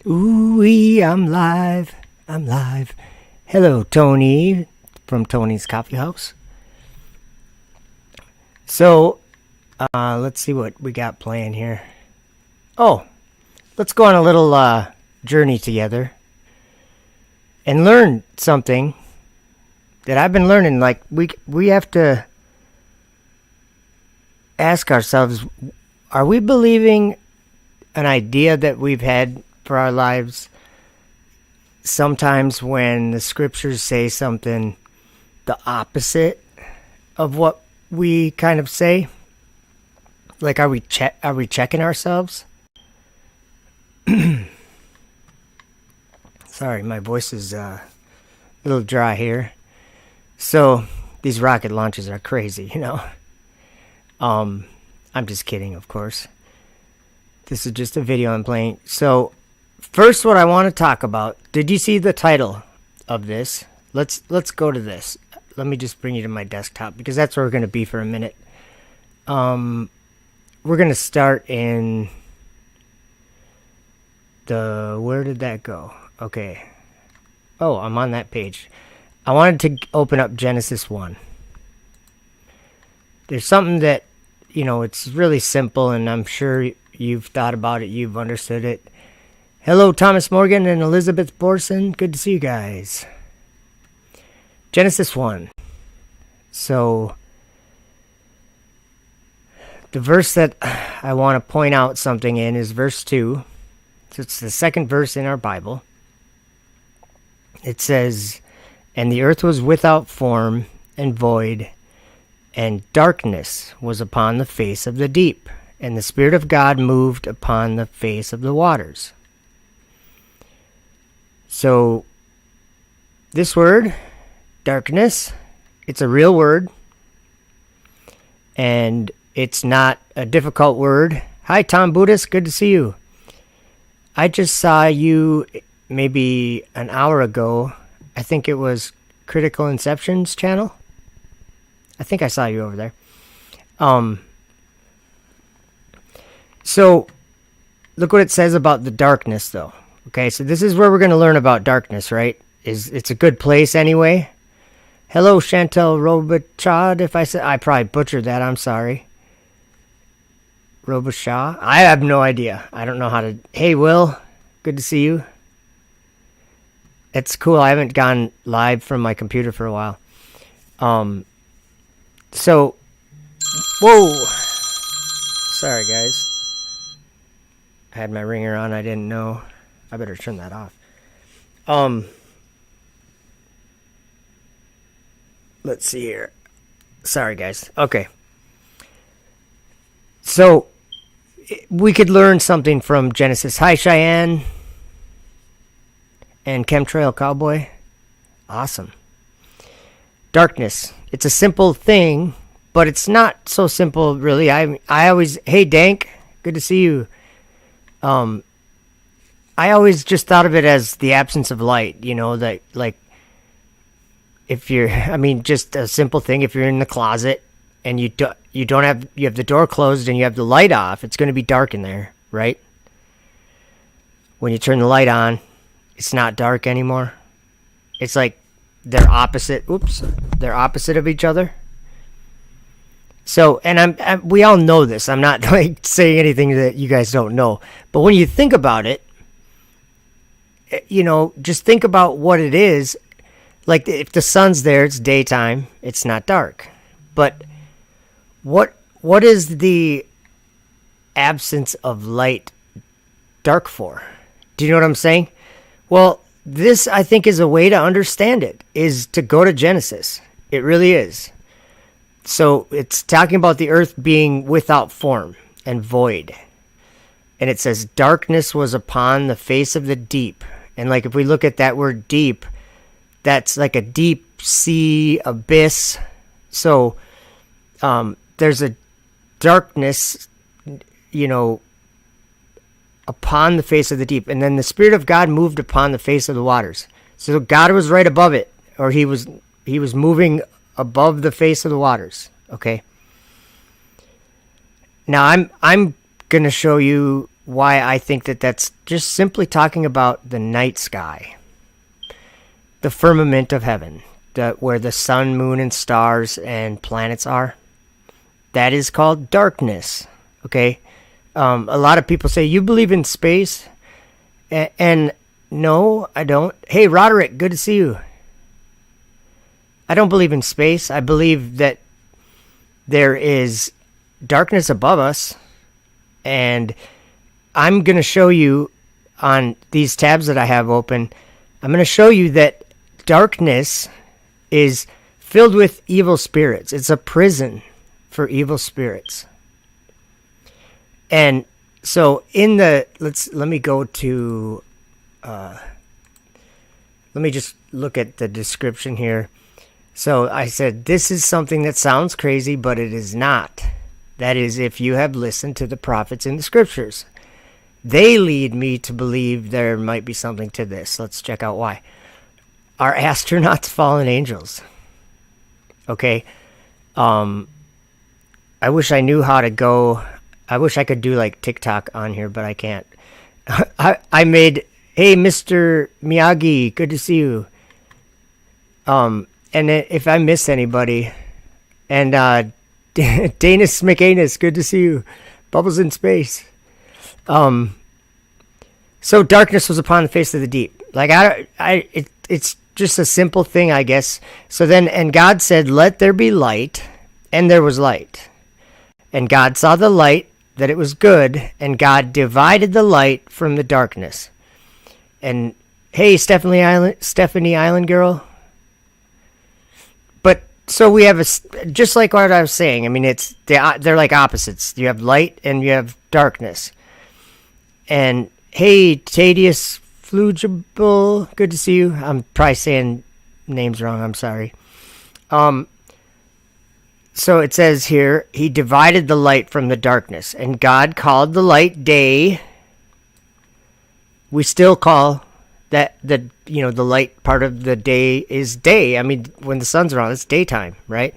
Ooh-wee, I'm live. I'm live. Hello, Tony from Tony's Coffee House. So, let's see what we got playing here. Oh, let's go on a little journey together and learn something that I've been learning. Like, we have to ask ourselves, are we believing an idea that we've had for our lives sometimes when the scriptures say something the opposite of what we kind of say? Like, are we checking ourselves? Sorry, my voice is a little dry here. So these rocket launches are crazy, you know. I'm just kidding, of course. This is just a video I'm playing. So first, what I want to talk about, did you see the title of this? Let's go to this. Let me just bring you to my desktop because that's where we're going to be for a minute. We're going to start in where did that go? Okay. Oh, I'm on that page. I wanted to open up Genesis 1. There's something that, you know, it's really simple, and I'm sure you've thought about it, you've understood it. Hello, Thomas Morgan and Elizabeth Borson. Good to see you guys. Genesis 1. So, the verse that I want to point out something in is verse 2. So it's the second verse in our Bible. It says, "And the earth was without form and void, and darkness was upon the face of the deep, and the Spirit of God moved upon the face of the waters." So, this word, darkness, it's a real word, and it's not a difficult word. Hi, Tom Buddhist, good to see you. I just saw you maybe an hour ago. I think it was Critical Inception's channel. I think I saw you over there. So, look what it says about the darkness, though. Okay, so this is where we're going to learn about darkness, right? It's a good place anyway. Hello, Chantel Robichaud. If I probably butchered that, I'm sorry. Robichaud? I have no idea. I don't know how to... Hey, Will. Good to see you. It's cool. I haven't gone live from my computer for a while. So... Whoa! Sorry, guys. I had my ringer on. I didn't know. I better turn that off. Let's see here. Sorry, guys. Okay. So, we could learn something from Genesis. Hi, Cheyenne. And Chemtrail Cowboy. Awesome. Darkness. It's a simple thing, but it's not so simple, really. I always... Hey, Dank. Good to see you. I always just thought of it as the absence of light, you know, that, like, if you're, I mean, just a simple thing, if you're in the closet and you have the door closed and you have the light off, it's going to be dark in there, right? When you turn the light on, it's not dark anymore. It's like they're opposite of each other. So, and we all know this. I'm not like saying anything that you guys don't know. But when you think about it, you know, just think about what it is. Like, if the sun's there, it's daytime. It's not dark. But what is the absence of light dark for? Do you know what I'm saying? Well, this, I think, is a way to understand it, is to go to Genesis. It really is. So it's talking about the earth being without form and void. And it says, darkness was upon the face of the deep. And like, if we look at that word deep, that's like a deep sea abyss. So there's a darkness, you know, upon the face of the deep. And then the Spirit of God moved upon the face of the waters. So God was right above it, or he was moving above the face of the waters. Okay. Now I'm going to show you why I think that that's just simply talking about the night sky, the firmament of heaven, where the sun, moon, and stars and planets are. That is called darkness. Okay? A lot of people say, you believe in space? And no, I don't. Hey, Roderick, good to see you. I don't believe in space. I believe that there is darkness above us. And I'm going to show you on these tabs that I have open, I'm going to show you that darkness is filled with evil spirits. It's a prison for evil spirits. And so let me go to, let me just look at the description here. So I said, this is something that sounds crazy, but it is not. That is, if you have listened to the prophets in the scriptures. They lead me to believe there might be something to this. Let's check out why. Are astronauts fallen angels? Okay. I wish I knew how to go. I wish I could do like TikTok on here, but I can't. I made, hey, Mr. Miyagi, good to see you. And if I miss anybody, and Danis McAnus, good to see you. Bubbles in space. So darkness was upon the face of the deep. Like it's just a simple thing, I guess. So then, and God said, let there be light, and there was light. And God saw the light, that it was good, and God divided the light from the darkness. And hey, Stephanie Island girl. But so we have just like what I was saying. I mean, they're like opposites. You have light and you have darkness. And hey, Tadius Flugible, good to see you. I'm probably saying names wrong. I'm sorry. So it says here, he divided the light from the darkness, and God called the light day. We still call that the light part of the day is day. I mean, when the sun's around, it's daytime, right?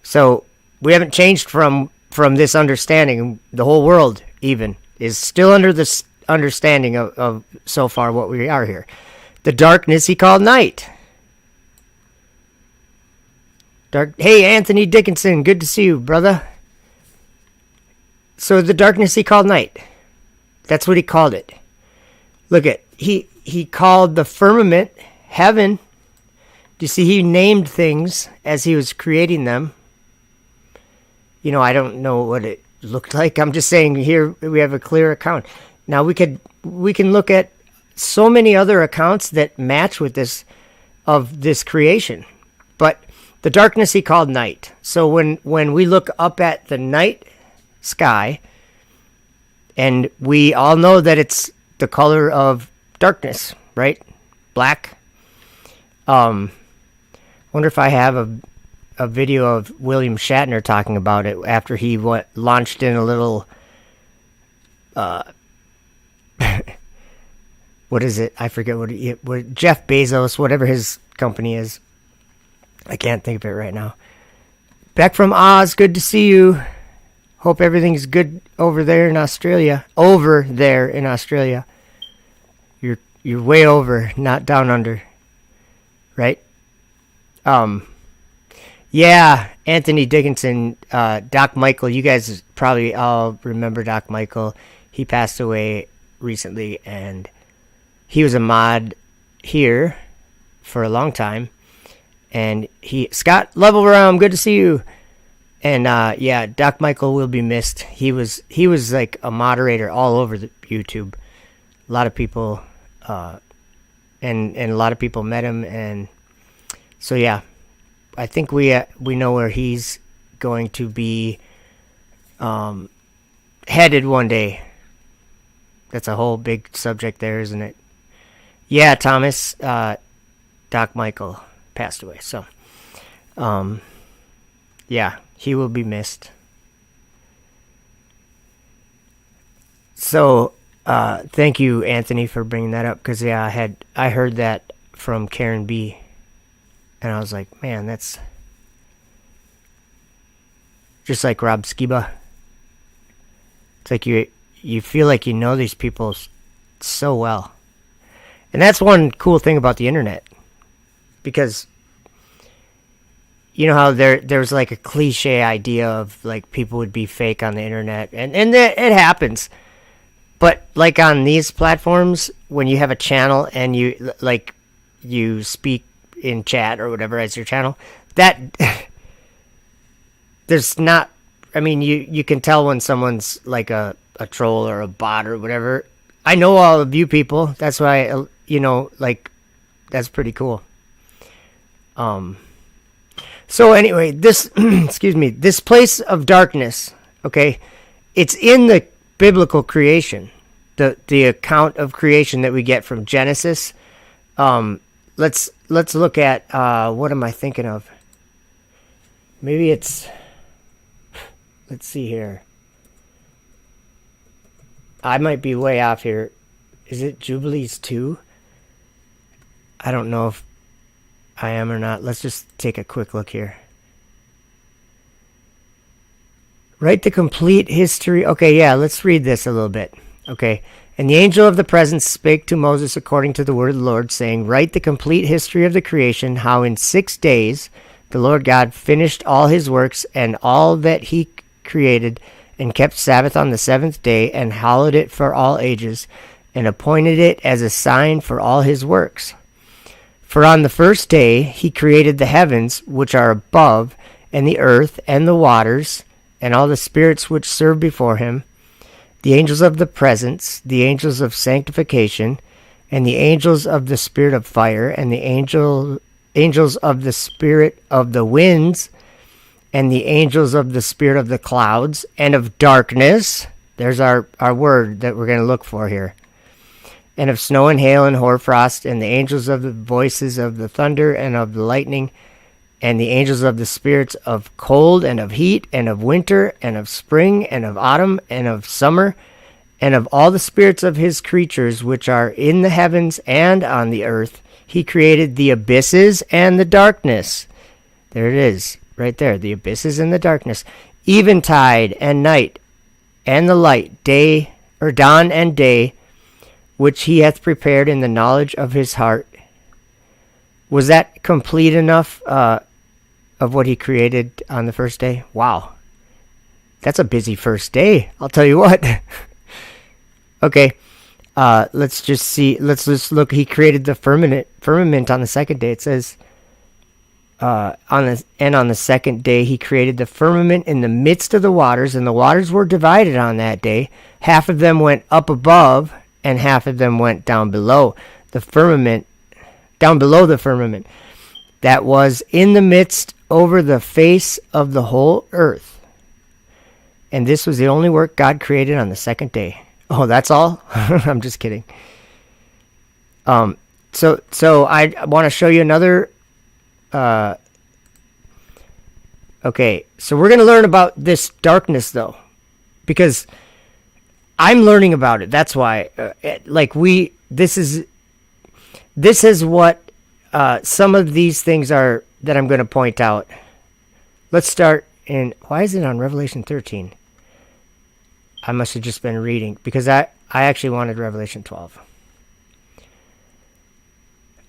So we haven't changed from this understanding. The whole world even is still under this understanding of so far what we are here. The darkness he called night. Hey, Anthony Dickinson, good to see you, brother. So the darkness he called night. That's what he called it. Look at, he called the firmament heaven. Do you see he named things as he was creating them? You know, I don't know what it looked like. I'm just saying here we have a clear account. Now we can look at so many other accounts that match with this, of this creation. But the darkness he called night. So when we look up at the night sky, and we all know that it's the color of darkness, right? Black. Wonder if I have a video of William Shatner talking about it after he launched in a little what is it? I forget what Jeff Bezos, whatever his company is. I can't think of it right now. Back from Oz, good to see you. Hope everything's good over there in Australia. Over there in Australia. You're way over, not down under. Right? Yeah, Anthony Dickinson, Doc Michael, you guys probably all remember Doc Michael. He passed away recently, and he was a mod here for a long time. And Scott Level Realm, good to see you. And yeah, Doc Michael will be missed. He was like a moderator all over the YouTube. A lot of people, and a lot of people met him, and so yeah, I think we know where he's going to be headed one day. That's a whole big subject there, isn't it? Yeah, Thomas, Doc Michael passed away, so yeah, he will be missed. So thank you, Anthony, for bringing that up, because yeah, I heard that from Karen B, and I was like, man, that's just like Rob Skiba. It's like you you feel like you know these people so well. And that's one cool thing about the internet. Because you know how there's like a cliche idea of like people would be fake on the internet, and it happens. But like on these platforms, when you have a channel and you speak in chat or whatever as your channel, that there's not. I mean, you can tell when someone's like a troll or a bot or whatever. I know all of you people. That's why like that's pretty cool. So anyway, this excuse me, this place of darkness, okay, it's in the biblical creation, the account of creation that we get from Genesis. Let's look at what am I thinking of? Maybe it's, let's see here. I might be way off here. Is it Jubilees 2? I don't know if I am or not. Let's just take a quick look here. Write the complete history. Okay, yeah, let's read this a little bit. Okay. And the angel of the presence spake to Moses according to the word of the Lord, saying, write the complete history of the creation, how in 6 days the Lord God finished all his works and all that he created, and kept Sabbath on the 7th day, and hallowed it for all ages, and appointed it as a sign for all his works. For on the first day he created the heavens which are above, and the earth, and the waters, and all the spirits which serve before him, the angels of the presence, the angels of sanctification, and the angels of the spirit of fire, and the angels of the spirit of the winds, and the angels of the spirit of the clouds, and of darkness. There's our word that we're going to look for here. And of snow and hail and hoarfrost, and the angels of the voices of the thunder and of the lightning, and the angels of the spirits of cold and of heat, and of winter, and of spring, and of autumn, and of summer, and of all the spirits of his creatures which are in the heavens and on the earth. He created the abysses and the darkness. There it is, right there, the abysses and the darkness, eventide and night, and the light, day, or dawn and day, which he hath prepared in the knowledge of his heart. Was that complete enough of what he created on the first day? Wow. That's a busy first day, I'll tell you what. Okay, let's just see. Let's just look. He created the firmament on the second day. It says, on the second day he created the firmament in the midst of the waters, and the waters were divided on that day. Half of them went up above, and half of them went down below the firmament, that was in the midst over the face of the whole earth. And this was the only work God created on the second day. Oh, that's all? I'm just kidding. So I want to show you another. Okay, so we're going to learn about this darkness, though, because I'm learning about it. That's why, this is what some of these things are that I'm going to point out. Let's start in, why is it on Revelation 13? I must have just been reading, because I actually wanted Revelation 12.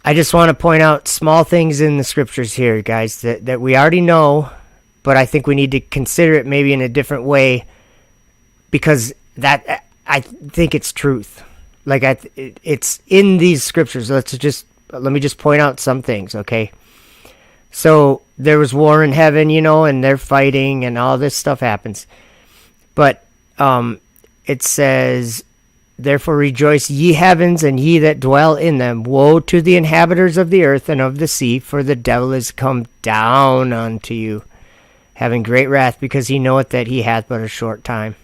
I just want to point out small things in the scriptures here, guys, that we already know, but I think we need to consider it maybe in a different way, because that I think it's truth. Like it's in these scriptures. Let me just point out some things, okay? So there was war in heaven, and they're fighting, and all this stuff happens. But it says, therefore rejoice, ye heavens, and ye that dwell in them. Woe to the inhabitants of the earth and of the sea, for the devil is come down unto you, having great wrath, because he knoweth that he hath but a short time.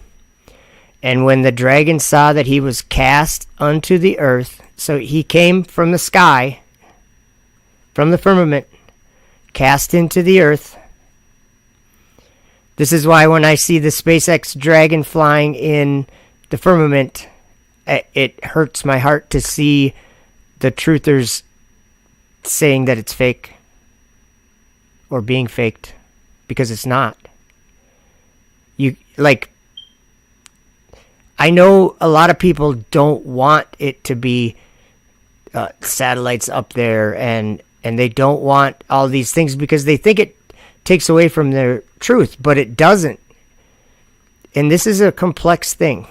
And when the dragon saw that he was cast unto the earth, so he came from the sky, from the firmament, cast into the earth. This is why when I see the SpaceX dragon flying in the firmament, it hurts my heart to see the truthers saying that it's fake or being faked, because it's not. I know a lot of people don't want it to be satellites up there, and they don't want all these things because they think it takes away from their truth, but it doesn't. And this is a complex thing.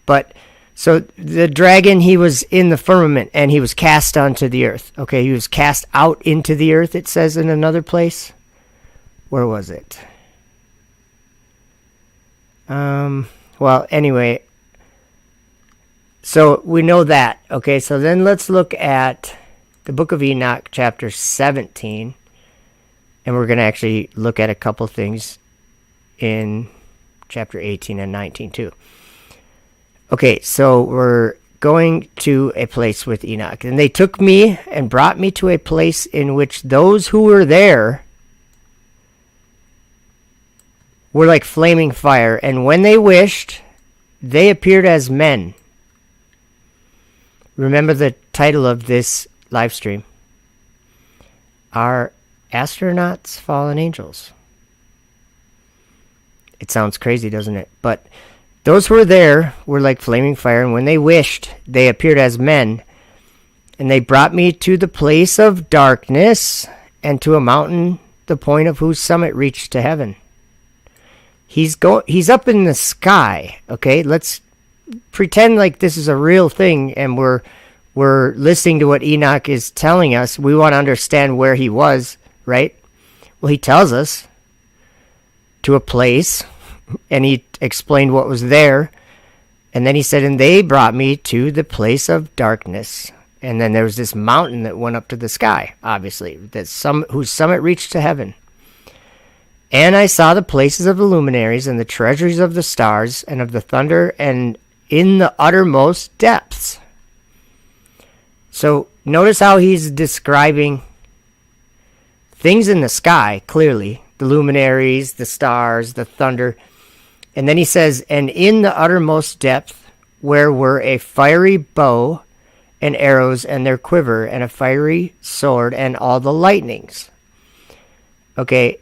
But so the dragon, he was in the firmament and he was cast onto the earth. Okay, he was cast out into the earth, it says in another place. Where was it? Well, anyway, so we know that. Okay, so then let's look at the book of Enoch, chapter 17. And we're going to actually look at a couple things in chapter 18 and 19 too. Okay, so we're going to a place with Enoch. And they took me and brought me to a place in which those who were there were like flaming fire. And when they wished, they appeared as men. Remember the title of this live stream. Are astronauts fallen angels? It sounds crazy, doesn't it? But those who were there were like flaming fire, and when they wished, they appeared as men. And they brought me to the place of darkness, and to a mountain, the point of whose summit reached to heaven. He's up in the sky. Okay, let's pretend like this is a real thing, and we're listening to what Enoch is telling us. We want to understand where he was, right? Well, he tells us to a place, and he explained what was there. And then he said, and they brought me to the place of darkness. And then there was this mountain that went up to the sky, obviously, whose summit reached to heaven. And I saw the places of the luminaries and the treasuries of the stars and of the thunder and in the uttermost depths. So notice how he's describing things in the sky, clearly. The luminaries, the stars, the thunder. And then he says, and in the uttermost depth, where were a fiery bow and arrows and their quiver and a fiery sword and all the lightnings. Okay,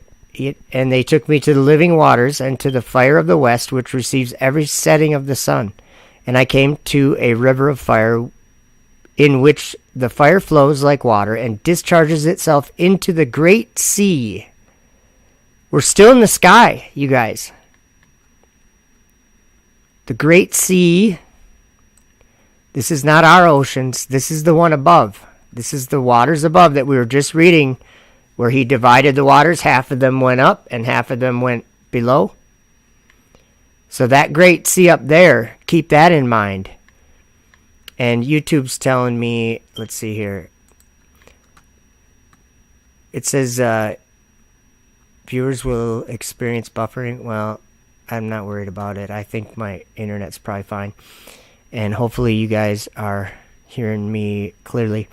and they took me to the living waters and to the fire of the west, which receives every setting of the sun. And I came to a river of fire, in which the fire flows like water and discharges itself into the great sea. We're still in the sky, you guys. The great sea. This is not our oceans. This is the one above. This is the waters above that we were just reading, where he divided the waters. Half of them went up and half of them went below. So that great sea up there, keep that in mind. And YouTube's telling me, let's see here. It says viewers will experience buffering. Well, I'm not worried about it. I think my internet's probably fine. And hopefully you guys are hearing me clearly.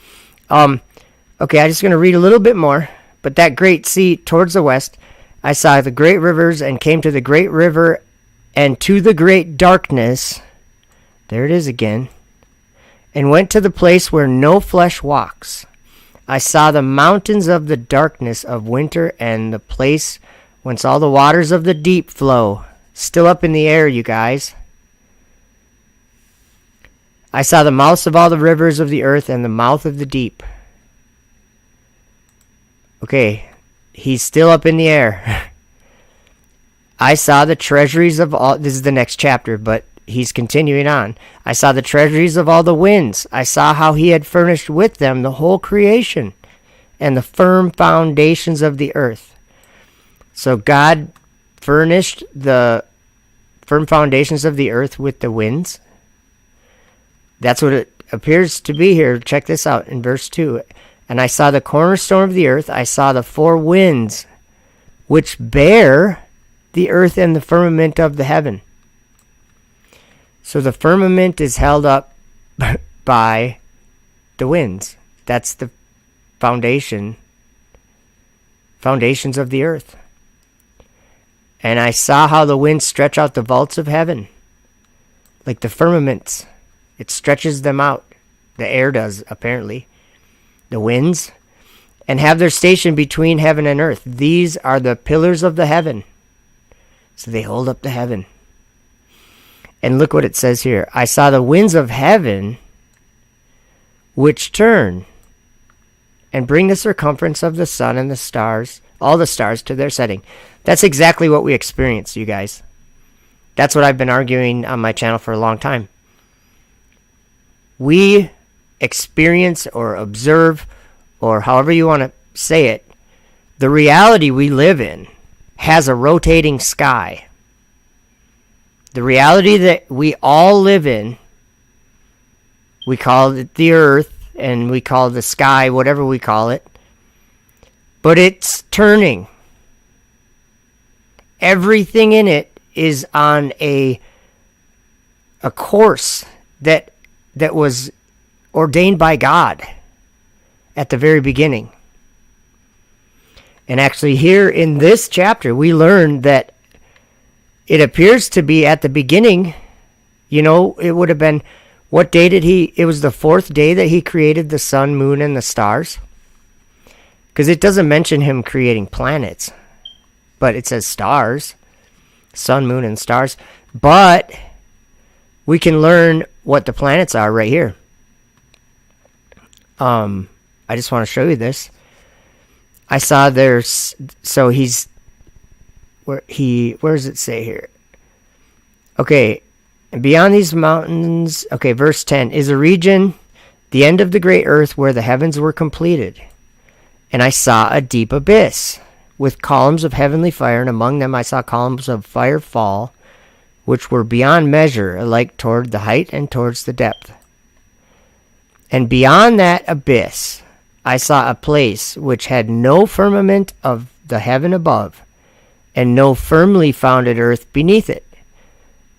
Okay, I'm just going to read a little bit more. But that great sea towards the west, I saw the great rivers and came to the great river and to the great darkness. There it is again. And went to the place where no flesh walks. I saw the mountains of the darkness of winter and the place whence all the waters of the deep flow. Still up in the air, you guys. I saw the mouths of all the rivers of the earth and the mouth of the deep. Okay, he's still up in the air. I saw the treasuries of all... This is the next chapter, but he's continuing on. I saw the treasuries of all the winds. I saw how he had furnished with them the whole creation and the firm foundations of the earth. So God furnished the firm foundations of the earth with the winds. That's what it appears to be here. Check this out in verse 2. And I saw the cornerstone of the earth. I saw the four winds, which bear the earth and the firmament of the heaven. So the firmament is held up by the winds. That's the foundations of the earth. And I saw how the winds stretch out the vaults of heaven, like the firmaments. It stretches them out. The air does, apparently. The winds. And have their station between heaven and earth. These are the pillars of the heaven. So they hold up the heaven. And look what it says here. I saw the winds of heaven which turn and bring the circumference of the sun and the stars, all the stars, to their setting. That's exactly what we experience, you guys. That's what I've been arguing on my channel for a long time. We experience or observe, or however you want to say it, the reality we live in has a rotating sky. The reality that we all live in, we call it the earth, and we call the sky, whatever we call it, but it's turning. Everything in it is on a course that was ordained by God at the very beginning. And actually here in this chapter, we learn that it appears to be at the beginning, it would have been, what day did it was the fourth day that he created the sun, moon, and the stars. Because it doesn't mention him creating planets, but it says stars, sun, moon, and stars. But we can learn what the planets are right here. I just want to show you this. I saw there's, so he's, where does it say here? Okay, and beyond these mountains, okay, verse 10, is a region, the end of the great earth, where the heavens were completed. And I saw a deep abyss, with columns of heavenly fire, and among them I saw columns of fire fall, which were beyond measure, alike toward the height and towards the depth. And beyond that abyss, I saw a place which had no firmament of the heaven above, and no firmly founded earth beneath it.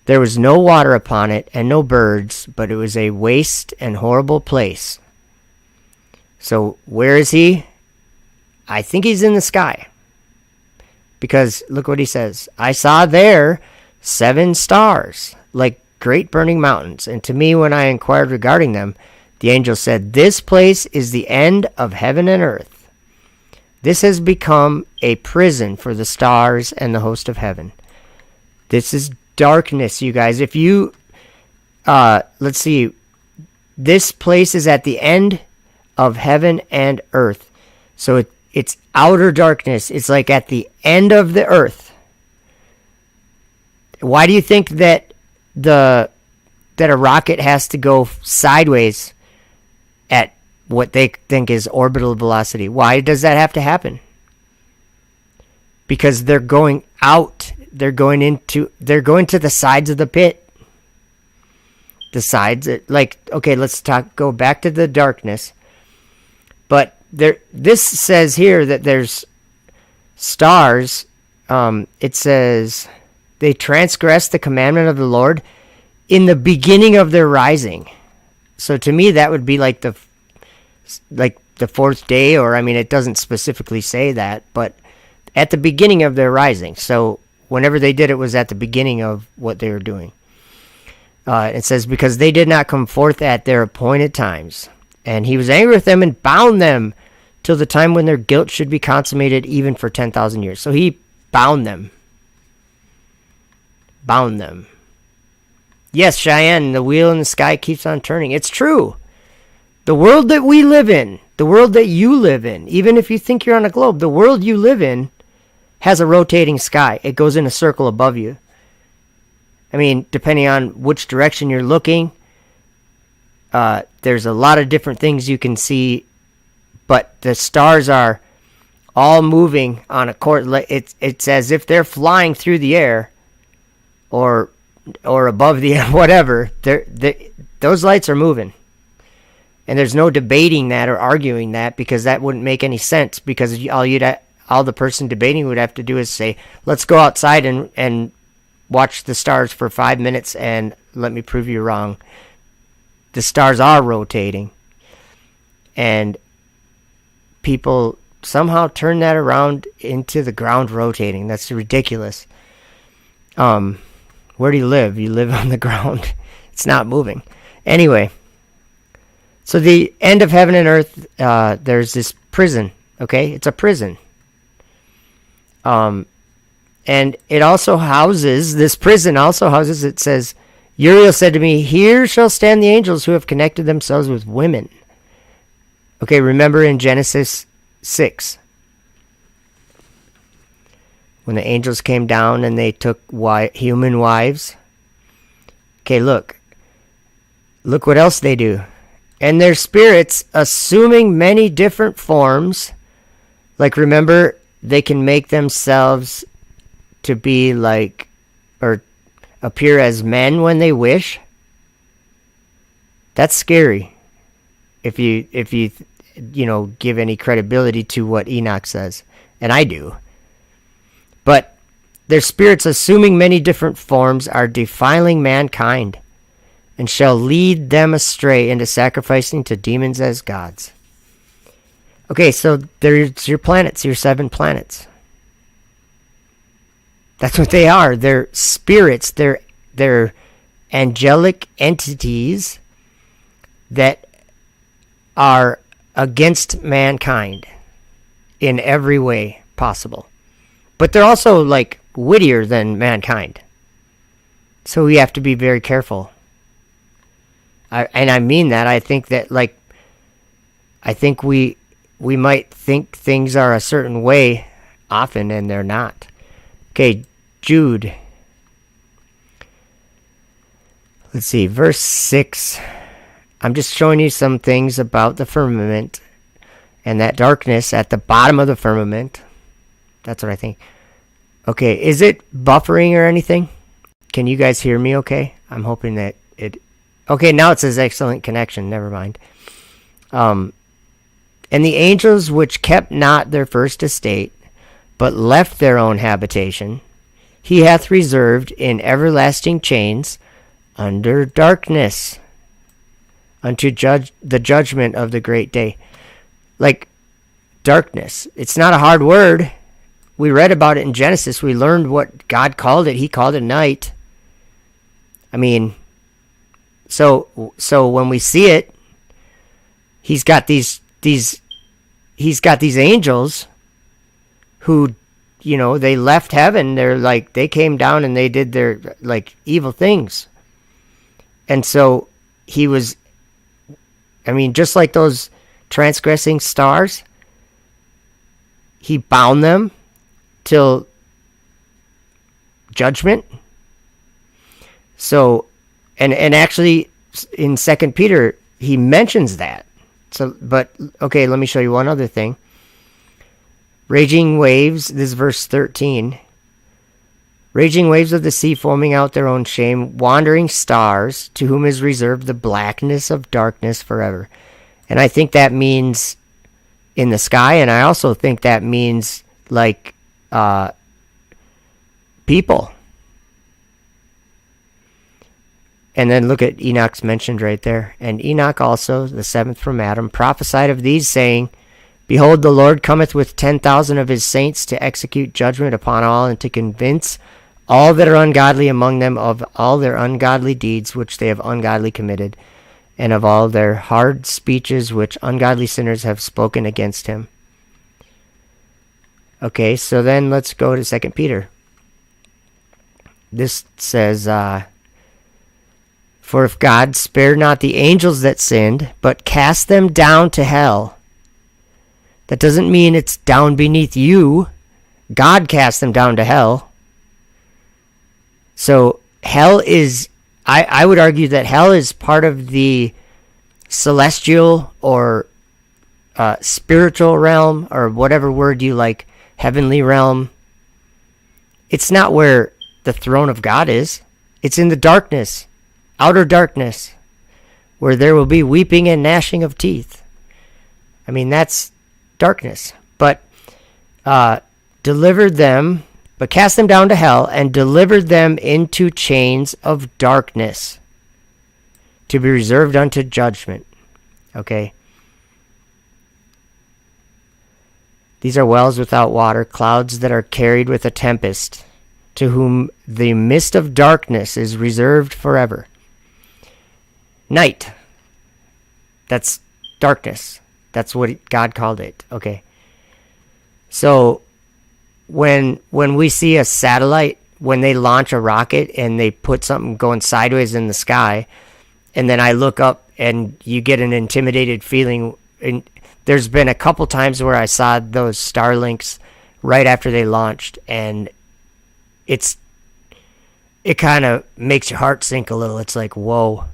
There was no water upon it, and no birds, but it was a waste and horrible place. So where is he? I think he's in the sky. Because look what he says. I saw there 7 stars, like great burning mountains. And to me, when I inquired regarding them, the angel said, this place is the end of heaven and earth. This has become a prison for the stars and the host of heaven. This is darkness, you guys. If you, let's see, this place is at the end of heaven and earth. So it's outer darkness. It's like at the end of the earth. Why do you think that a rocket has to go sideways at what they think is orbital velocity? Why does that have to happen? Because they're going out. They're going to the sides of the pit. The sides, okay, let's go back to the darkness. But this says here that there's stars. It says they transgressed the commandment of the Lord in the beginning of their rising. So to me, that would be like the fourth day, or it doesn't specifically say that, but at the beginning of their rising. So whenever they did it was at the beginning of what they were doing. It says, because they did not come forth at their appointed times. And he was angry with them and bound them till the time when their guilt should be consummated, even for 10,000 years. So he bound them. Bound them. Yes, Cheyenne, the wheel in the sky keeps on turning. It's true. The world that we live in, the world that you live in, even if you think you're on a globe, the world you live in has a rotating sky. It goes in a circle above you. Depending on which direction you're looking, there's a lot of different things you can see, but the stars are all moving on a course. It's as if they're flying through the air, or above the air, whatever. Those lights are moving. And there's no debating that or arguing that, because that wouldn't make any sense, because all the person debating would have to do is say, let's go outside and watch the stars for 5 minutes and let me prove you wrong. The stars are rotating. And people somehow turn that around into the ground rotating. That's ridiculous. Where do you live? You live on the ground. It's not moving. Anyway, so the end of heaven and earth, there's this prison, okay? It's a prison. And it also houses, this prison also houses, it says, Uriel said to me, here shall stand the angels who have connected themselves with women. Okay, remember in Genesis 6, when the angels came down and they took human wives. Okay, look what else they do. And their spirits, assuming many different forms, like remember, they can make themselves to be like, or appear as men when they wish. That's scary. If you give any credibility to what Enoch says, and I do. But their spirits, assuming many different forms, are defiling mankind, and shall lead them astray into sacrificing to demons as gods. Okay, so there's your planets, your 7 planets. That's what they are. They're spirits. They're angelic entities that are against mankind in every way possible. But they're also like wittier than mankind. So we have to be very careful. And I mean that. I think that we might think things are a certain way often, and they're not. Okay, Jude. Let's see, verse 6. I'm just showing you some things about the firmament and that darkness at the bottom of the firmament. That's what I think. Okay, is it buffering or anything? Can you guys hear me okay? I'm hoping that it... Okay, now it says excellent connection. Never mind. And the angels which kept not their first estate, but left their own habitation, he hath reserved in everlasting chains under darkness unto the judgment of the great day. Like, darkness. It's not a hard word. We read about it in Genesis. We learned what God called it. He called it night. I mean, so when we see it, he's got these angels who, they left heaven. They came down and they did their evil things. And so he was, just like those transgressing stars, he bound them till judgment. So, and actually in 2 Peter, he mentions that. So, but, okay, let me show you one other thing. Raging waves, this is verse 13. Raging waves of the sea foaming out their own shame, wandering stars, to whom is reserved the blackness of darkness forever. And I think that means in the sky, and I also think that means people. And then look at Enoch's mentioned right there. And Enoch also, the 7th from Adam, prophesied of these, saying, Behold, the Lord cometh with 10,000 of his saints to execute judgment upon all, and to convince all that are ungodly among them of all their ungodly deeds which they have ungodly committed, and of all their hard speeches which ungodly sinners have spoken against him. Okay, so then let's go to 2 Peter. This says, For if God spared not the angels that sinned, but cast them down to hell. That doesn't mean it's down beneath you. God cast them down to hell. So hell is, I would argue that hell is part of the celestial or spiritual realm, or whatever word you like, heavenly realm. It's not where the throne of God is. It's in the darkness, outer darkness, where there will be weeping and gnashing of teeth. That's darkness. But delivered them, but cast them down to hell, and delivered them into chains of darkness, to be reserved unto judgment. Okay. These are wells without water, clouds that are carried with a tempest, to whom the mist of darkness is reserved forever. Night. That's darkness. That's what God called it. Okay. So when we see a satellite, when they launch a rocket and they put something going sideways in the sky, and then I look up and you get an intimidated feeling. And there's been a couple times where I saw those Starlinks right after they launched, and it kind of makes your heart sink a little. It's like, whoa.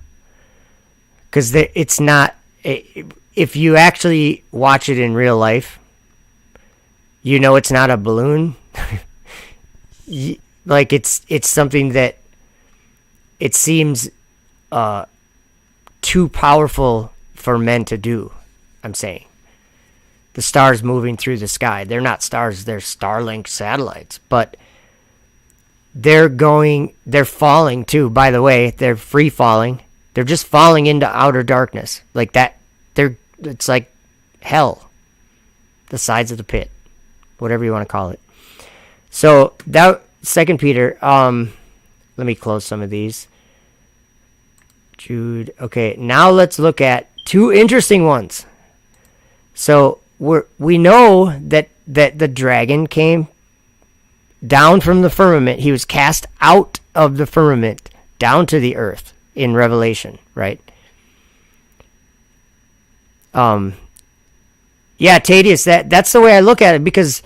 Because it's not, if you actually watch it in real life, you know it's not a balloon. Like it's something that it seems too powerful for men to do, I'm saying. The stars moving through the sky. They're not stars, they're Starlink satellites. But they're falling too, by the way. They're free falling. They're just falling into outer darkness. Like that. It's like hell. The sides of the pit. Whatever you want to call it. So that 2 Peter, let me close some of these. Jude. Okay, now let's look at two interesting ones. So we know that the dragon came down from the firmament. He was cast out of the firmament down to the earth in Revelation, right? Yeah, Tadius, that's the way I look at it, because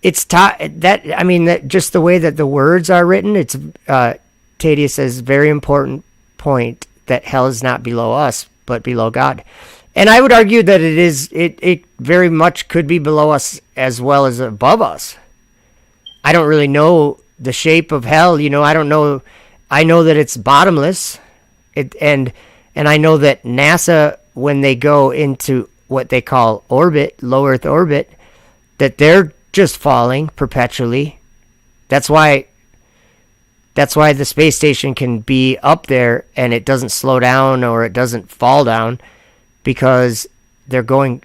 it's that just the way that the words are written. It's Tadius says, very important point, that hell is not below us but below God. And I would argue that it very much could be below us as well as above us. I don't really know the shape of hell, I don't know. I know that it's bottomless. And I know that NASA, when they go into what they call orbit, low Earth orbit, that they're just falling perpetually. That's why the space station can be up there and it doesn't slow down or it doesn't fall down, because they're going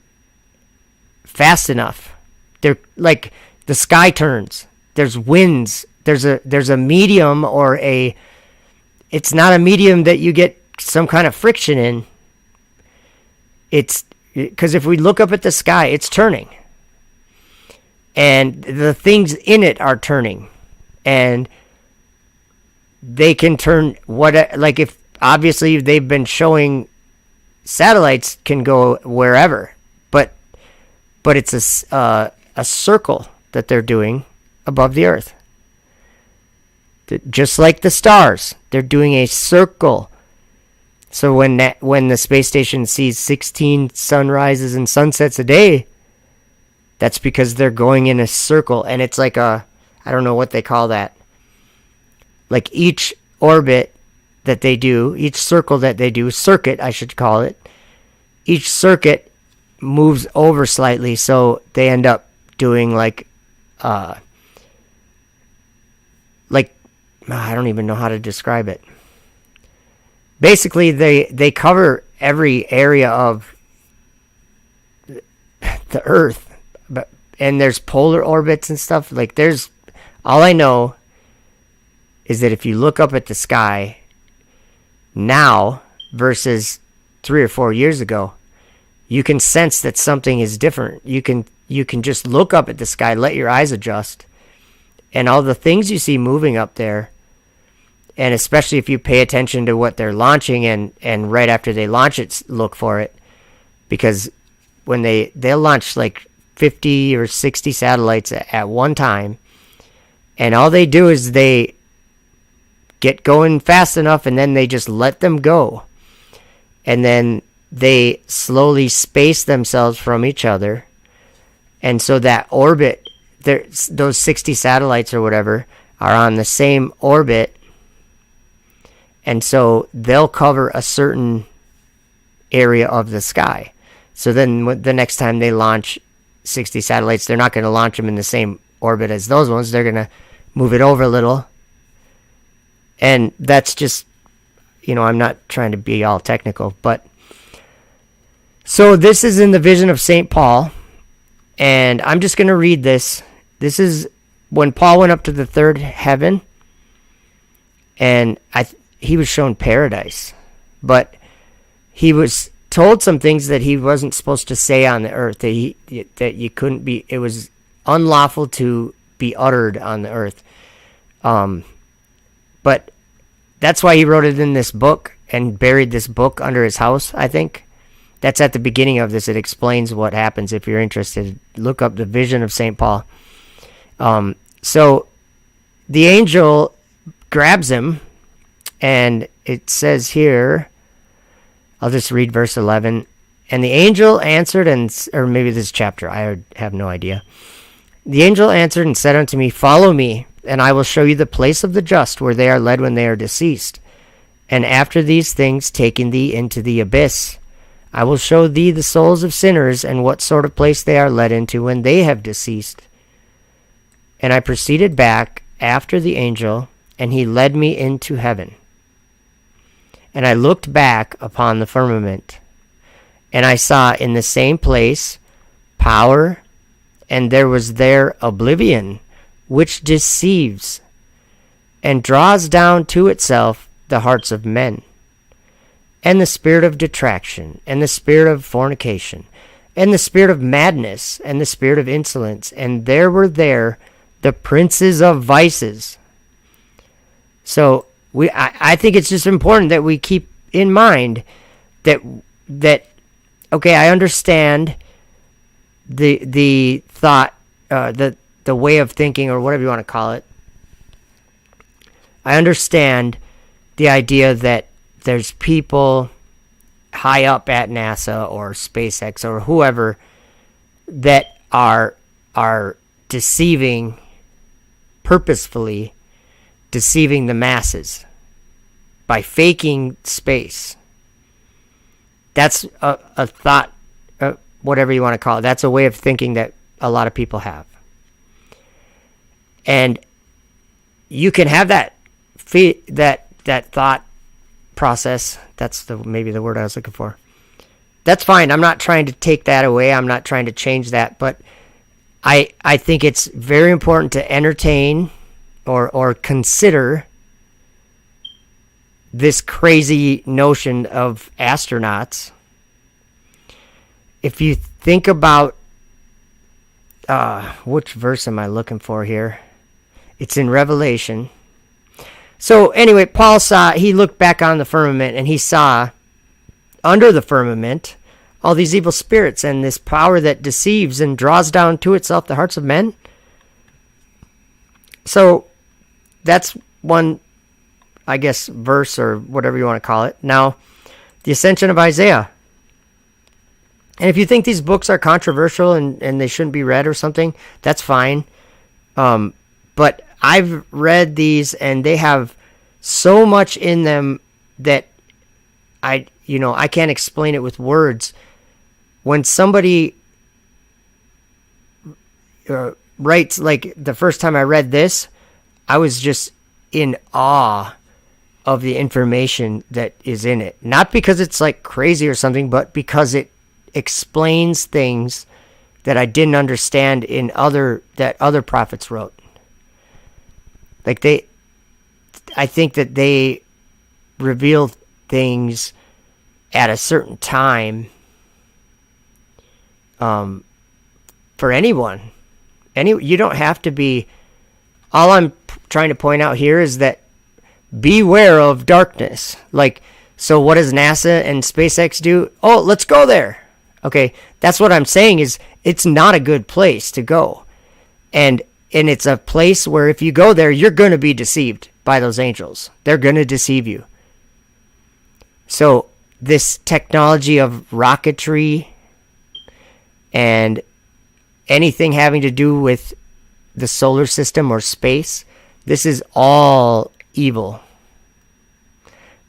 fast enough. They're like, the sky turns. There's winds. There's a medium, or it's not a medium that you get some kind of friction in. It's because if we look up at the sky, it's turning. And the things in it are turning. And they can turn if obviously they've been showing satellites can go wherever, but it's a circle that they're doing above the earth. Just like the stars, they're doing a circle. So when the space station sees 16 sunrises and sunsets a day, that's because they're going in a circle, and it's like I don't know what they call that. Like each orbit that they do, each circle that they do, circuit I should call it, each circuit moves over slightly, so they end up doing like I don't even know how to describe it. Basically, they cover every area of the Earth, and there's polar orbits and stuff. Like there's, all I know is that if you look up at the sky now versus 3 or 4 years ago, you can sense that something is different. You can just look up at the sky, let your eyes adjust, and all the things you see moving up there, and especially if you pay attention to what they're launching, and right after they launch it, look for it, because when they'll launch like 50 or 60 satellites at one time, and all they do is they get going fast enough, and then they just let them go, and then they slowly space themselves from each other, and so that orbit, those 60 satellites or whatever are on the same orbit, and so they'll cover a certain area of the sky. So then the next time they launch 60 satellites, they're not going to launch them in the same orbit as those ones. They're going to move it over a little. And that's just, I'm not trying to be all technical, but so this is in the vision of St. Paul, and I'm just going to read this. This is when Paul went up to the third heaven, and he was shown paradise, but he was told some things that he wasn't supposed to say on the earth, that you couldn't be, it was unlawful to be uttered on the earth. But that's why he wrote it in this book and buried this book under his house, I think. That's at the beginning of this. It explains what happens if you're interested. Look up the vision of St. Paul. So the angel grabs him, and it says here, I'll just read verse 11. And the angel answered, or maybe this chapter, I have no idea. The angel answered and said unto me, Follow me, and I will show you the place of the just, where they are led when they are deceased. And after these things, taking thee into the abyss, I will show thee the souls of sinners, and what sort of place they are led into when they have deceased. And I proceeded back after the angel, and he led me into heaven. And I looked back upon the firmament, and I saw in the same place power, and there was there oblivion, which deceives, and draws down to itself the hearts of men, and the spirit of detraction, and the spirit of fornication, and the spirit of madness, and the spirit of insolence, and there were there the princes of vices. So I think it's just important that we keep in mind that okay, I understand the thought, the way of thinking, or whatever you want to call it. I understand the idea that there's people high up at NASA or SpaceX or whoever that are purposefully deceiving the masses by faking space. That's a thought, whatever you want to call it. That's a way of thinking that a lot of people have. And you can have that thought process. That's maybe the word I was looking for. That's fine. I'm not trying to take that away. I'm not trying to change that. But I think it's very important to entertain or consider this crazy notion of astronauts. If you think about, which verse am I looking for here? It's in Revelation. So anyway, Paul he looked back on the firmament, and he saw under the firmament all these evil spirits and this power that deceives and draws down to itself the hearts of men. So that's one, I guess, verse or whatever you want to call it. Now, the ascension of Isaiah. And if you think these books are controversial and they shouldn't be read or something, that's fine. But I've read these, and they have so much in them that I can't explain it with words. When somebody writes, like the first time I read this, I was just in awe of the information that is in it. Not because it's like crazy or something, but because it explains things that I didn't understand that other prophets wrote. Like I think that they reveal things at a certain time for anyone. You don't have to be. All I'm trying to point out here is that beware of darkness. Like, so what does NASA and SpaceX do? Oh, let's go there. Okay, that's what I'm saying is it's not a good place to go. And it's a place where if you go there, you're going to be deceived by those angels. They're going to deceive you. So this technology of rocketry and anything having to do with the solar system or space, this is all evil.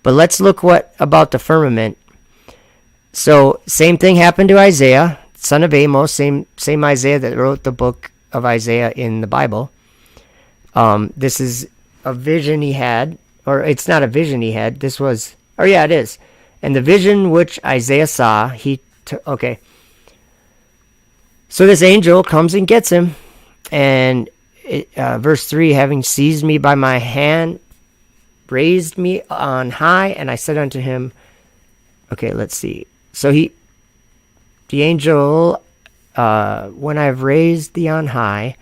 But let's look about the firmament. So same thing happened to Isaiah, son of Amos, same Isaiah that wrote the book of Isaiah in the Bible. This is a vision he had, or it's not a vision he had. This was, it is. And the vision which Isaiah saw, okay. So this angel comes and gets him, and verse 3, having seized me by my hand, raised me on high, and I said unto him, okay, let's see. So the angel, when I have raised thee on high,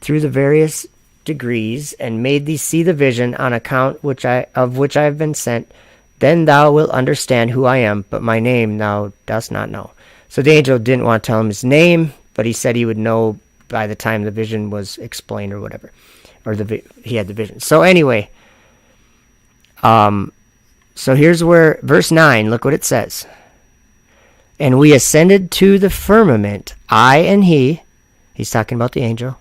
through the various degrees, and made thee see the vision on account of which I have been sent, then thou wilt understand who I am, but my name thou dost not know. So the angel didn't want to tell him his name, but he said he would know by the time the vision was explained or whatever, or he had the vision. So anyway, so here's where verse 9, look what it says. And we ascended to the firmament, I and he's talking about the angel,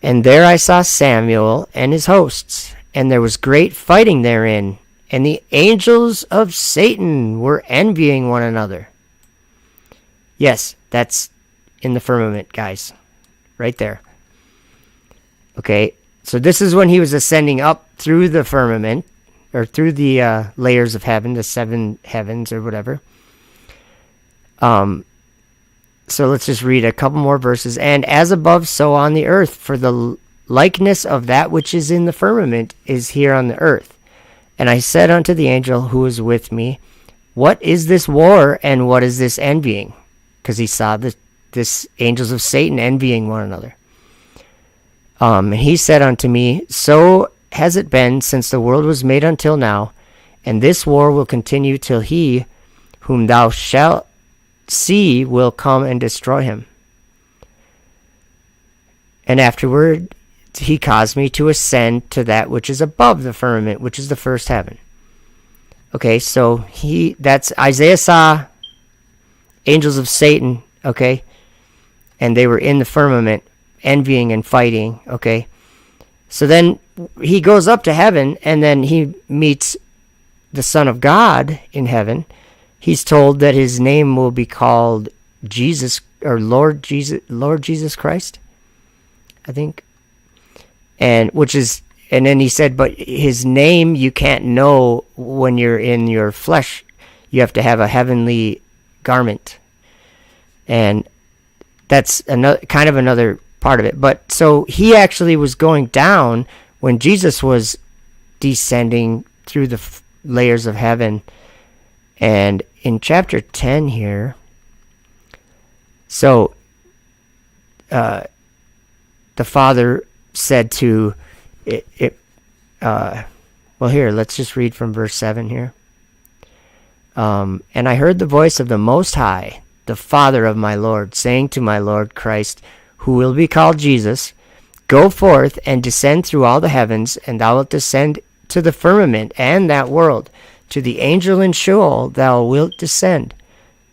and there I saw Samuel and his hosts, and there was great fighting therein, and the angels of Satan were envying one another. Yes, that's in the firmament, guys. Right there. Okay, so this is when he was ascending up through the firmament, or through the layers of heaven, the 7 heavens or whatever. So let's just read a couple more verses. And as above, so on the earth, for the likeness of that which is in the firmament is here on the earth. And I said unto the angel who was with me, what is this war, and what is this envying? Because he saw this angels of Satan envying one another. And he said unto me, so has it been since the world was made until now, and this war will continue till he whom thou shalt see will come and destroy him. And afterward he caused me to ascend to that which is above the firmament, which is the first heaven. Okay, so that's Isaiah saw angels of Satan, okay, and they were in the firmament envying and fighting, okay. So then he goes up to heaven, and then he meets the Son of God in heaven. He's told that his name will be called Jesus, or Lord Jesus Christ, I think. And then he said, but his name you can't know when you're in your flesh. You have to have a heavenly garment. And that's another part of it. But so he actually was going down when Jesus was descending through the layers of heaven. And in chapter 10 here, so the Father said to well, here, let's just read from verse 7 here. And I heard the voice of the Most High, the Father of my Lord, saying to my Lord Christ, who will be called Jesus, go forth and descend through all the heavens, and thou wilt descend to the firmament and that world. To the angel in Sheol thou wilt descend,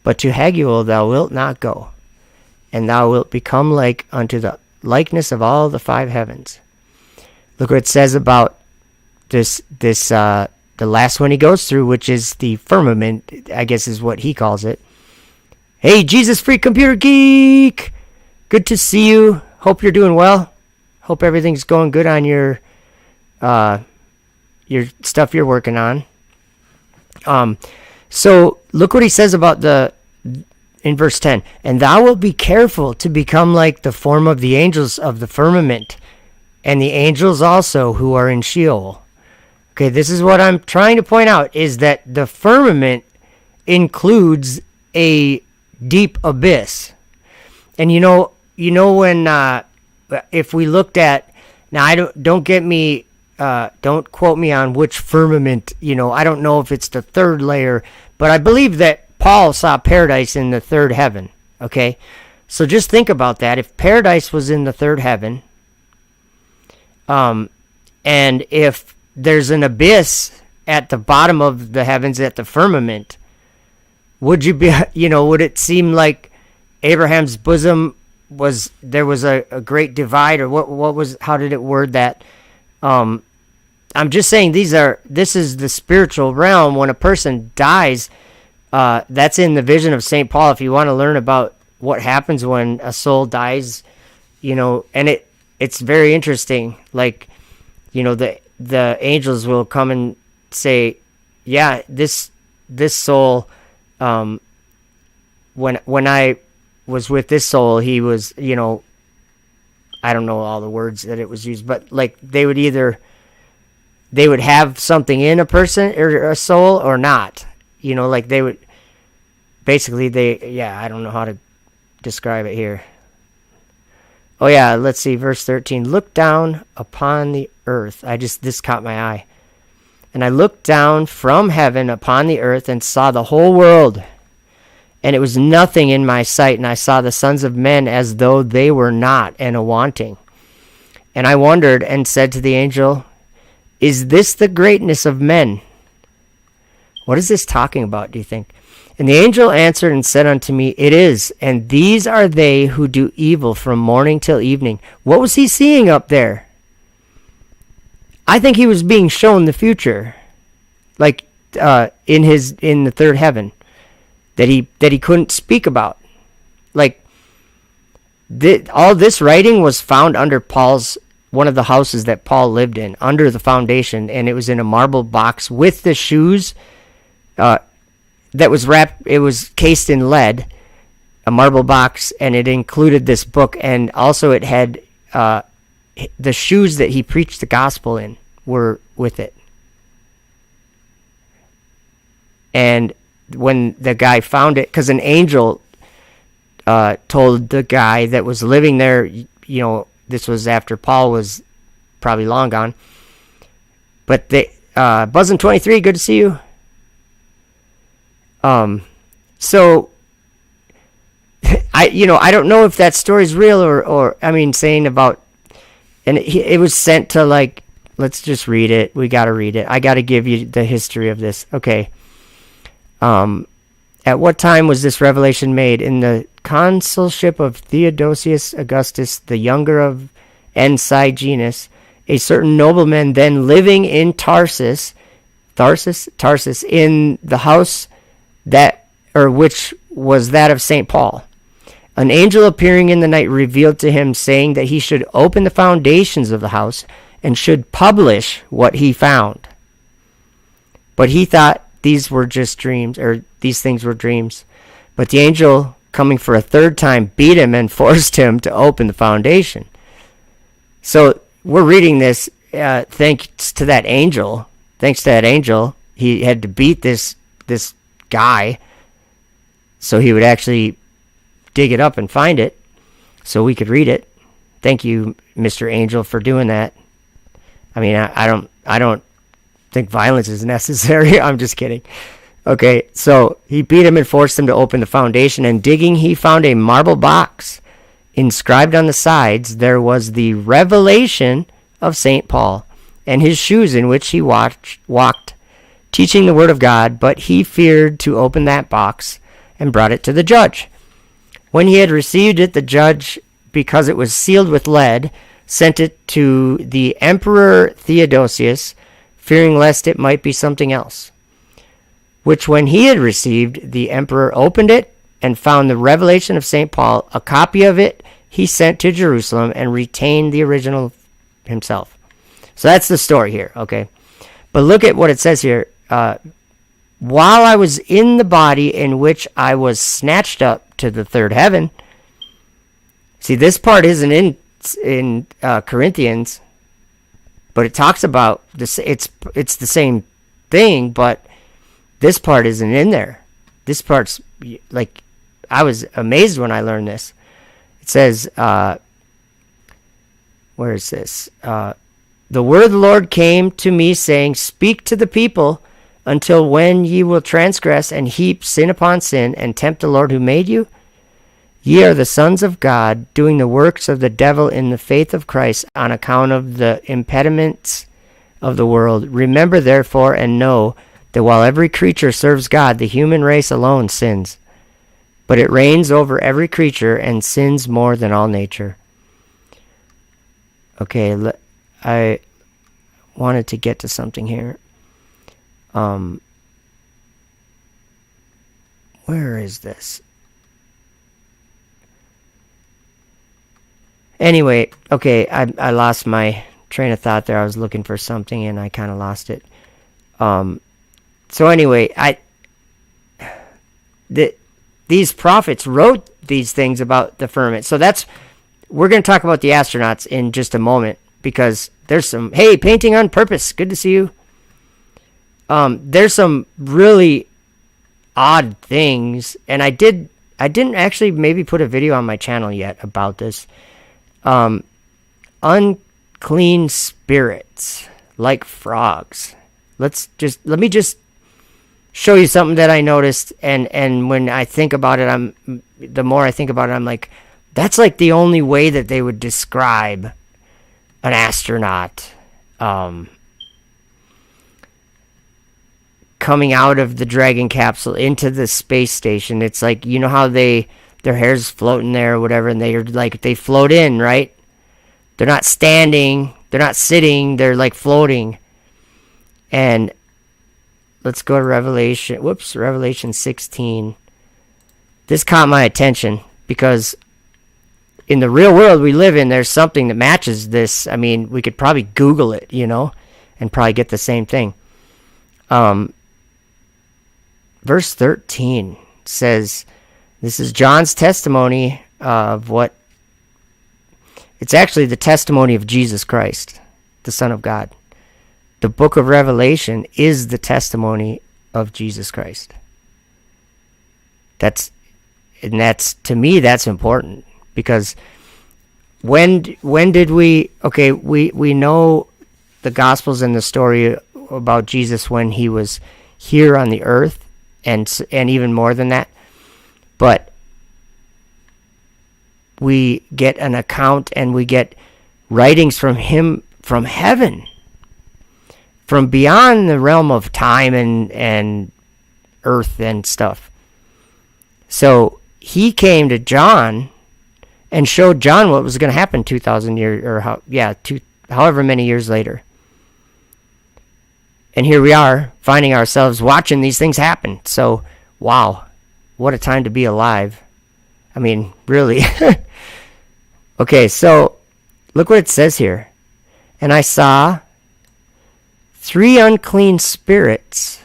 but to Haguel thou wilt not go. And thou wilt become like unto the likeness of all the 5 heavens. Look what it says about this the last one he goes through, which is the firmament, I guess is what he calls it. Hey, Jesus Freak Computer Geek! Good to see you. Hope you're doing well. Hope everything's going good on your stuff you're working on. So look what he says about in verse 10. And thou wilt be careful to become like the form of the angels of the firmament, and the angels also who are in Sheol. Okay, this is what I'm trying to point out, is that the firmament includes a deep abyss. And you know when if we looked at, now don't quote me on which firmament, I don't know if it's the 3rd layer, but I believe that Paul saw paradise in the 3rd heaven. Okay, so just think about that. If paradise was in the 3rd heaven, and if there's an abyss at the bottom of the heavens at the firmament, would it seem like Abraham's bosom there was a great divide, or how did it word that? I'm just saying this is the spiritual realm. When a person dies, that's in the vision of St. Paul. If you want to learn about what happens when a soul dies, and it's very interesting. Like, the angels will come and say, yeah, this soul, when I was with this soul, he was, I don't know all the words that it was used, but like they would have something in a person or a soul or not, like they would basically I don't know how to describe it here. Oh yeah, let's see, verse 13. Look down upon the earth. This caught my eye. And I looked down from heaven upon the earth and saw the whole world. And it was nothing in my sight, and I saw the sons of men as though they were not, and a wanting. And I wondered and said to the angel, is this the greatness of men? What is this talking about, do you think? And the angel answered and said unto me, it is, and these are they who do evil from morning till evening. What was he seeing up there? I think he was being shown the future, like in the third heaven, that he couldn't speak about. Like all this writing was found under one of the houses that Paul lived in, under the foundation, and it was in a marble box with the shoes that was wrapped. It was cased in lead, a marble box, and it included this book, and also it had the shoes that he preached the gospel in were with it. And when the guy found it, because an angel told the guy that was living there, this was after Paul was probably long gone, but Buzzin' 23, good to see you. So I don't know if that story's real or saying about, and it was sent to, like, let's just read it. We got to read it. I got to give you the history of this. Okay. At what time was this revelation made? In the consulship of Theodosius Augustus, the younger of Ensigenus, a certain nobleman then living in Tarsus, in the house which was that of St. Paul. An angel appearing in the night revealed to him, saying that he should open the foundations of the house and should publish what he found. But he thought these were just dreams, or these things were dreams. But the angel, coming for a third time, beat him and forced him to open the foundation. So we're reading this thanks to that angel. Thanks to that angel, he had to beat this guy so he would actually dig it up and find it so we could read it. Thank you, Mr. Angel, for doing that. I don't think violence is necessary. I'm just kidding. Okay, so he beat him and forced him to open the foundation, and digging, he found a marble box. Inscribed on the sides, there was the revelation of St. Paul, and his shoes in which he walked, teaching the word of God, but he feared to open that box, and brought it to the judge. When he had received it, the judge, because it was sealed with lead, sent it to the Emperor Theodosius, fearing lest it might be something else. Which when he had received, the emperor opened it, and found the revelation of St. Paul. A copy of it he sent to Jerusalem, and retained the original himself. So that's the story here, okay? But look at what it says here. While I was in the body in which I was snatched up to the third heaven. See, this part isn't in Corinthians, but it talks about this. It's the same thing, but this part isn't in there. This part's like, I was amazed when I learned this. It says, where is this? The word of the Lord came to me, saying, speak to the people, until when ye will transgress and heap sin upon sin, and tempt the Lord who made you? Ye are the sons of God, doing the works of the devil in the faith of Christ, on account of the impediments of the world. Remember therefore, and know that while every creature serves God, the human race alone sins. But it reigns over every creature, and sins more than all nature. Okay, I wanted to get to something here. Where is this? Anyway, okay, I lost my train of thought there. I was looking for something and I kind of lost it. So anyway, these prophets wrote these things about the firmament. So we're going to talk about the astronauts in just a moment, because there's some, hey, painting on purpose. Good to see you. There's some really odd things, and I didn't actually maybe put a video on my channel yet about this. Unclean spirits like frogs. Let me just show you something that I noticed, and when I think about it, the more I think about it, I'm like, that's like the only way that they would describe an astronaut coming out of the Dragon capsule into the space station. It's like, you know how their hair's floating there or whatever, and they float in, right? They're not standing, they're not sitting, they're like floating. And let's go to Revelation 16. This caught my attention because in the real world we live in, there's something that matches this. I mean, we could probably Google it, and probably get the same thing. Verse 13 says, this is John's testimony of what, it's actually the testimony of Jesus Christ, the Son of God. The book of Revelation is the testimony of Jesus Christ. That's to me, that's important, because when did we know the Gospels and the story about Jesus when he was here on the earth, and even more than that, but we get an account and we get writings from him from heaven, from beyond the realm of time and earth and stuff. So he came to John and showed John what was going to happen 2,000 years, or however many years later. And here we are, finding ourselves watching these things happen. So, wow, what a time to be alive. I mean, really. Okay, so look what it says here. And I saw 3 unclean spirits,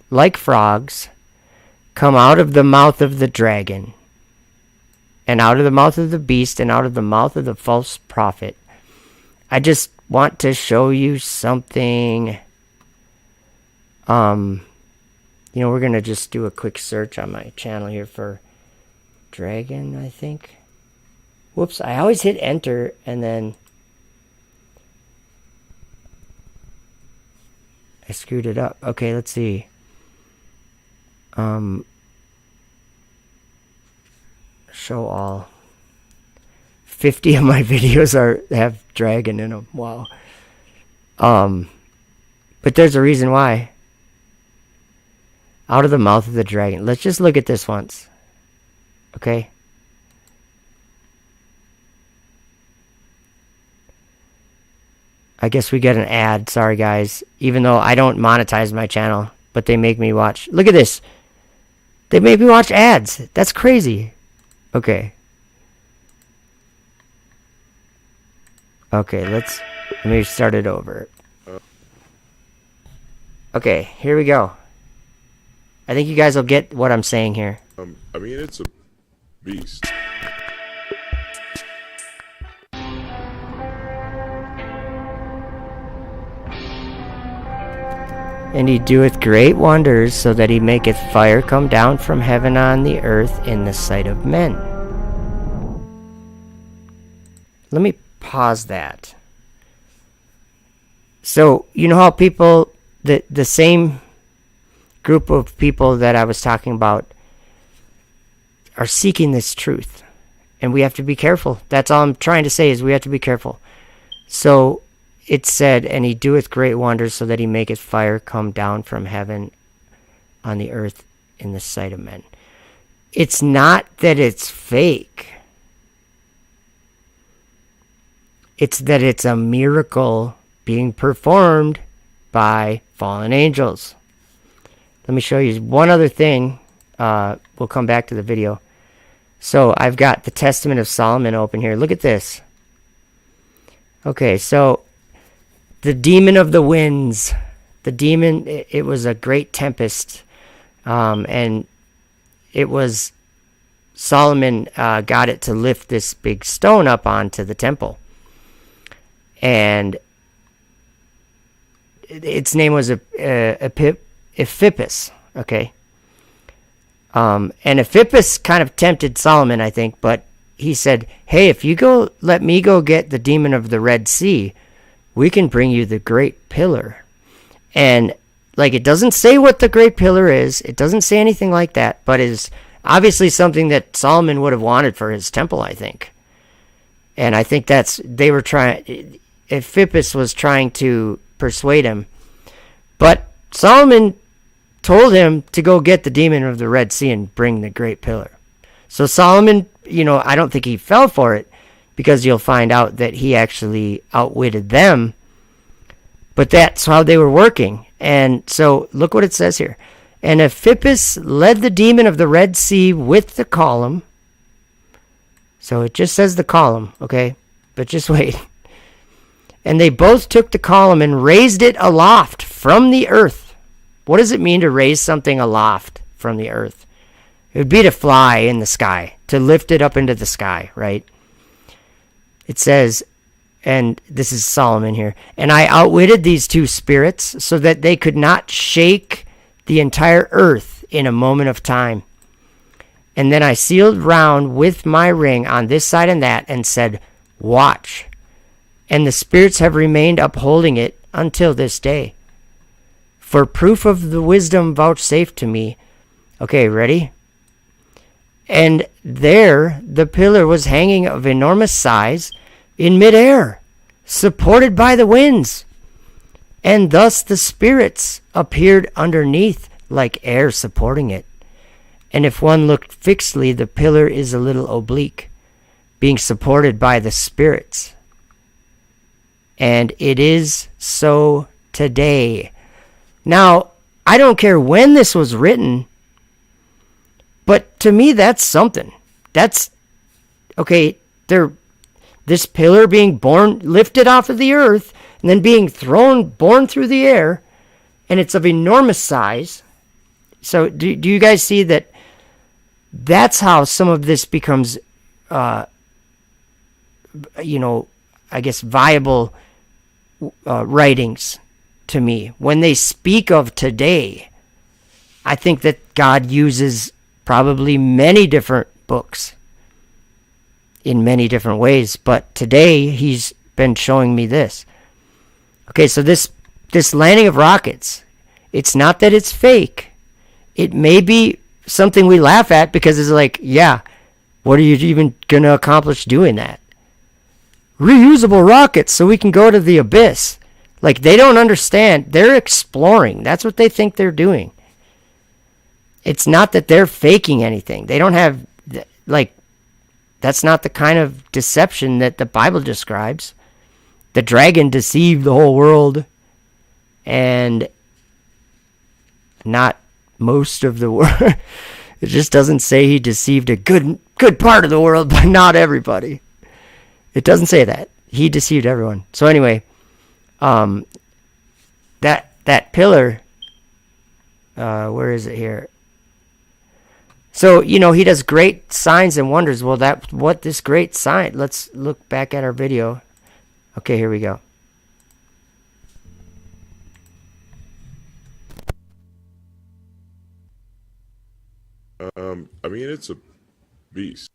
like frogs, come out of the mouth of the dragon, and out of the mouth of the beast, and out of the mouth of the false prophet. I just want to show you something. We're going to just do a quick search on my channel here for dragon, I think. Whoops, I always hit enter and then I screwed it up. Okay, let's see. Show all. 50 of my videos have dragon in them. Wow. But there's a reason why. Out of the mouth of the dragon. Let's just look at this once. Okay? I guess we get an ad. Sorry, guys. Even though I don't monetize my channel, but they make me watch. Look at this. They make me watch ads. That's crazy. Okay. Okay, let me start it over. Okay, here we go. I think you guys will get what I'm saying here. It's a beast. And he doeth great wonders, so that he maketh fire come down from heaven on the earth in the sight of men. Let me pause that. So, you know how people, the same group of people that I was talking about are seeking this truth. And we have to be careful. That's all I'm trying to say, is we have to be careful. So it said, and he doeth great wonders, so that he maketh fire come down from heaven on the earth in the sight of men. It's not that it's fake. It's that it's a miracle being performed by fallen angels. Let me show you one other thing. We'll come back to the video. So I've got the Testament of Solomon open here. Look at this. Okay, so the demon of the winds. The demon, it was a great tempest. And it was, Solomon got it to lift this big stone up onto the temple. And its name was Ephippus. Okay. And Ephippus kind of tempted Solomon, I think, but he said, hey, if you let me go get the demon of the Red Sea, we can bring you the great pillar. And like, it doesn't say what the great pillar is. It doesn't say anything like that, but is obviously something that Solomon would have wanted for his temple, I think. And I think they were trying, Ephippus was trying to persuade him. But Solomon told him to go get the demon of the Red Sea and bring the great pillar. So Solomon, I don't think he fell for it, because you'll find out that he actually outwitted them. But that's how they were working. And so look what it says here. And Ephippus led the demon of the Red Sea with the column. So it just says the column, okay? But just wait. And they both took the column and raised it aloft from the earth. What does it mean to raise something aloft from the earth? It would be to fly in the sky, to lift it up into the sky, right? It says, and this is Solomon here, and I outwitted these two spirits so that they could not shake the entire earth in a moment of time. And then I sealed round with my ring on this side and that, and said, watch. And the spirits have remained upholding it until this day. For proof of the wisdom vouchsafed to me. Okay, ready? And there the pillar was hanging of enormous size in midair, supported by the winds. And thus the spirits appeared underneath like air supporting it. And if one looked fixedly, the pillar is a little oblique, being supported by the spirits. And it is so today. Now, I don't care when this was written, but to me that's something. That's, okay, this pillar being lifted off of the earth, and then being born through the air, and it's of enormous size. So do you guys see that? That's how some of this becomes, I guess, viable writings to me. When they speak of today, I think that God uses probably many different books in many different ways. But today, he's been showing me this. Okay, so this landing of rockets, it's not that it's fake. It may be something we laugh at because it's like, yeah, what are you even going to accomplish doing that? Reusable rockets so we can go to the abyss. Like, they don't understand. They're exploring. That's what they think they're doing. It's not that they're faking anything. They don't have, that's not the kind of deception that the Bible describes. The dragon deceived the whole world, and not most of the world. It just doesn't say he deceived a good part of the world, but not everybody. It doesn't say that. He deceived everyone. So anyway, that pillar, where is it here? So, he does great signs and wonders. Well, this great sign, let's look back at our video. Okay, here we go. It's a beast.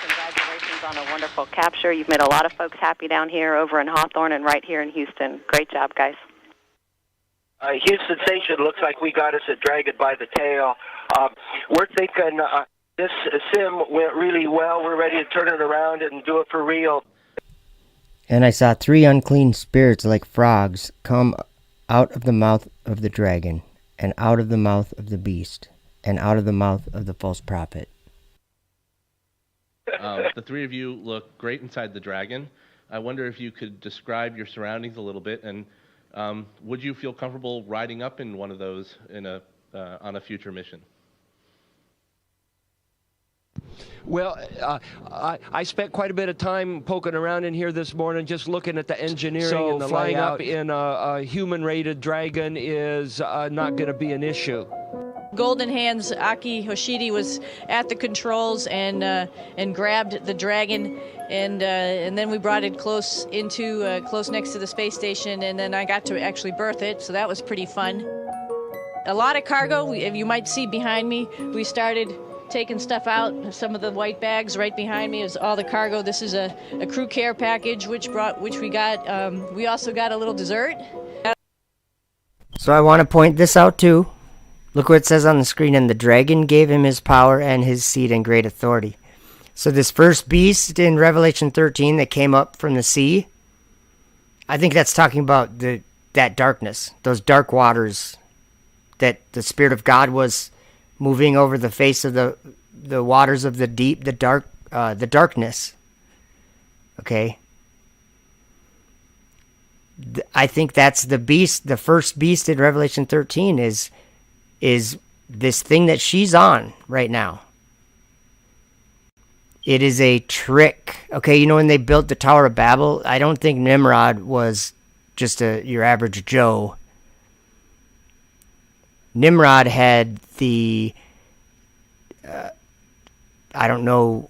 Congratulations on a wonderful capture. You've made a lot of folks happy down here over in Hawthorne and right here in Houston. Great job, guys. Houston Station, looks like we got us a dragon by the tail. We're thinking this sim went really well. We're ready to turn it around and do it for real. And I saw 3 unclean spirits like frogs come out of the mouth of the dragon, and out of the mouth of the beast, and out of the mouth of the false prophet. The 3 of you look great inside the dragon. I wonder if you could describe your surroundings a little bit, and would you feel comfortable riding up in one of those on a future mission? Well, I spent quite a bit of time poking around in here this morning, just looking at the engineering and the flying layout. Up in a human-rated dragon is not going to be an issue. Golden Hands Aki Hoshidi was at the controls and grabbed the dragon, and then we brought it close next to the space station, and then I got to actually birth it, so that was pretty fun. a lot of cargo. You might see behind me, we started taking stuff out. Some of the white bags right behind me is all the cargo. This is a crew care package which we got. We also got a little dessert. So I want to point this out too. Look what it says on the screen. And the dragon gave him his power and his seed and great authority. So this first beast in Revelation 13 that came up from the sea, I think that's talking about that darkness, those dark waters, that the Spirit of God was moving over the face of the waters of the deep, the darkness. Okay. I think that's the beast. The first beast in Revelation 13 is this thing that she's on right now. It is a trick. Okay, you know when they built the Tower of Babel, I don't think Nimrod was just your average Joe. Nimrod had I don't know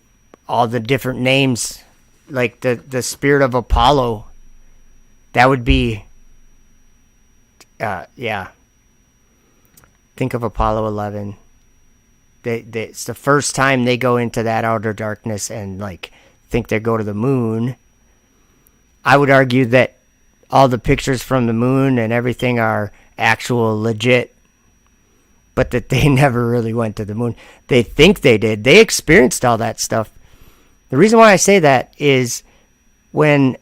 all the different names, like the spirit of Apollo. That would be, yeah. Think of Apollo 11. It's the first time they go into that outer darkness and like think they go to the moon. I would argue that all the pictures from the moon and everything are actual legit, but that they never really went to the moon. They think they did. They experienced all that stuff. The reason why I say that is when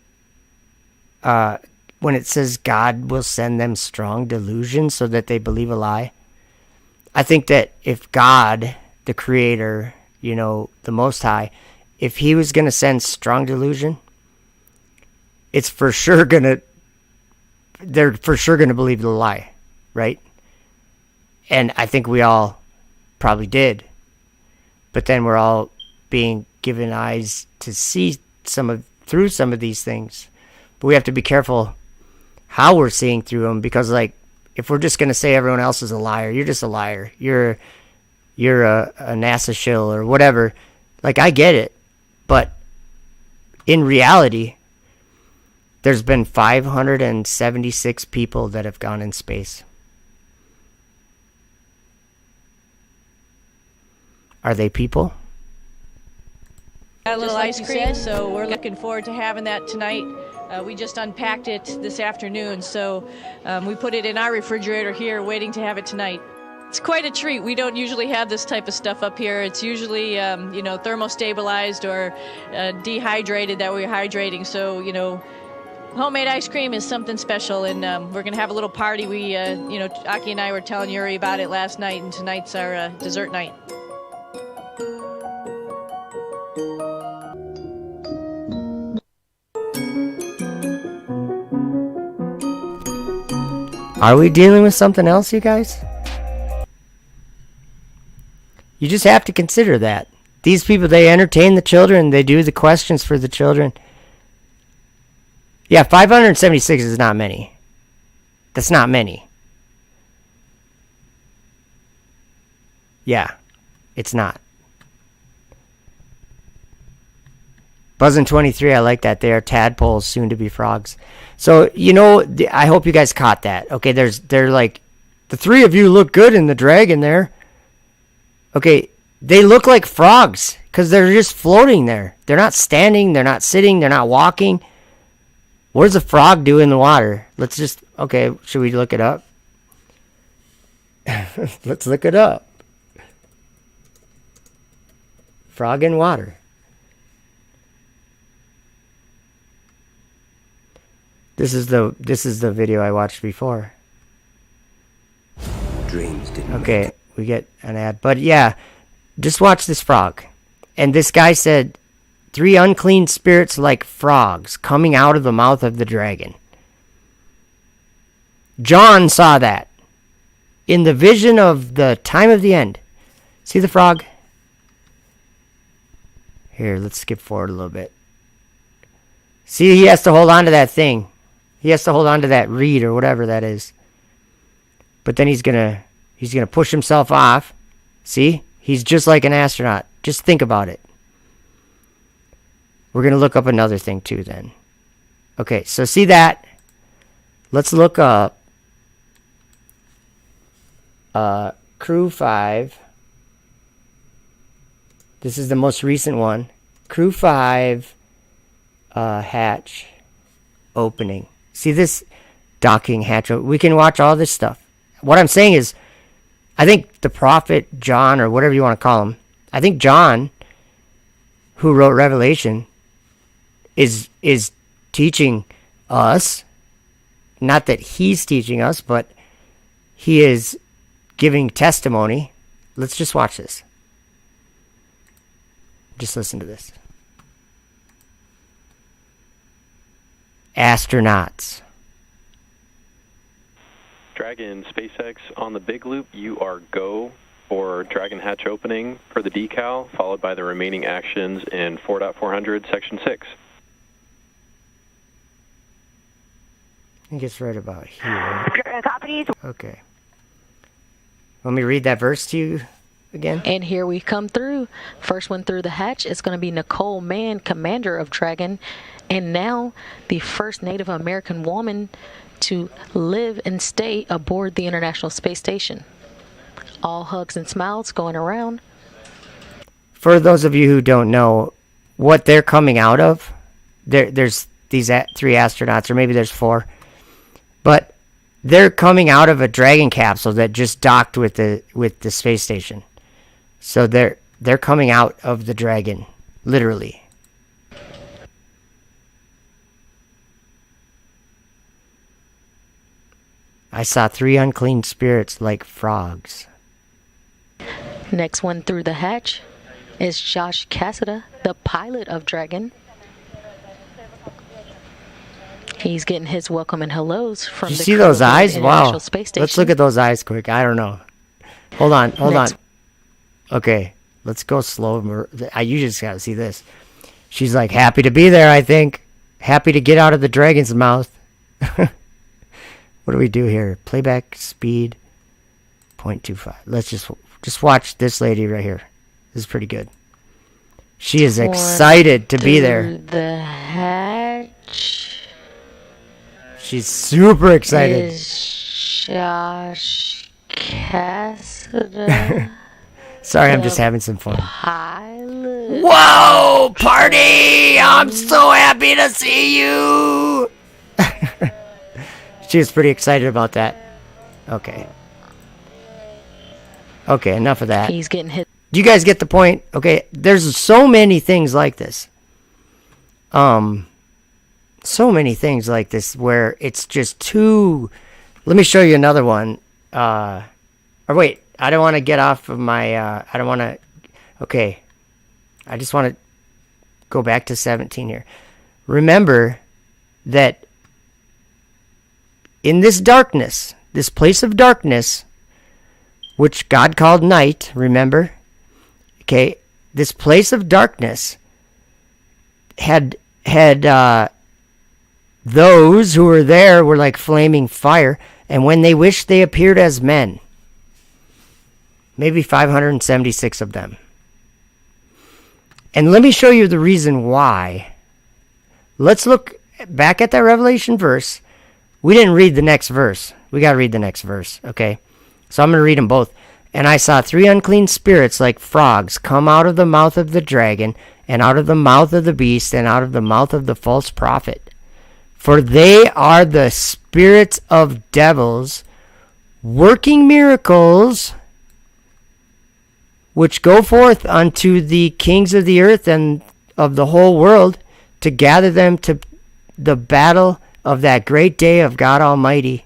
it says God will send them strong delusion so that they believe a lie. I think that if God, the Creator, the Most High, if He was going to send strong delusion, they're for sure going to believe the lie, right? And I think we all probably did. But then we're all being given eyes to see through some of these things. But we have to be careful how we're seeing through them, because like, if we're just going to say everyone else is a liar, you're just a liar. You're a NASA shill or whatever. Like, I get it. But in reality, there's been 576 people that have gone in space. Are they people? Got a little ice cream, so we're looking forward to having that tonight. We just unpacked it this afternoon, so we put it in our refrigerator here, waiting to have it tonight. It's quite a treat. We don't usually have this type of stuff up here. It's usually, thermostabilized or dehydrated that we're hydrating. So, homemade ice cream is something special, and we're going to have a little party. We, Aki and I were telling Yuri about it last night, and tonight's our dessert night. Are we dealing with something else, you guys? You just have to consider that. These people, they entertain the children. They do the questions for the children. Yeah, 576 is not many. That's not many. Yeah, it's not. Buzzin' 23, I like that. They are tadpoles, soon to be frogs. So, I hope you guys caught that. Okay, they're like, the three of you look good in the dragon there. Okay, they look like frogs because they're just floating there. They're not standing, they're not sitting, they're not walking. What does a frog do in the water? Should we look it up? Let's look it up. Frog in water. This is the video I watched before. Dreams didn't. Okay, we get an ad. But yeah, just watch this frog. And this guy said, 3 unclean spirits like frogs coming out of the mouth of the dragon. John saw that in the vision of the time of the end. See the frog? Here, let's skip forward a little bit. See, he has to hold on to that thing. He has to hold on to that reed or whatever that is. But then he's gonna push himself off. See? He's just like an astronaut. Just think about it. We're gonna look up another thing too then. Okay, so see that? Let's look up Crew 5. This is the most recent one. Crew 5 hatch opening. See this docking hatch? We can watch all this stuff. What I'm saying is, I think the prophet John, or whatever you want to call him, I think John, who wrote Revelation, is teaching us, not that he's teaching us, but he is giving testimony. Let's just watch this. Just listen to this. Astronauts. Dragon SpaceX on the big loop, you are go for Dragon hatch opening for the decal, followed by the remaining actions in 4.400 section 6. I think it's right about here. Okay. Let me read that verse to you again. And here we come through. First one through the hatch is going to be Nicole Mann, commander of Dragon, and now the first Native American woman to live and stay aboard the International Space Station. All hugs and smiles going around. For those of you who don't know what they're coming out of, there's these 3 astronauts, or maybe there's 4, but they're coming out of a Dragon capsule that just docked with the space station. So they're coming out of the Dragon, literally. I saw 3 unclean spirits like frogs. Next one through the hatch is Josh Cassada, the pilot of Dragon. He's getting his welcome and hellos from Did you the see crew those of the eyes? International Wow. Space Station. Let's look at those eyes quick. I don't know. Hold on. Next. Okay, let's go slow. You just gotta see this. She's like happy to be there, I think. Happy to get out of the dragon's mouth. What do we do here? Playback speed 0.25. Let's just watch this lady right here. This is pretty good. She is excited to be there. The hatch. She's super excited. Is Josh Cassada. Sorry, I'm just having some fun. Pilot. Whoa, party! I'm so happy to see you. She was pretty excited about that. Okay, enough of that. He's getting hit. Do you guys get the point? Okay, there's so many things like this. So many things like this where it's just too... Let me show you another one. Or wait, I don't want to get off of my... I don't want to... Okay. I just want to go back to 17 here. Remember that in this darkness, this place of darkness, which God called night, remember? Okay, this place of darkness had those who were there were like flaming fire, and when they wished, they appeared as men. Maybe 576 of them. And let me show you the reason why. Let's look back at that Revelation verse. We didn't read the next verse. We got to read the next verse, okay? So I'm going to read them both. And I saw 3 unclean spirits like frogs come out of the mouth of the dragon, and out of the mouth of the beast, and out of the mouth of the false prophet. For they are the spirits of devils, working miracles, which go forth unto the kings of the earth and of the whole world, to gather them to the battle of that great day of God Almighty.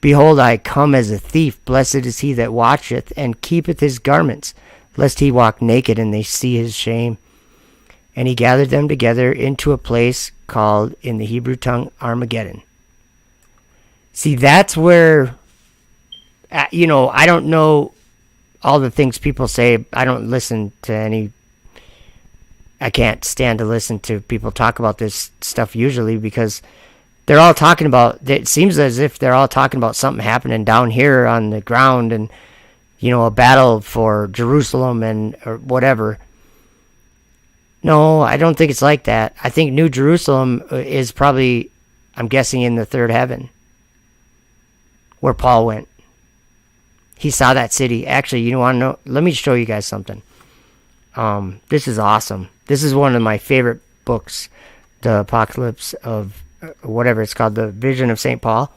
Behold, I come as a thief. Blessed is he that watcheth and keepeth his garments, lest he walk naked and they see his shame. And he gathered them together into a place called in the Hebrew tongue Armageddon. See, that's where, I don't know all the things people say. I don't listen to any. I can't stand to listen to people talk about this stuff usually, because they're all talking about, it seems as if they're all talking about something happening down here on the ground, and a battle for Jerusalem or whatever. No, I don't think it's like that. I think New Jerusalem is probably, I'm guessing, in the third heaven, where Paul went. he saw that city. Actually, you want to know? Let me show you guys something. This is awesome. This is one of my favorite books, the Apocalypse of whatever it's called, the Vision of St. Paul.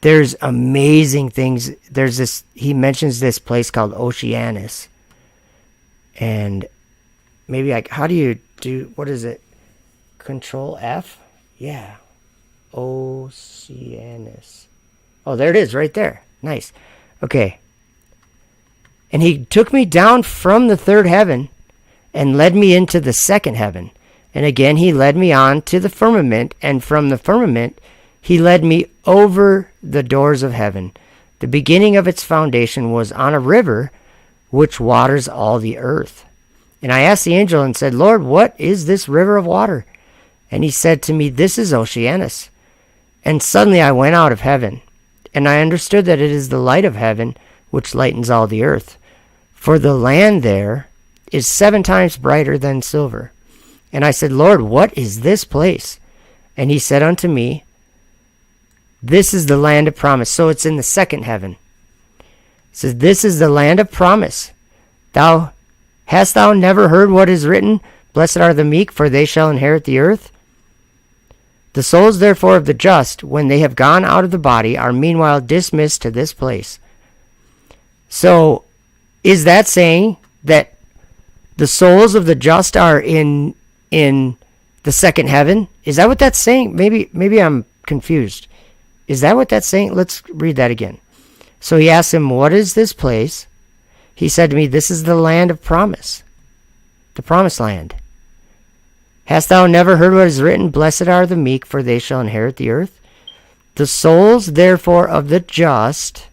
There's amazing things. There's this, he mentions this place called Oceanus. And maybe like, how do you do, what is it? Control F? Yeah. Oceanus. Oh, there it is right there. Nice. Okay. And he took me down from the third heaven and led me into the second heaven. And again, he led me on to the firmament, and from the firmament, he led me over the doors of heaven. The beginning of its foundation was on a river which waters all the earth. And I asked the angel and said, Lord, what is this river of water? And he said to me, this is Oceanus. And suddenly I went out of heaven, and I understood that it is the light of heaven which lightens all the earth. For the land there is 7 times brighter than silver. And I said, Lord, what is this place? And he said unto me, this is the land of promise. So it's in the second heaven. It says, this is the land of promise. Hast thou never heard what is written? Blessed are the meek, for they shall inherit the earth. The souls therefore of the just, when they have gone out of the body, are meanwhile dismissed to this place. So, is that saying that the souls of the just are in the second heaven? Is that what that's saying? Maybe I'm confused. Is that what that's saying? Let's read that again. So he asked him, what is this place? He said to me, this is the land of promise, the promised land. Hast thou never heard what is written? Blessed are the meek, for they shall inherit the earth. The souls, therefore, of the just,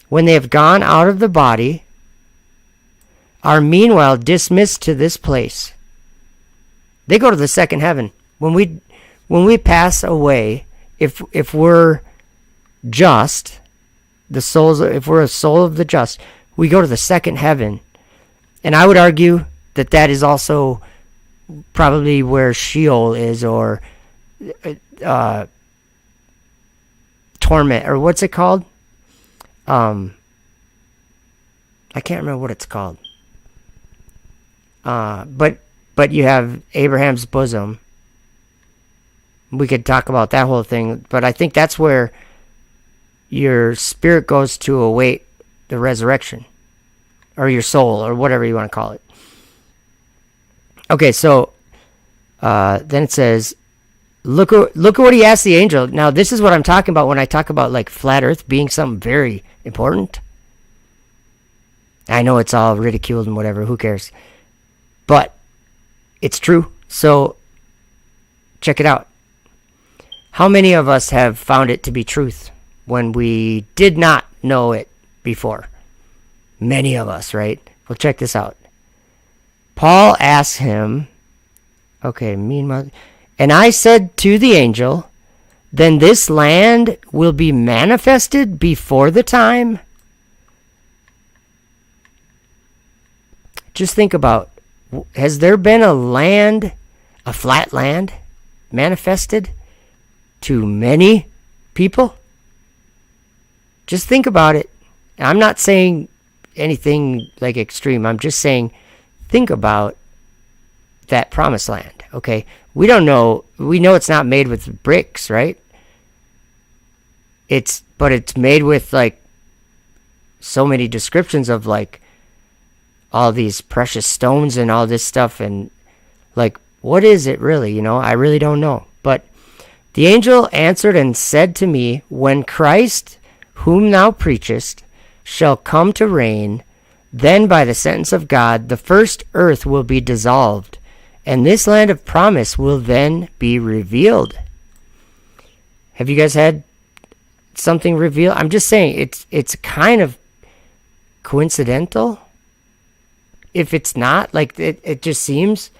when they have gone out of the body, are meanwhile dismissed to this place. They go to the second heaven. When we pass away, if we're just, the souls, if we're a soul of the just, we go to the second heaven. And I would argue that that is also probably where Sheol is, or torment, or what's it called? I can't remember what it's called. But you have Abraham's bosom. We could talk about that whole thing, but I think that's where your spirit goes to await the resurrection, or your soul, or whatever you want to call it. Okay, so then it says, look at what he asked the angel. Now, this is what I'm talking about when I talk about like flat Earth being something very important. I know it's all ridiculed and whatever. Who cares? But it's true. So check it out. How many of us have found it to be truth when we did not know it before? Many of us, right? Well, check this out. Paul asks him, and I said to the angel, then this land will be manifested before the time. Just think about, has there been a flat land, manifested to many people? Just think about it. I'm not saying anything like extreme. I'm just saying, think about that promised land, okay? We don't know. We know it's not made with bricks, right? But it's made with like so many descriptions of like all these precious stones and all this stuff, and like, what is it really? I really don't know. But the angel answered and said to me, when Christ, whom thou preachest, shall come to reign, then by the sentence of God, the first earth will be dissolved, and this land of promise will then be revealed. Have you guys had something revealed? I'm just saying, it's kind of coincidental. If it's not, like, it just seems.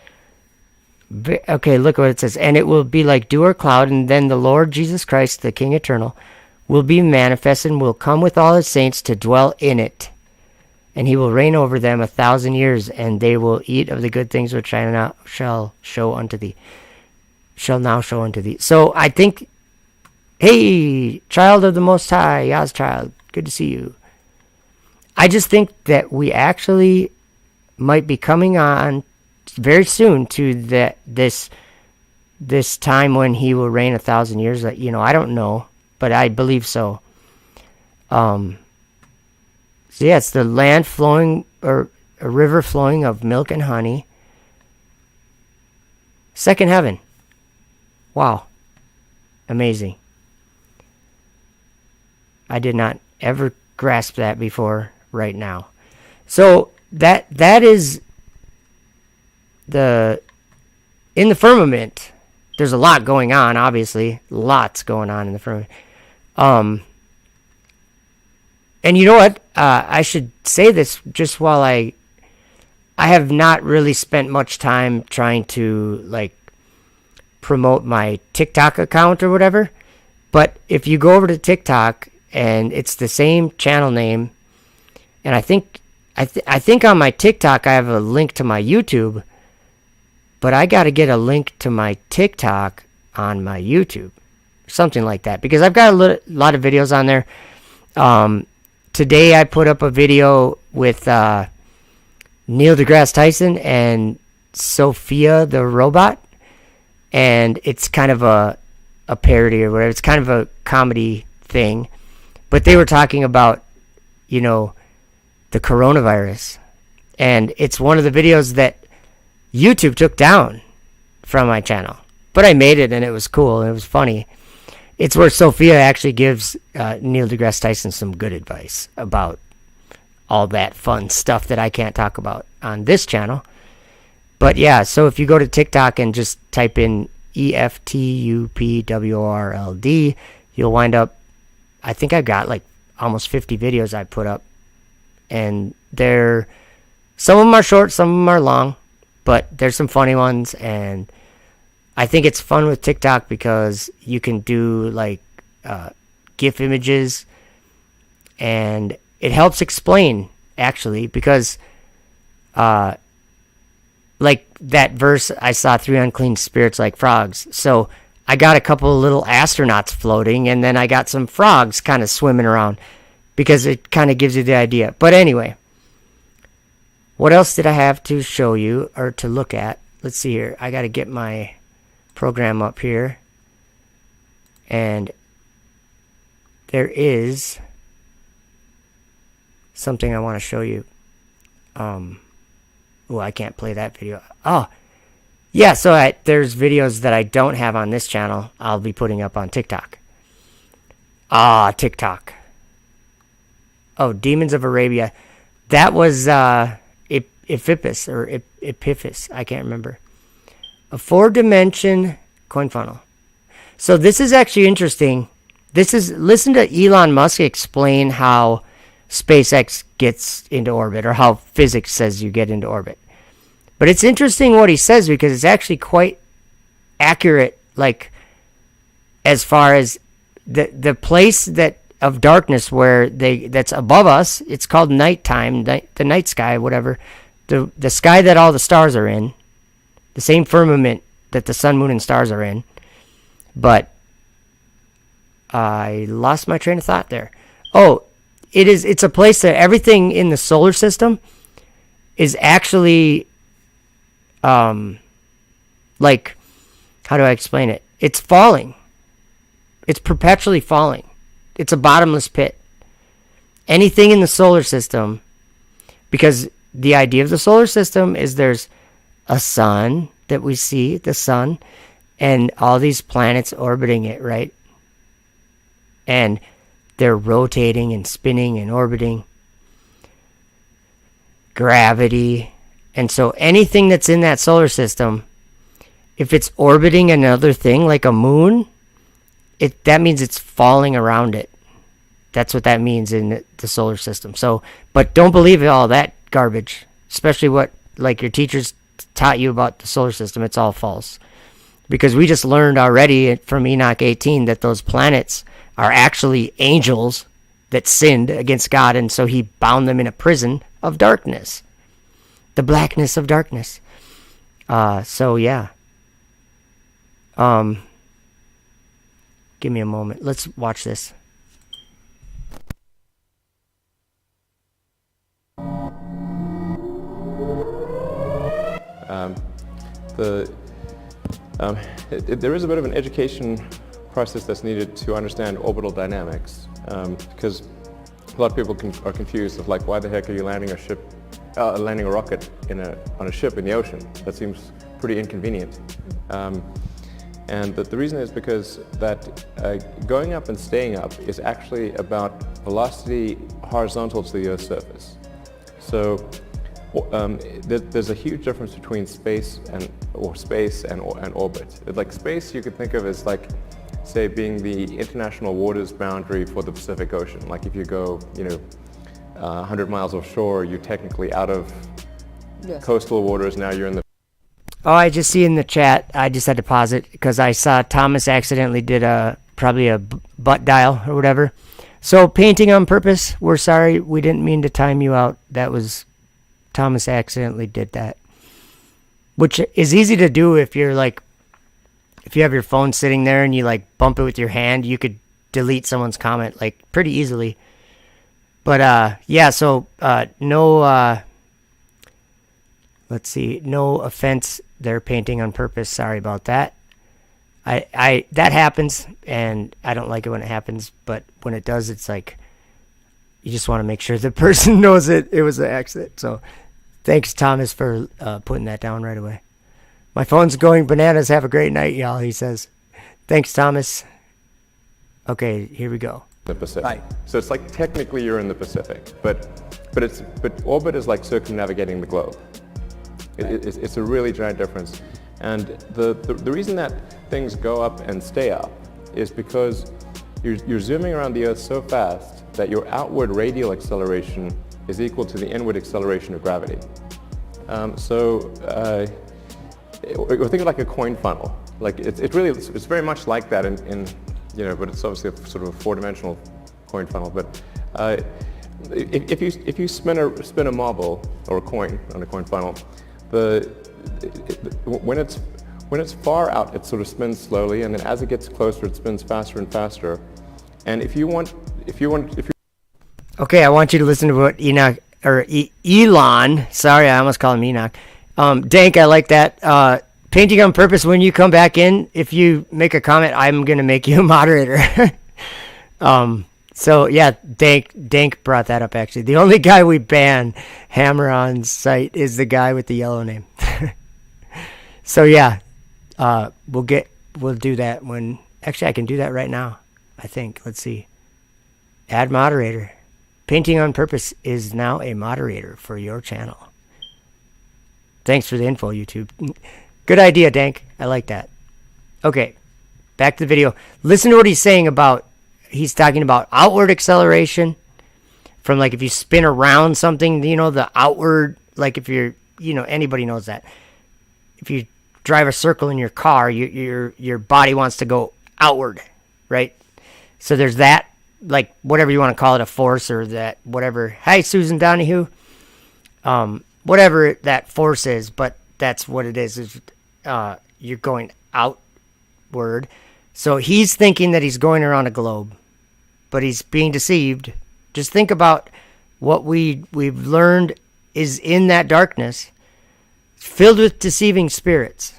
Okay, look what it says. And it will be like dew or cloud, and then the Lord Jesus Christ, the King eternal, will be manifest and will come with all his saints to dwell in it. And he will reign over them 1,000 years, and they will eat of the good things which I now shall show unto thee. So I think Hey, child of the Most High, Yah's child. Good to see you. I just think that we actually might be coming on very soon to this time when he will reign 1,000 years. You know, I don't know, but I believe so. So yeah, it's the land flowing, or a river flowing of milk and honey. Second heaven. Wow. Amazing. I did not ever grasp that before right now. So that is in the firmament. There's a lot going on, obviously. Lots going on in the firmament. And you know what? I should say this just while I have not really spent much time trying to like promote my TikTok account or whatever. But if you go over to TikTok, and it's the same channel name, and I think on my TikTok I have a link to my YouTube, but I got to get a link to my TikTok on my YouTube, something like that, because I've got a lot of videos on there. Today I put up a video with Neil deGrasse Tyson and Sophia the robot, and it's kind of a parody or whatever. It's kind of a comedy thing. But they were talking about, you know, the coronavirus. And it's one of the videos that YouTube took down from my channel. But I made it, and it was cool, and it was funny. It's where Sophia actually gives Neil deGrasse Tyson some good advice about all that fun stuff that I can't talk about on this channel. But yeah, so if you go to TikTok and just type in EFTUPWORLD, you'll wind up, I think I've got like almost 50 videos I put up, and some of them are short, some of them are long, but there's some funny ones. And I think it's fun with TikTok because you can do like GIF images, and it helps explain actually, because like that verse I saw, 3 unclean spirits like frogs. So I got a couple of little astronauts floating, and then I got some frogs kind of swimming around, because it kind of gives you the idea. But anyway, what else did I have to show you or to look at? Let's see here. I got to get my program up here. And there is something I want to show you. Oh, I can't play that video. Oh, yeah, so there's videos that I don't have on this channel I'll be putting up on TikTok. TikTok. Oh, Demons of Arabia. That was Epiphus, or Epiphus. I can't remember. A 4-dimension coin funnel. So this is actually interesting. Listen to Elon Musk explain how SpaceX gets into orbit, or how physics says you get into orbit. But it's interesting what he says, because it's actually quite accurate, like as far as the place of darkness that's above us. It's called nighttime, the night sky, whatever. The sky that all the stars are in, the same firmament that the sun, moon, and stars are in. But I lost my train of thought there. Oh, it's a place that everything in the solar system is actually like, how do I explain it? It's falling. It's perpetually falling. It's a bottomless pit. Anything in the solar system, because the idea of the solar system is there's a sun that we see, the sun, and all these planets orbiting it, right? And they're rotating and spinning and orbiting. Gravity. And so anything that's in that solar system, if it's orbiting another thing like a moon, that means it's falling around it. That's what that means in the solar system. So, but don't believe all that garbage, especially what like your teachers taught you about the solar system. It's all false, because we just learned already from Enoch 18 that those planets are actually angels that sinned against God, and so he bound them in a prison of darkness, the blackness of darkness. So yeah. give me a moment. Let's watch this. There is a bit of an education process that's needed to understand orbital dynamics, because a lot of people are confused of like, why the heck are you landing a rocket on a ship in the ocean? That seems pretty inconvenient. And the reason is because that going up and staying up is actually about velocity horizontal to the Earth's surface. So there's a huge difference between space and orbit. Like space, you could think of as like, say, being the international waters boundary for the Pacific Ocean. Like if you go, 100 miles offshore, you're technically out of coastal waters. Now you're in the. Oh, I just see in the chat. I just had to pause it because I saw Thomas accidentally did probably a butt dial or whatever. So painting on purpose. We're sorry. We didn't mean to time you out. That was Thomas accidentally did that, which is easy to do if you're like, if you have your phone sitting there and you like bump it with your hand, you could delete someone's comment like pretty easily. But yeah, so no, let's see, no offense. They're painting on purpose. Sorry about that. I that happens, and I don't like it when it happens. But when it does, it's like you just want to make sure the person knows it was an accident. So thanks, Thomas, for putting that down right away. My phone's going bananas. Have a great night, y'all, he says. Thanks, Thomas. Okay, here we go. The Pacific. Right. So it's like technically you're in the Pacific, but orbit is like circumnavigating the globe. It's a really giant difference. And the reason that things go up and stay up is because you're zooming around the Earth so fast that your outward radial acceleration is equal to the inward acceleration of gravity. Or think of like a coin funnel. Like it's very much like that in but it's obviously sort of a four-dimensional coin funnel. But if you spin a marble or a coin on a coin funnel, when it's far out, it sort of spins slowly, and then as it gets closer, it spins faster and faster. And if you okay, I want you to listen to what Enoch or Elon. Sorry, I almost called him Enoch. Dank, I like that. Painting on purpose. When you come back in, if you make a comment, I'm gonna make you a moderator. So yeah, Dank brought that up actually. The only guy we ban Hammer on site is the guy with the yellow name. So yeah, we'll do that when, actually I can do that right now, I think. Let's see. Add moderator. Painting on Purpose is now a moderator for your channel. Thanks for the info, YouTube. Good idea, Dank. I like that. Okay, back to the video. Listen to what he's saying about, he's talking about outward acceleration from like if you spin around something, the outward, like if you're, anybody knows that. If you drive a circle in your car, your body wants to go outward, right? So there's that, like whatever you want to call it, a force or that whatever. Hi, Susan Donahue. Whatever that force is, but that's what it is you're going outward. So he's thinking that he's going around a globe, but he's being deceived. Just think about what we've learned is in that darkness, filled with deceiving spirits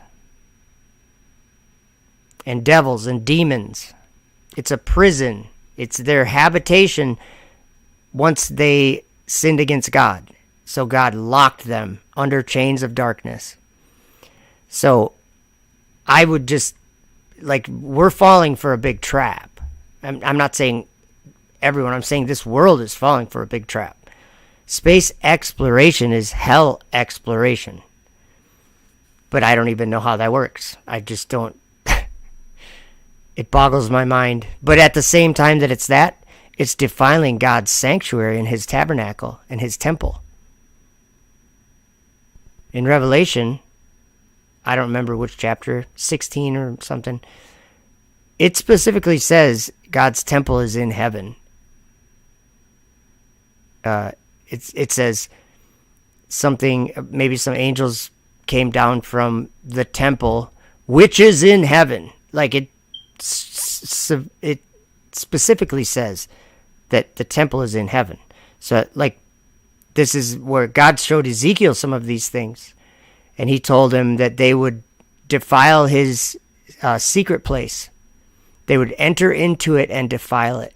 and devils and demons. It's a prison. It's their habitation once they sinned against God. So God locked them under chains of darkness. So I would just, like, we're falling for a big trap. I'm not saying everyone. I'm saying this world is falling for a big trap. Space exploration is hell exploration. But I don't even know how that works. I just don't. It boggles my mind. But at the same time that it's defiling God's sanctuary and his tabernacle and his temple. In Revelation, I don't remember which chapter, 16 or something, it specifically says God's temple is in heaven. It says something, maybe some angels came down from the temple, which is in heaven. Like it it specifically says that the temple is in heaven. So, like, this is where God showed Ezekiel some of these things. And he told him that they would defile his secret place. They would enter into it and defile it.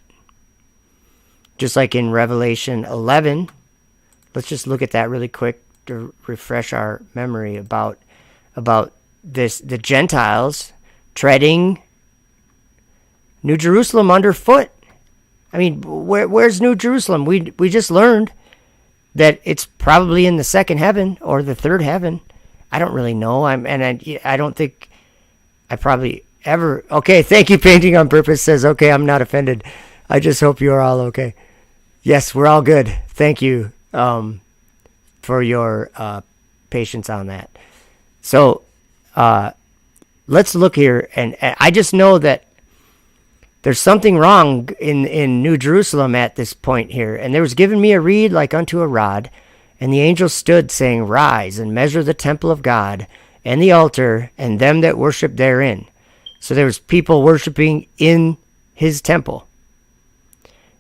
Just like in Revelation 11. Let's just look at that really quick to refresh our memory about this, the Gentiles treading New Jerusalem underfoot. I mean, where's New Jerusalem? We just learned that it's probably in the second heaven or the third heaven. I don't really know. I don't think I probably ever. Okay, thank you. Painting on Purpose says, okay, I'm not offended. I just hope you are all okay. Yes, we're all good. Thank you for your patience on that. So let's look here, and I just know that there's something wrong in New Jerusalem at this point here. And there was given me a reed like unto a rod, and the angel stood, saying, Rise, and measure the temple of God, and the altar, and them that worship therein. So there was people worshiping in his temple.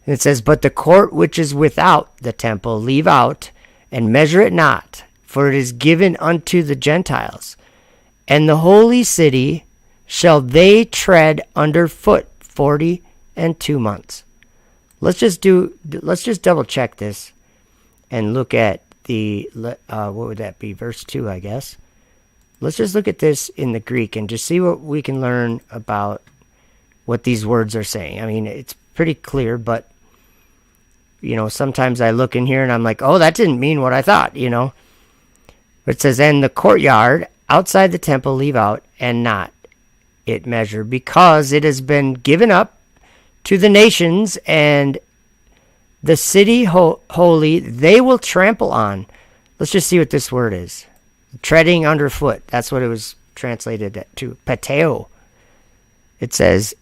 And it says, But the court which is without the temple leave out, and measure it not, for it is given unto the Gentiles. And the holy city shall they tread under foot 42 months. Let's just double check this and look at the what would that be, verse 2, I guess. Let's just look at this in the Greek and just see what we can learn about what these words are saying. I mean, it's pretty clear, but you know, sometimes I look in here and I'm like, oh, that didn't mean what I thought, you know. But it says, and the courtyard outside the temple leave out, and not it measure, because it has been given up to the nations, and the city holy they will trample on. Let's just see what this word is. Treading underfoot. That's what it was translated to. Pateo. It says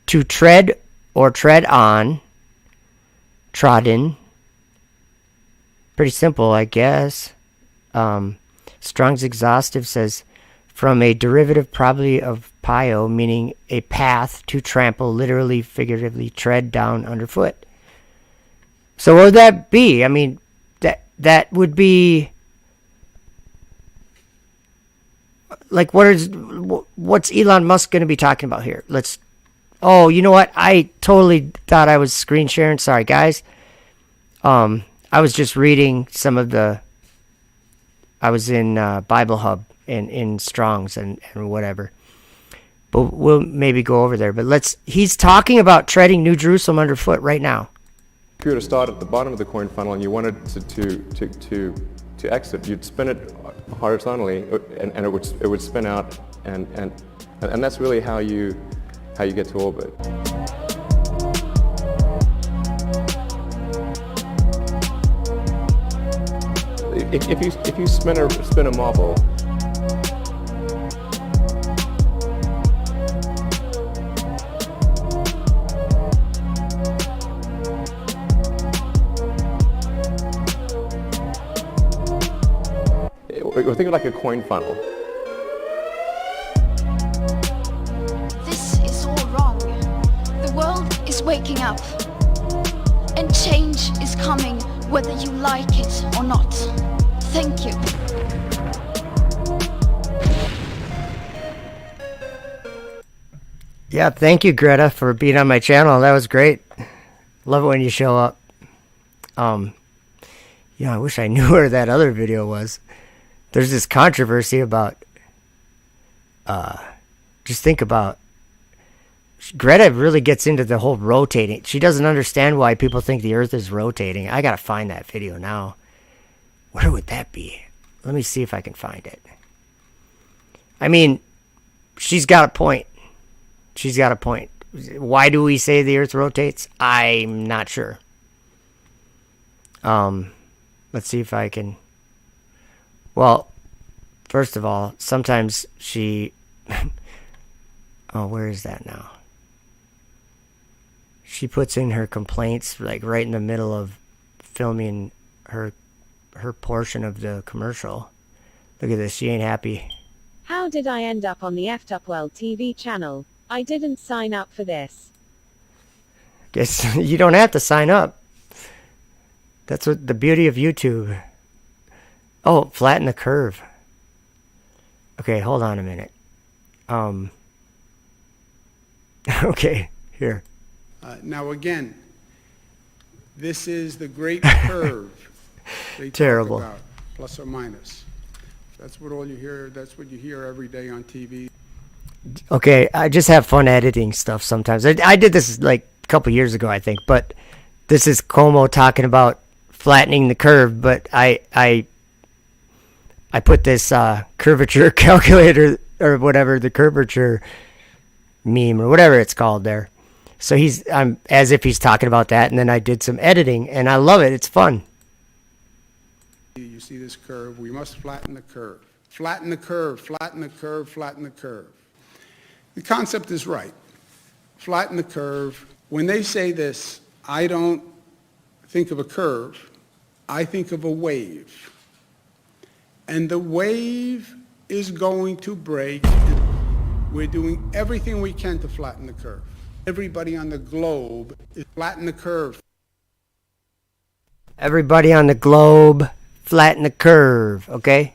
to tread or tread on, trodden. Pretty simple, I guess. Strong's Exhaustive says from a derivative probably of pio, meaning a path to trample, literally, figuratively, tread down underfoot. So what would that be? I mean, that would be like, what's Elon Musk going to be talking about here? Oh, you know what? I totally thought I was screen sharing. Sorry, guys. I was just reading some of I was in Bible Hub in Strong's and whatever. But we'll maybe go over there. But he's talking about treading New Jerusalem underfoot right now. If you were to start at the bottom of the coin funnel and you wanted to exit, you'd spin it horizontally, and it would spin out, and that's really how you get to orbit. If you spin a marble, think of it like a coin funnel. This is all wrong. The world is waking up, and change is coming whether you like it or not. Thank you. Yeah, thank you, Greta, for being on my channel. That was great. Love it when you show up. I wish I knew where that other video was. There's this controversy about, just think about, Greta really gets into the whole rotating. She doesn't understand why people think the earth is rotating. I gotta find that video now. Where would that be? Let me see if I can find it. I mean, she's got a point. She's got a point. Why do we say the earth rotates? I'm not sure. Let's see if I can. Well, first of all, sometimes she... oh, where is that now? She puts in her complaints like right in the middle of filming her portion of the commercial. Look at this. She ain't happy. How did I end up on the Effed Up World TV channel? I didn't sign up for this. Guess you don't have to sign up. That's what the beauty of YouTube. Oh, flatten the curve. Okay, hold on a minute. Okay, here. Now again, this is the great curve they Terrible. talk about, plus or minus. That's what all you hear. That's what you hear every day on TV. Okay, I just have fun editing stuff sometimes. I did this like a couple years ago, I think, but this is Como talking about flattening the curve, but I put this curvature calculator or whatever, the curvature meme or whatever it's called there. So I'm as if he's talking about that, and then I did some editing, and I love it. It's fun. You see this curve. We must flatten the curve. Flatten the curve, flatten the curve, flatten the curve. The concept is right. Flatten the curve. When they say this, I don't think of a curve. I think of a wave. And the wave is going to break. We're doing everything we can to flatten the curve. Everybody on the globe is flatten the curve. Everybody on the globe, flatten the curve, okay?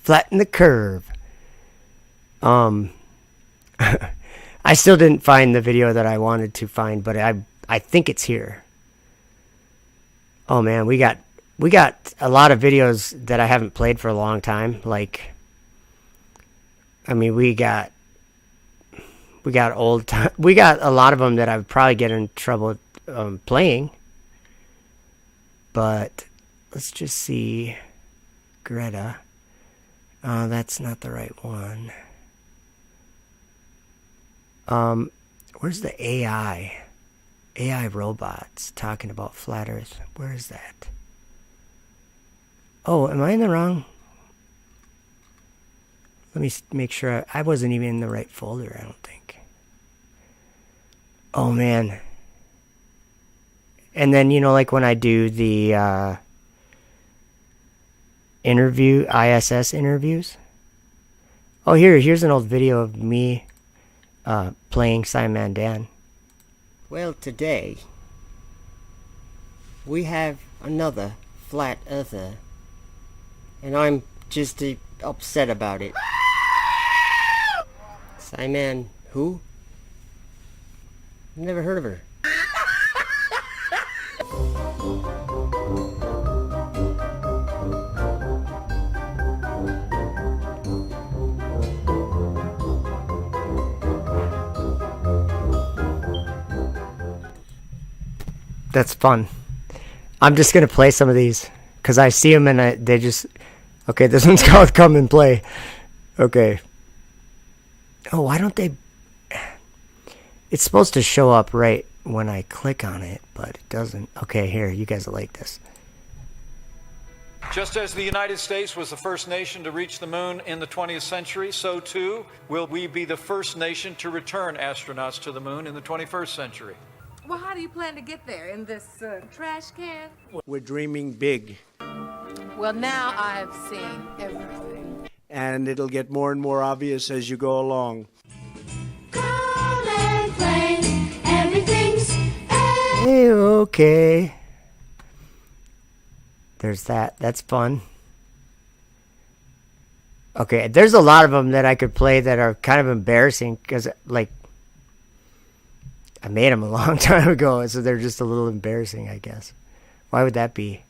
Flatten the curve. I still didn't find the video that I wanted to find, but I think it's here. Oh man, we got a lot of videos that I haven't played for a long time. Like, I mean, we got old time. We got a lot of them that I would probably get in trouble playing. But let's just see. Greta. That's not the right one. Where's the AI? AI robots talking about flat Earth. Where is that? Oh, am I in the wrong? Let me make sure I wasn't even in the right folder, I don't think. Oh, man. And then, you know, like when I do the ISS interviews. Oh, here's an old video of me playing Simon Dan. Well, today we have another flat earther, and I'm just upset about it. Simon, who? Never heard of her. That's fun. I'm just gonna play some of these because I see them and they just. Okay, this one's called "Come and Play." Okay. Oh, why don't they? It's supposed to show up right when I click on it, but it doesn't. Okay, here, you guys will like this. Just as the United States was the first nation to reach the moon in the 20th century, so too will we be the first nation to return astronauts to the moon in the 21st century. Well, how do you plan to get there? In this trash can? We're dreaming big. Well, now I've seen everything. And it'll get more and more obvious as you go along. Come and play. Everything's Hey, okay. There's that. That's fun. Okay, there's a lot of them that I could play that are kind of embarrassing because, like, I made them a long time ago, so they're just a little embarrassing, I guess. Why would that be?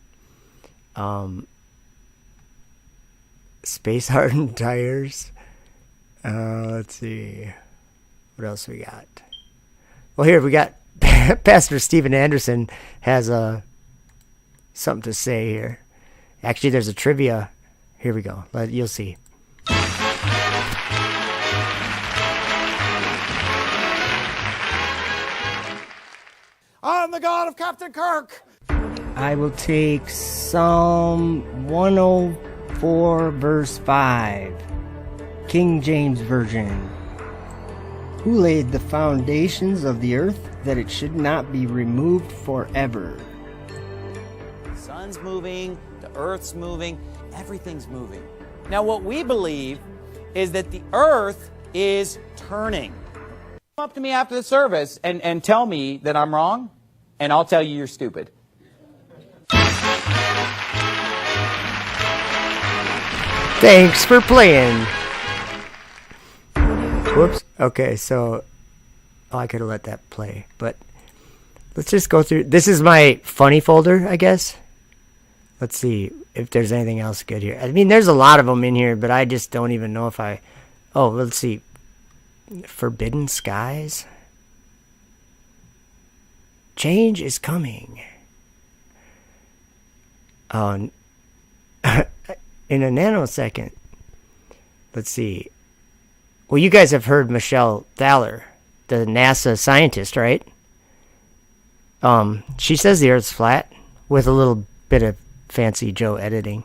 Space hardened tires. Let's see. What else we got? Well, here we got Pastor Steven Anderson has something to say here. Actually, there's a trivia. Here we go. You'll see. I'm the God of Captain Kirk. I will take Psalm 104, verse 5. King James Version. Who laid the foundations of the earth that it should not be removed forever? The sun's moving, the earth's moving, everything's moving. Now what we believe is that the earth is turning. Up to me after the service and tell me that I'm wrong, and I'll tell you you're stupid. Thanks for playing. Whoops. Okay, so I could have let that play, but let's just go through. This is my funny folder, I guess. Let's see if there's anything else good here. I mean, there's a lot of them in here, but I just don't even know if I... Oh, let's see. Forbidden Skies. Change is coming. Oh, in a nanosecond. Let's see. Well, you guys have heard Michelle Thaler, the NASA scientist, right? She says the Earth's flat with a little bit of fancy Joe editing.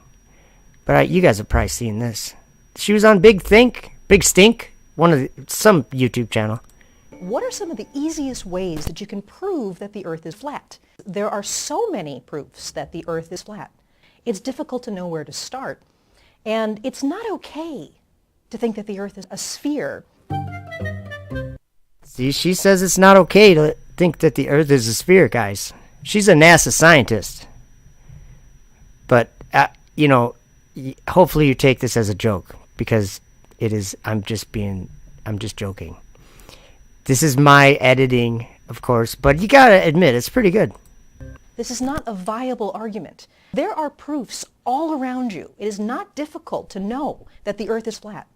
But you guys have probably seen this. She was on Big Stink, some YouTube channel. What are some of the easiest ways that you can prove that the Earth is flat? There are so many proofs that the Earth is flat. It's difficult to know where to start. And it's not okay to think that the Earth is a sphere. See, she says it's not okay to think that the Earth is a sphere, guys. She's a NASA scientist. But, hopefully you take this as a joke, because it is, I'm just joking. This is my editing, of course, but you gotta admit, it's pretty good. This is not a viable argument. There are proofs all around you. It is not difficult to know that the Earth is flat.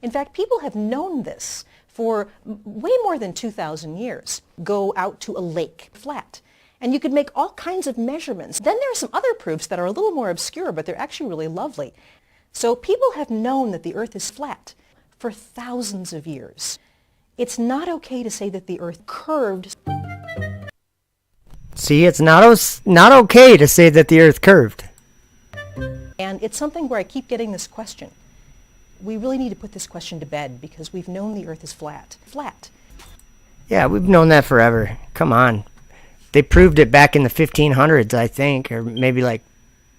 In fact, people have known this for way more than 2,000 years. Go out to a lake, flat. And you could make all kinds of measurements. Then there are some other proofs that are a little more obscure, but they're actually really lovely. So people have known that the Earth is flat for thousands of years. It's not okay to say that the Earth curved. See, it's not okay to say that the Earth curved. And it's something where I keep getting this question. We really need to put this question to bed because we've known the Earth is flat. Flat. Yeah, we've known that forever. Come on. They proved it back in the 1500s, I think, or maybe like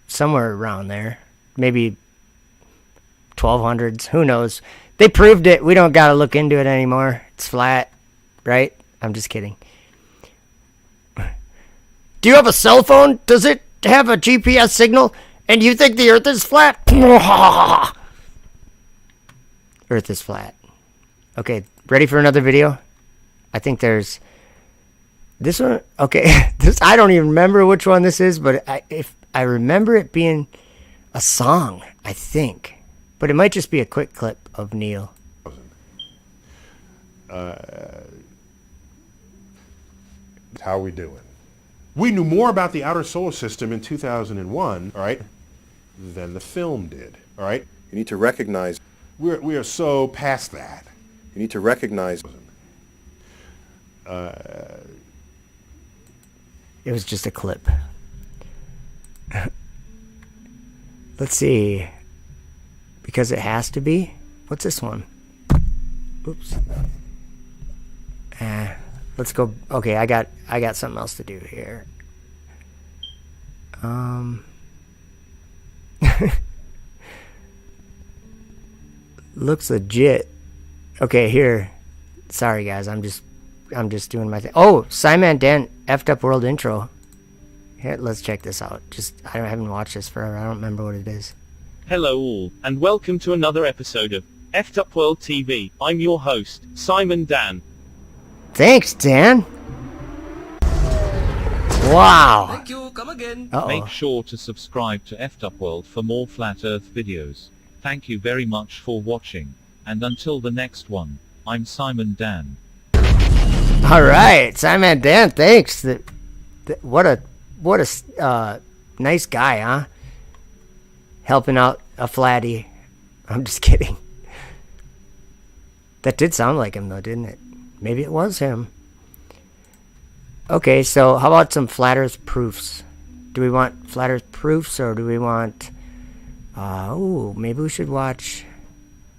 somewhere around there. Maybe 1200s. Who knows? They proved it. We don't got to look into it anymore. It's flat, right? I'm just kidding. Do you have a cell phone? Does it have a GPS signal? And you think the Earth is flat? Earth is flat. Okay, ready for another video? I think there's this one. Okay, I don't even remember which one this is, but if I remember it being a song, I think. But it might just be a quick clip of Neil. How we doing? We knew more about the outer solar system in 2001, all right, than the film did, all right? You need to recognize we are so past that. You need to recognize it was just a clip. Let's see. Because it has to be. What's this one? Oops. Let's go. Okay, I got something else to do here. Looks legit. Okay, here. Sorry guys, I'm just doing my thing. Oh, Simon Dan effed up world intro. Here, let's check this out. I haven't watched this forever. I don't remember what it is. Hello all, and welcome to another episode of Effed Up World TV. I'm your host, Simon Dan. Thanks, Dan. Wow. Thank you, come again. Uh-oh. Make sure to subscribe to Effed Up World for more Flat Earth videos. Thank you very much for watching, and until the next one, I'm Simon Dan. Alright, Simon Dan, thanks. What a nice guy, huh? Helping out a flatty. I'm just kidding. That did sound like him though, didn't it? Maybe it was him. Okay, so how about some flat earth proofs? Do we want flat earth proofs or do we want... maybe we should watch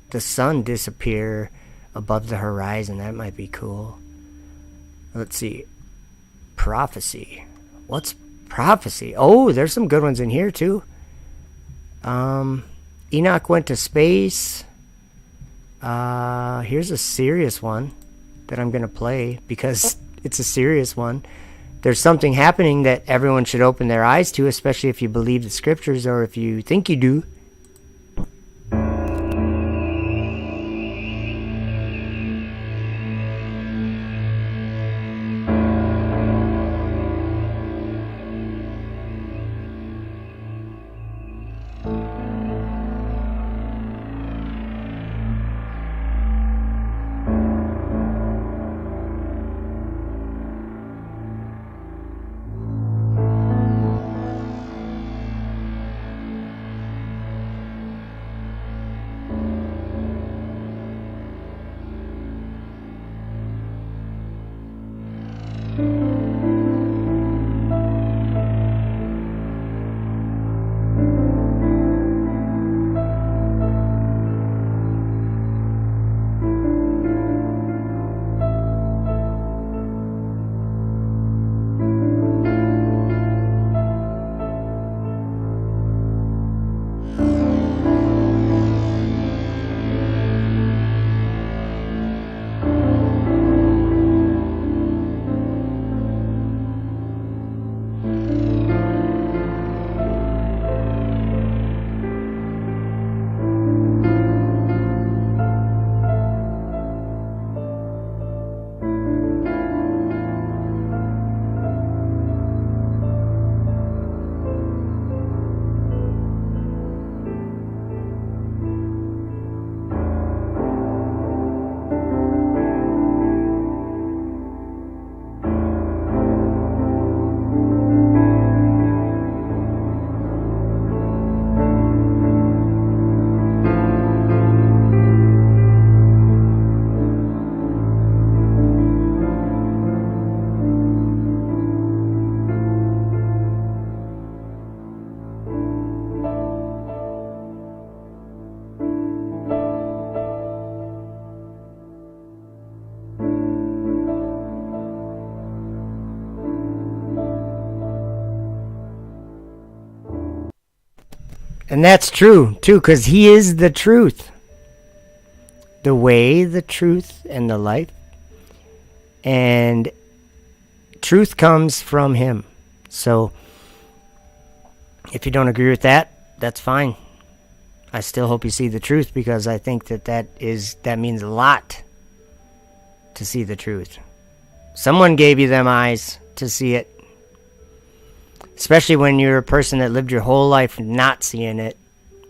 the sun disappear above the horizon. That might be cool. Let's see. Prophecy. What's prophecy? Oh, there's some good ones in here too. Enoch went to space. Here's a serious one. that I'm going to play because it's a serious one. There's something happening that everyone should open their eyes to, especially if you believe the scriptures or if you think you do. And that's true, too, because he is the truth. The way, the truth, and the life. And truth comes from him. So, if you don't agree with that, that's fine. I still hope you see the truth, because I think that means a lot to see the truth. Someone gave you them eyes to see it. Especially when you're a person that lived your whole life not seeing it,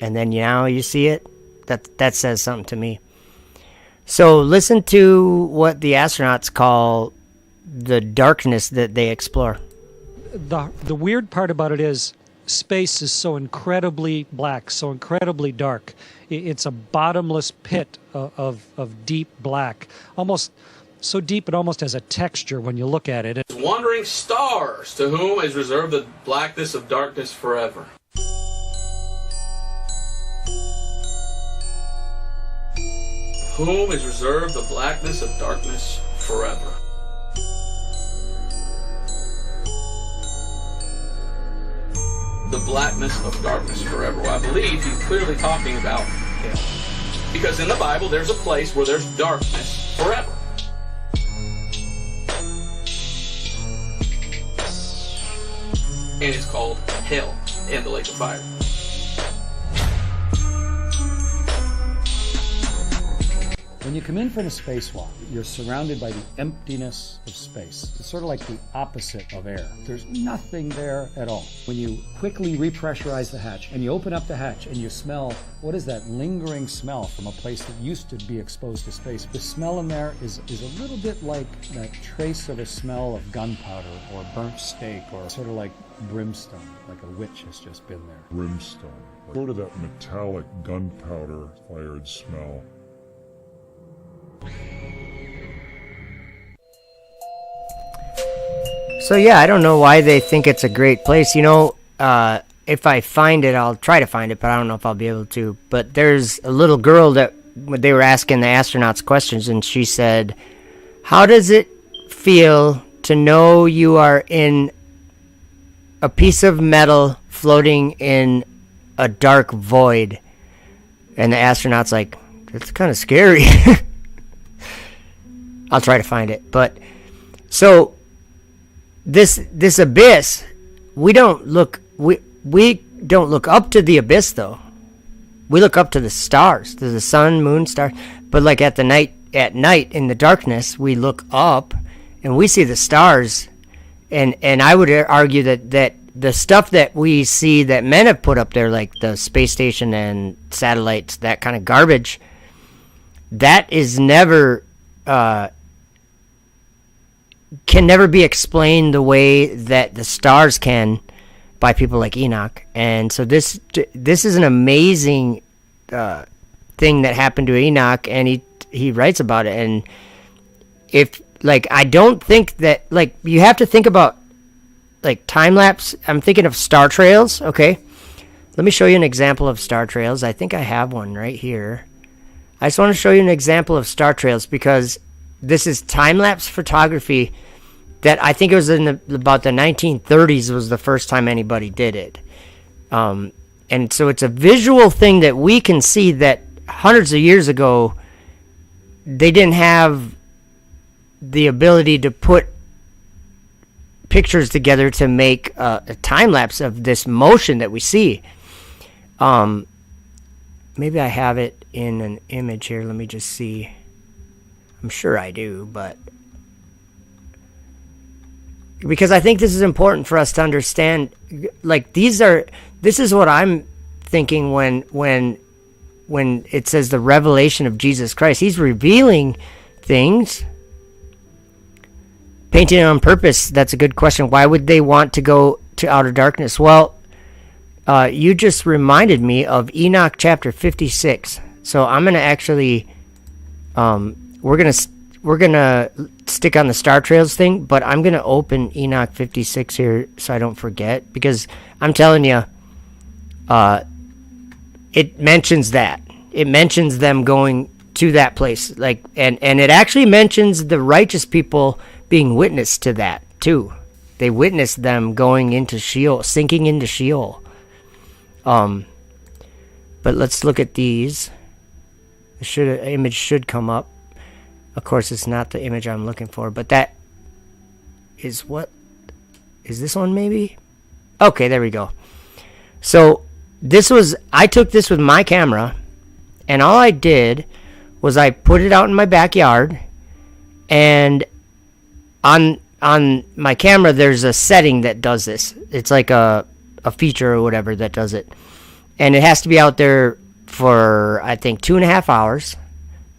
and then now you see it. That says something to me. So listen to what the astronauts call the darkness that they explore. The weird part about it is space is so incredibly black, so incredibly dark. It's a bottomless pit of deep black, almost so deep it almost has a texture when you look at it. Wandering stars, to whom is reserved the blackness of darkness forever. Whom is reserved the blackness of darkness forever. The blackness of darkness forever. Well, I believe he's clearly talking about hell. Because in the Bible, there's a place where there's darkness forever. And it's called hell and the lake of fire. When you come in from a spacewalk, you're surrounded by the emptiness of space. It's sort of like the opposite of air. There's nothing there at all. When you quickly repressurize the hatch and you open up the hatch and you smell, what is that lingering smell from a place that used to be exposed to space? The smell in there is a little bit like that trace of a smell of gunpowder or burnt steak, or sort of like brimstone, like a witch has just been there. Brimstone. Sort of that metallic gunpowder fired smell. So yeah, I don't know why they think it's a great place. You know, if I find it, I'll try to find it, but I don't know if I'll be able to. But there's a little girl that they were asking the astronauts questions, and she said, "How does it feel to know you are in a piece of metal floating in a dark void?" And the astronaut's like, "That's kind of scary." I'll try to find it. But so this abyss, we don't look up to the abyss though. We look up to the stars, to the sun, moon, stars. But like at night in the darkness, we look up and we see the stars. And I would argue that the stuff that we see that men have put up there, like the space station and satellites, that kind of garbage, that is never can never be explained the way that the stars can by people like Enoch. And so this is an amazing thing that happened to Enoch, and he writes about it. And if like, I don't think that, like, you have to think about like time lapse. I'm thinking of star trails. Okay, let me show you an example of star trails. I think I have one right here. I just want to show you an example of star trails because this is time-lapse photography that I think it was in about the 1930s was the first time anybody did it. And so it's a visual thing that we can see that hundreds of years ago, they didn't have the ability to put pictures together to make a time-lapse of this motion that we see. Maybe I have it in an image here. Let me just see. I'm sure I do, but because I think this is important for us to understand. Like, this is what I'm thinking when it says the revelation of Jesus Christ. He's revealing things. Painting on purpose, that's a good question. Why would they want to go to outer darkness? Well, you just reminded me of Enoch chapter 56. So I'm going to actually, we're going to stick on the star trails thing, but I'm going to open Enoch 56 here so I don't forget, because I'm telling you, it mentions that. It mentions them going to that place. Like, and it actually mentions the righteous people being witness to that too. They witnessed them going into Sheol, sinking into Sheol. But let's look at these. Image should come up. Of course, it's not the image I'm looking for, but that is what is this one maybe? Okay, there we go. So I took this with my camera, and all I did was I put it out in my backyard, and on my camera there's a setting that does this. It's like a feature or whatever that does it, and it has to be out there for I think 2.5 hours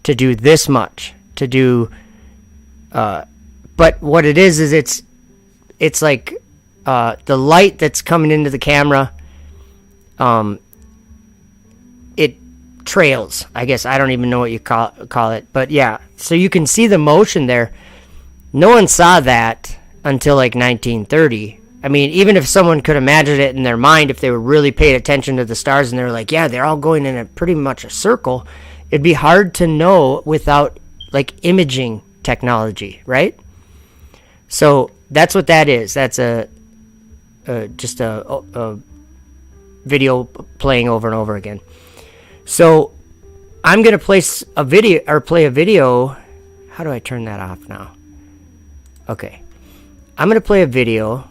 to do this much. To do, but what it is it's like the light that's coming into the camera. It trails. I guess I don't even know what you call it, but yeah. So you can see the motion there. No one saw that until like 1930. I mean, even if someone could imagine it in their mind, if they were really paying attention to the stars and they're like, yeah, they're all going in a pretty much a circle, it'd be hard to know without like imaging technology, right? So that's what that is. That's just a video playing over and over again. So I'm gonna play a video. How do I turn that off now? Okay, I'm gonna play a video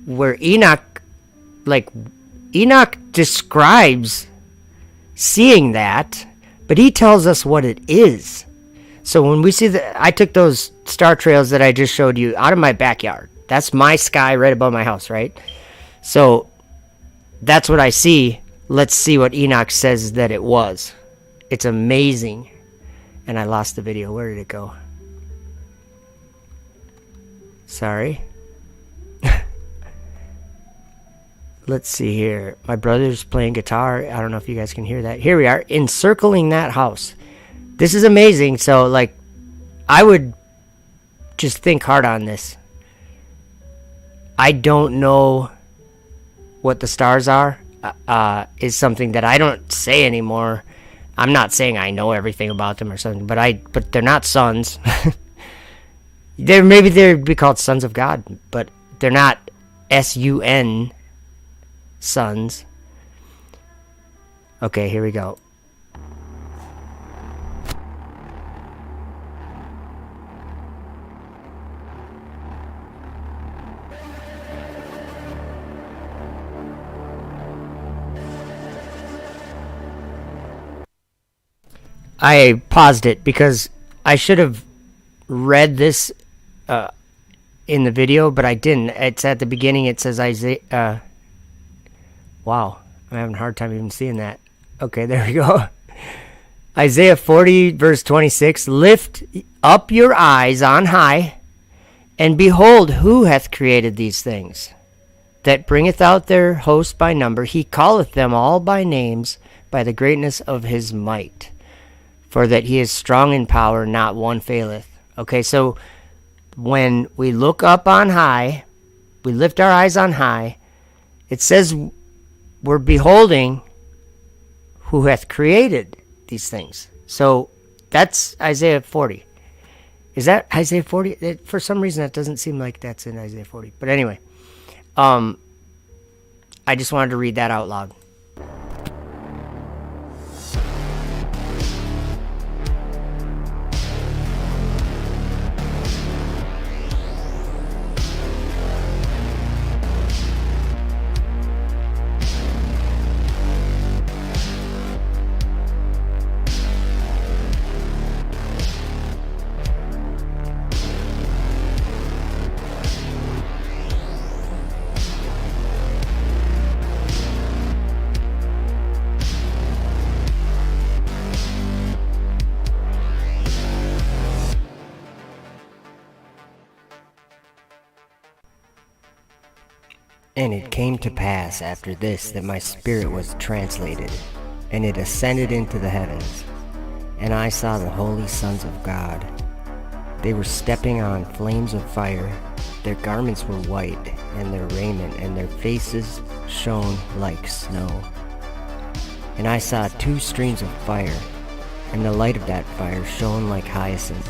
where Enoch describes seeing that, but he tells us what it is. So when we see I took those star trails that I just showed you out of my backyard. That's my sky right above my house, right? So that's what I see. Let's see what Enoch says that it was. It's amazing. And I lost the video. Where did it go? Sorry. Let's see here. My brother's playing guitar. I don't know if you guys can hear that. Here we are, encircling that house. This is amazing. So, like, I would just think hard on this. I don't know what the stars are. Is something that I don't say anymore. I'm not saying I know everything about them or something, but they're not suns. Maybe they'd be called sons of God, but they're not S-U-N sons. Okay, here we go. I paused it because I should have read this in the video, but I didn't. It's at the beginning. It says Isaiah. Wow, I'm having a hard time even seeing that. Okay, there we go. Isaiah 40, verse 26. Lift up your eyes on high, and behold, who hath created these things? That bringeth out their host by number. He calleth them all by names, by the greatness of his might. For that he is strong in power, not one faileth. Okay, so when we look up on high, we lift our eyes on high, it says we're beholding who hath created these things. So that's Isaiah 40. Is that Isaiah 40? For some reason, that doesn't seem like that's in Isaiah 40. But anyway, I just wanted to read that out loud. And it came to pass after this that my spirit was translated, and it ascended into the heavens. And I saw the holy sons of God. They were stepping on flames of fire. Their garments were white, and their raiment and their faces shone like snow. And I saw 2 streams of fire, and the light of that fire shone like hyacinth.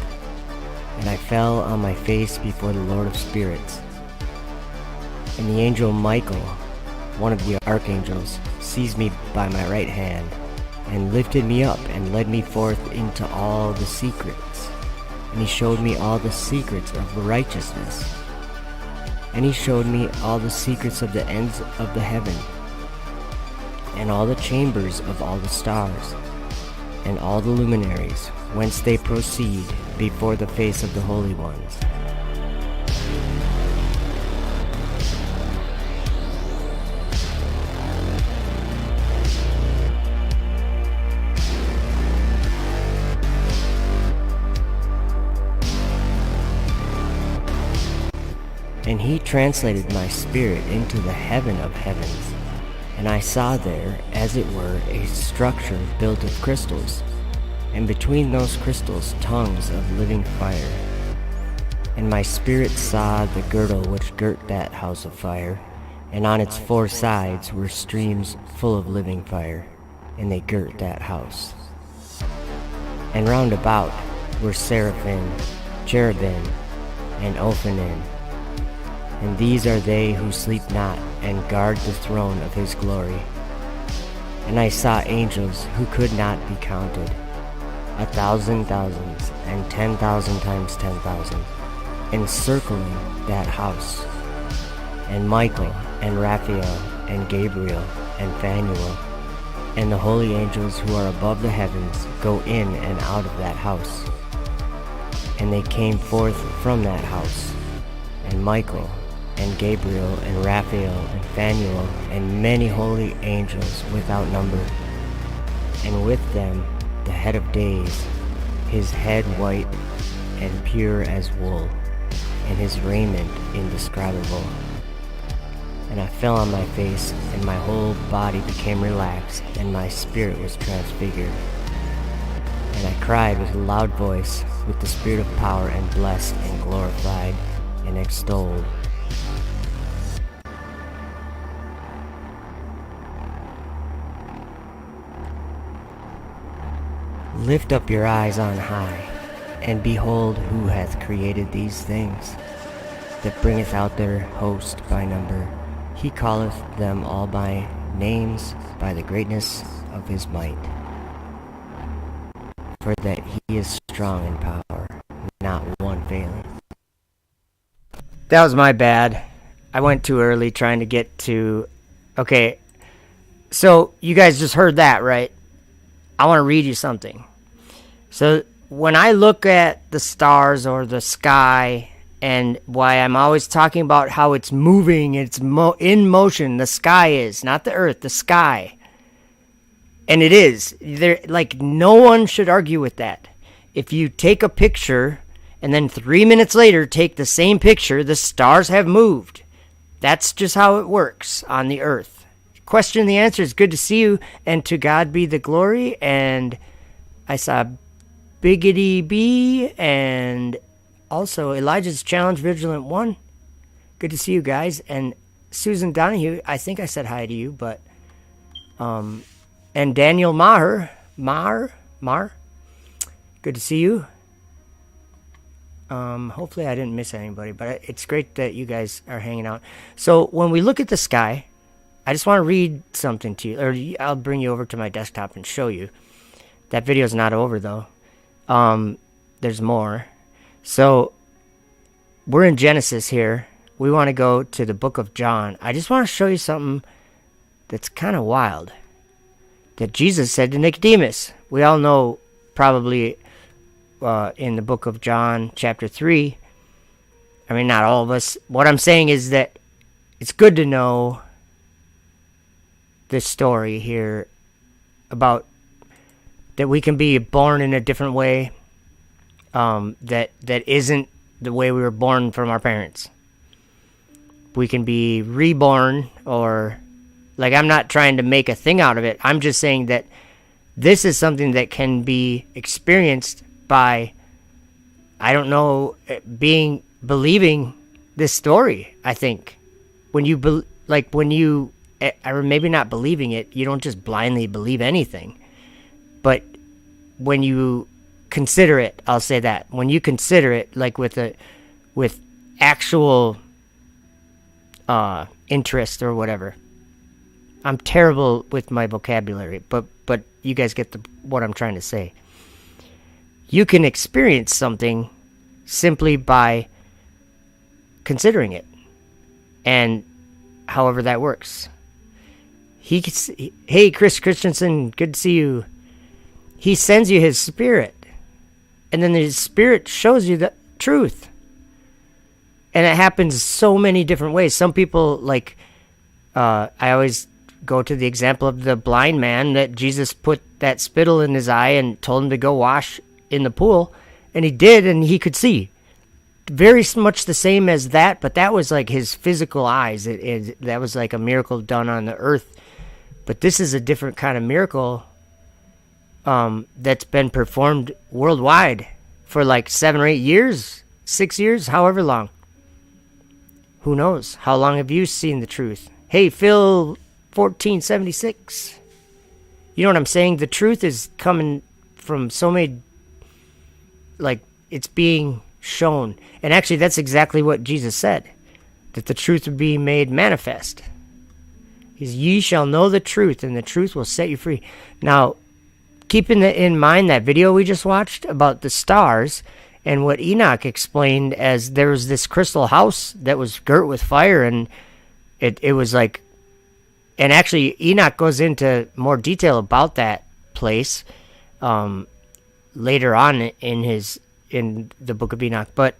And I fell on my face before the Lord of spirits. And the angel Michael, one of the archangels, seized me by my right hand, and lifted me up, and led me forth into all the secrets. And he showed me all the secrets of righteousness. And he showed me all the secrets of the ends of the heaven, and all the chambers of all the stars, and all the luminaries, whence they proceed before the face of the holy ones. And he translated my spirit into the heaven of heavens, and I saw there, as it were, a structure built of crystals, and between those crystals tongues of living fire. And my spirit saw the girdle which girt that house of fire, and on its 4 sides were streams full of living fire, and they girt that house. And round about were seraphim, cherubim, and Ophanim. And these are they who sleep not, and guard the throne of his glory. And I saw angels who could not be counted, 1,000 thousands, and 10,000 times 10,000, encircling that house. And Michael, and Raphael, and Gabriel, and Phanuel, and the holy angels who are above the heavens go in and out of that house. And they came forth from that house, and Michael, and Gabriel, and Raphael, and Phanuel, and many holy angels without number. And with them the head of days, his head white and pure as wool, and his raiment indescribable. And I fell on my face, and my whole body became relaxed, and my spirit was transfigured. And I cried with a loud voice, with the spirit of power, and blessed, and glorified, and extolled. Lift up your eyes on high, and behold who hath created these things, that bringeth out their host by number. He calleth them all by names, by the greatness of his might. For that he is strong in power, not one failing. That was my bad. I went too early trying to get to... Okay, so you guys just heard that, right? I want to read you something. So when I look at the stars or the sky, and why I'm always talking about how it's moving, it's in motion, the sky is, not the earth, the sky. And it is. Like, no one should argue with that. If you take a picture and then 3 minutes later take the same picture, the stars have moved. That's just how it works on the earth. Question the answer is good to see you, and to God be the glory. And I saw Biggity B and also Elijah's Challenge Vigilant 1. Good to see you guys. And Susan Donahue, I think I said hi to you, but and Daniel Maher, good to see you. Hopefully I didn't miss anybody, but it's great that you guys are hanging out. So when we look at the sky, I just want to read something to you, or I'll bring you over to my desktop and show you. That video's not over though. There's more. So we're in Genesis here. We want to go to the book of John. I just want to show you something that's kind of wild that Jesus said to Nicodemus. We all know probably in the book of John chapter 3. I mean, not all of us. What I'm saying is that it's good to know this story here about that we can be born in a different way, that isn't the way we were born from our parents. We can be reborn, or like, I'm not trying to make a thing out of it. I'm just saying that this is something that can be experienced by, I don't know, believing this story. I think when you or maybe not believing it, you don't just blindly believe anything, but when you consider it, I'll say that when you consider it, like with actual interest or whatever. I'm terrible with my vocabulary, but you guys get what I'm trying to say. You can experience something simply by considering it, and however that works. Hey, Chris Christensen, good to see you. He sends you his spirit, and then his spirit shows you the truth. And it happens so many different ways. Some people, like, I always go to the example of the blind man that Jesus put that spittle in his eye and told him to go wash in the pool, and he did, and he could see. Very much the same as that, but that was like his physical eyes. That was like a miracle done on the earth. But this is a different kind of miracle that's been performed worldwide for like 7 or 8 years, 6 years, however long. Who knows? How long have you seen the truth? Hey, Phil 1476. You know what I'm saying? The truth is coming from so many, like, it's being shown. And actually, that's exactly what Jesus said, that the truth would be made manifest. Ye shall know the truth, and the truth will set you free. Now, keeping in mind that video we just watched about the stars, and what Enoch explained as there was this crystal house that was girt with fire, and it was like, and actually Enoch goes into more detail about that place later on in the book of Enoch. But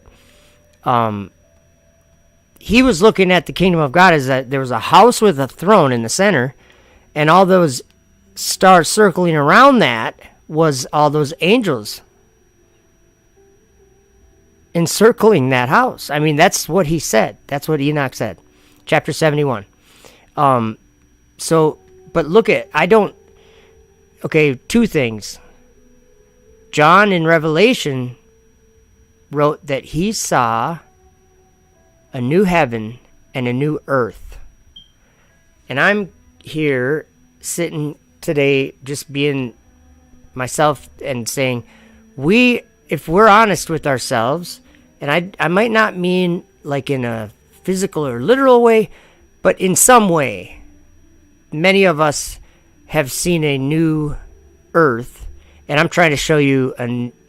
he was looking at the kingdom of God as that there was a house with a throne in the center, and all those stars circling around that was all those angels encircling that house. I mean, that's what he said. That's what Enoch said. Chapter 71. So, but look at, two things. John in Revelation wrote that he saw a new heaven and a new earth. And I'm here sitting today just being myself and saying, if we're honest with ourselves, and I might not mean like in a physical or literal way, but in some way, many of us have seen a new earth, and I'm trying to show you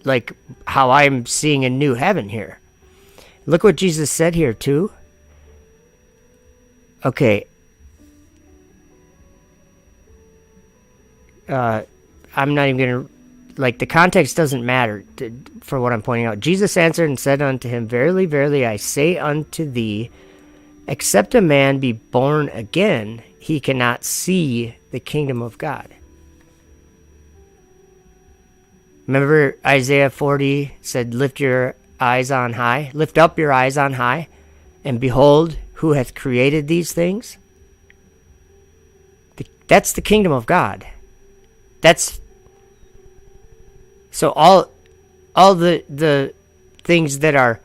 like how I'm seeing a new heaven here. Look what Jesus said here too. Okay. I'm not even going to like the context doesn't matter for what I'm pointing out. Jesus answered and said unto him, Verily, verily, I say unto thee, except a man be born again, he cannot see the kingdom of God. Remember Isaiah 40 said, lift your eyes on high, lift up your eyes on high, and behold who hath created these things. That's the kingdom of God. That's so all the things that are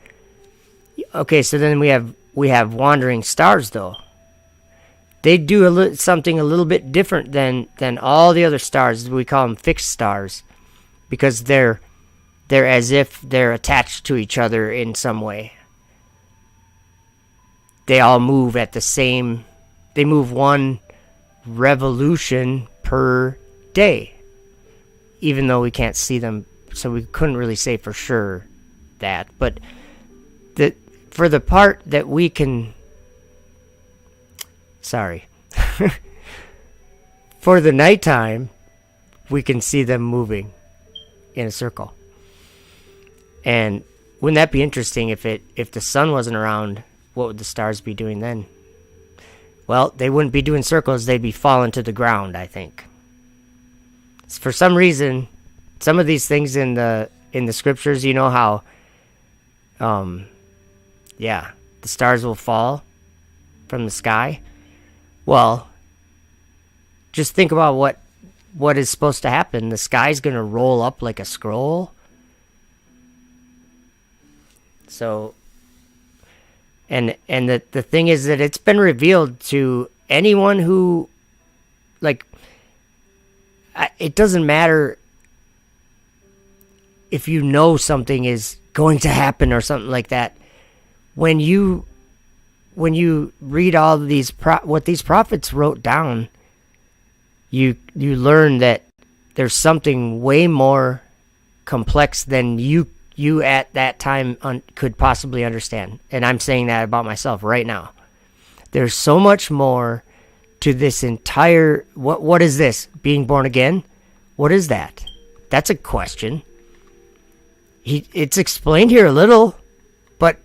okay. So then we have wandering stars, though. They do something a little bit different than all the other stars. We call them fixed stars, because they're as if they're attached to each other in some way. They all move at the same. They move one revolution per day, even though we can't see them, so we couldn't really say for sure that. But for the part that we can, for the nighttime, we can see them moving in a circle. And wouldn't that be interesting if the sun wasn't around? What would the stars be doing then? Well, they wouldn't be doing circles, they'd be falling to the ground, I think. For some reason, some of these things in the scriptures, you know how the stars will fall from the sky. Well, just think about what is supposed to happen. The sky's going to roll up like a scroll. So and the thing is that it's been revealed to anyone who, like, it doesn't matter if you know something is going to happen or something like that. When you read all of these what these prophets wrote down, you learn that there's something way more complex than you at that time could possibly understand. And I'm saying that about myself right now. There's so much more to this entire... What is this? Being born again? What is that? That's a question. It's explained here a little, but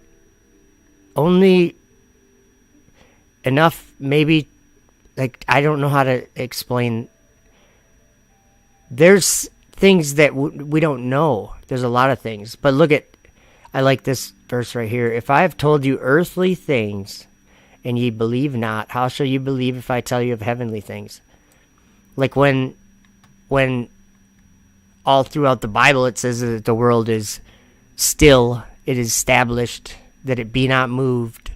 only enough, maybe. Like, I don't know how to explain. There's things that we don't know. There's a lot of things. But look at, I like this verse right here. If I have told you earthly things, and ye believe not, how shall you believe if I tell you of heavenly things? Like when all throughout the Bible it says that the world is still, it is established, that it be not moved.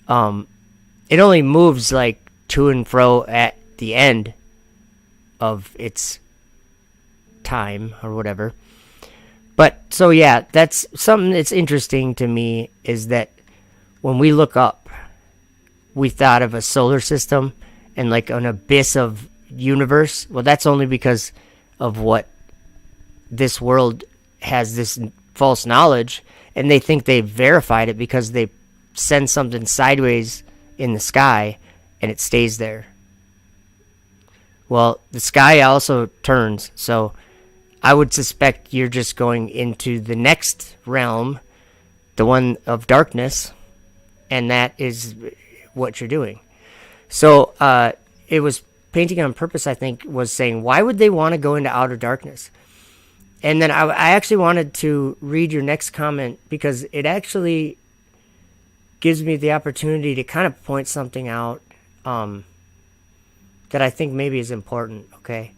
It only moves like to and fro at the end of its time or whatever. But so yeah, that's something that's interesting to me, is that when we look up, we thought of a solar system and like an abyss of universe. Well, that's only because of what this world has, this false knowledge, and they think they've verified it because they send something sideways in the sky and it stays there. Well, the sky also turns, so I would suspect you're just going into the next realm, the one of darkness, and that is what you're doing. So it was Painting on Purpose, I think, was saying, why would they want to go into outer darkness? And then I actually wanted to read your next comment, because it actually gives me the opportunity to kind of point something out that I think maybe is important. Okay,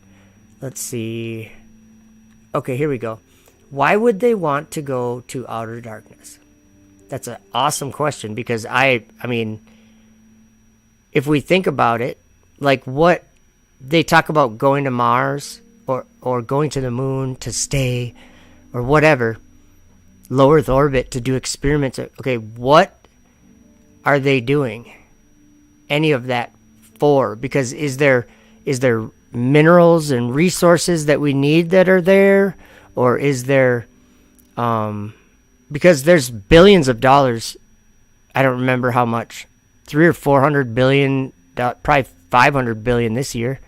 let's see. Okay, here we go. Why would they want to go to outer darkness? That's an awesome question, because I mean, if we think about it, like what they talk about going to Mars or going to the moon to stay or whatever, low Earth orbit to do experiments. Okay, what are they doing any of that for? Because is there minerals and resources that we need that are there, or is there because there's billions of dollars, I don't remember how much, 300 or 400 billion, probably 500 billion this year,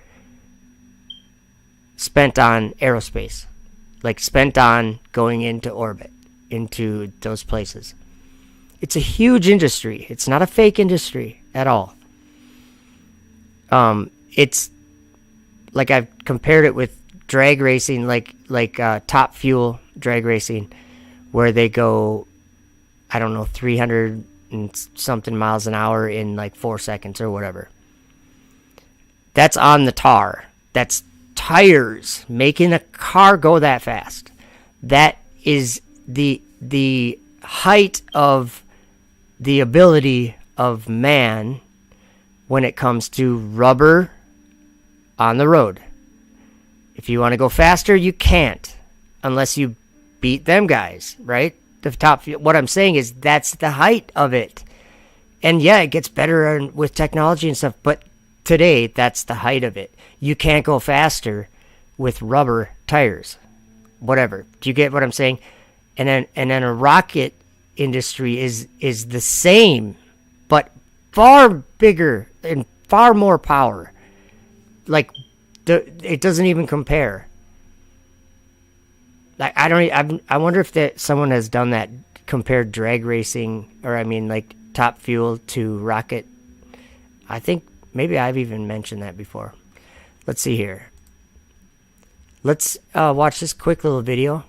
spent on aerospace. like spent on going into orbit, into those places. It's a huge industry. It's not a fake industry at all. It's like I've compared it with drag racing, like Top Fuel drag racing, where they go, I don't know, 300 and something miles an hour in like 4 seconds or whatever. That's on the tar. That's tires making a car go that fast. That is the height of the ability of man when it comes to rubber on the road. If you want to go faster, you can't unless you beat them guys, right? The top. What I'm saying is that's the height of it. And yeah, it gets better with technology and stuff, but today that's the height of it. You can't go faster with rubber tires. Whatever. Do you get what I'm saying? And then a rocket industry is the same, but far bigger and far more power. Like it doesn't even compare. Like I wonder if someone has done that, compared drag racing, or I mean like Top Fuel to rocket. I think maybe I've even mentioned that before. Let's see here. Let's watch this quick little video.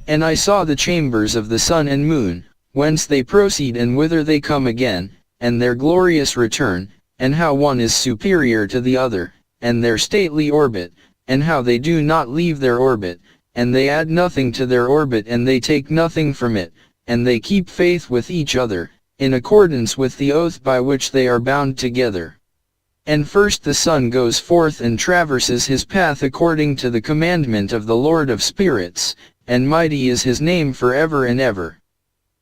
And I saw the chambers of the sun and moon, whence they proceed and whither they come again, and their glorious return, and how one is superior to the other, and their stately orbit, and how they do not leave their orbit, and they add nothing to their orbit and they take nothing from it, and they keep faith with each other, in accordance with the oath by which they are bound together. And first the sun goes forth and traverses his path according to the commandment of the Lord of spirits, and mighty is his name forever and ever.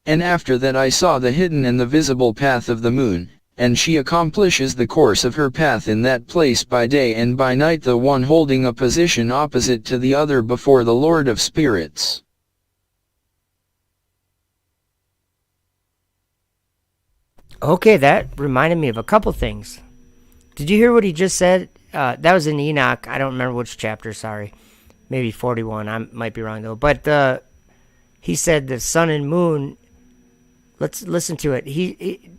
And after that I saw the hidden and the visible path of the moon, and she accomplishes the course of her path in that place by day and by night, the one holding a position opposite to the other before the Lord of spirits. Okay, that reminded me of a couple things. Did you hear what he just said? That was in Enoch. I don't remember which chapter, sorry. Maybe 41. I might be wrong, though. But he said the sun and moon. Let's listen to it.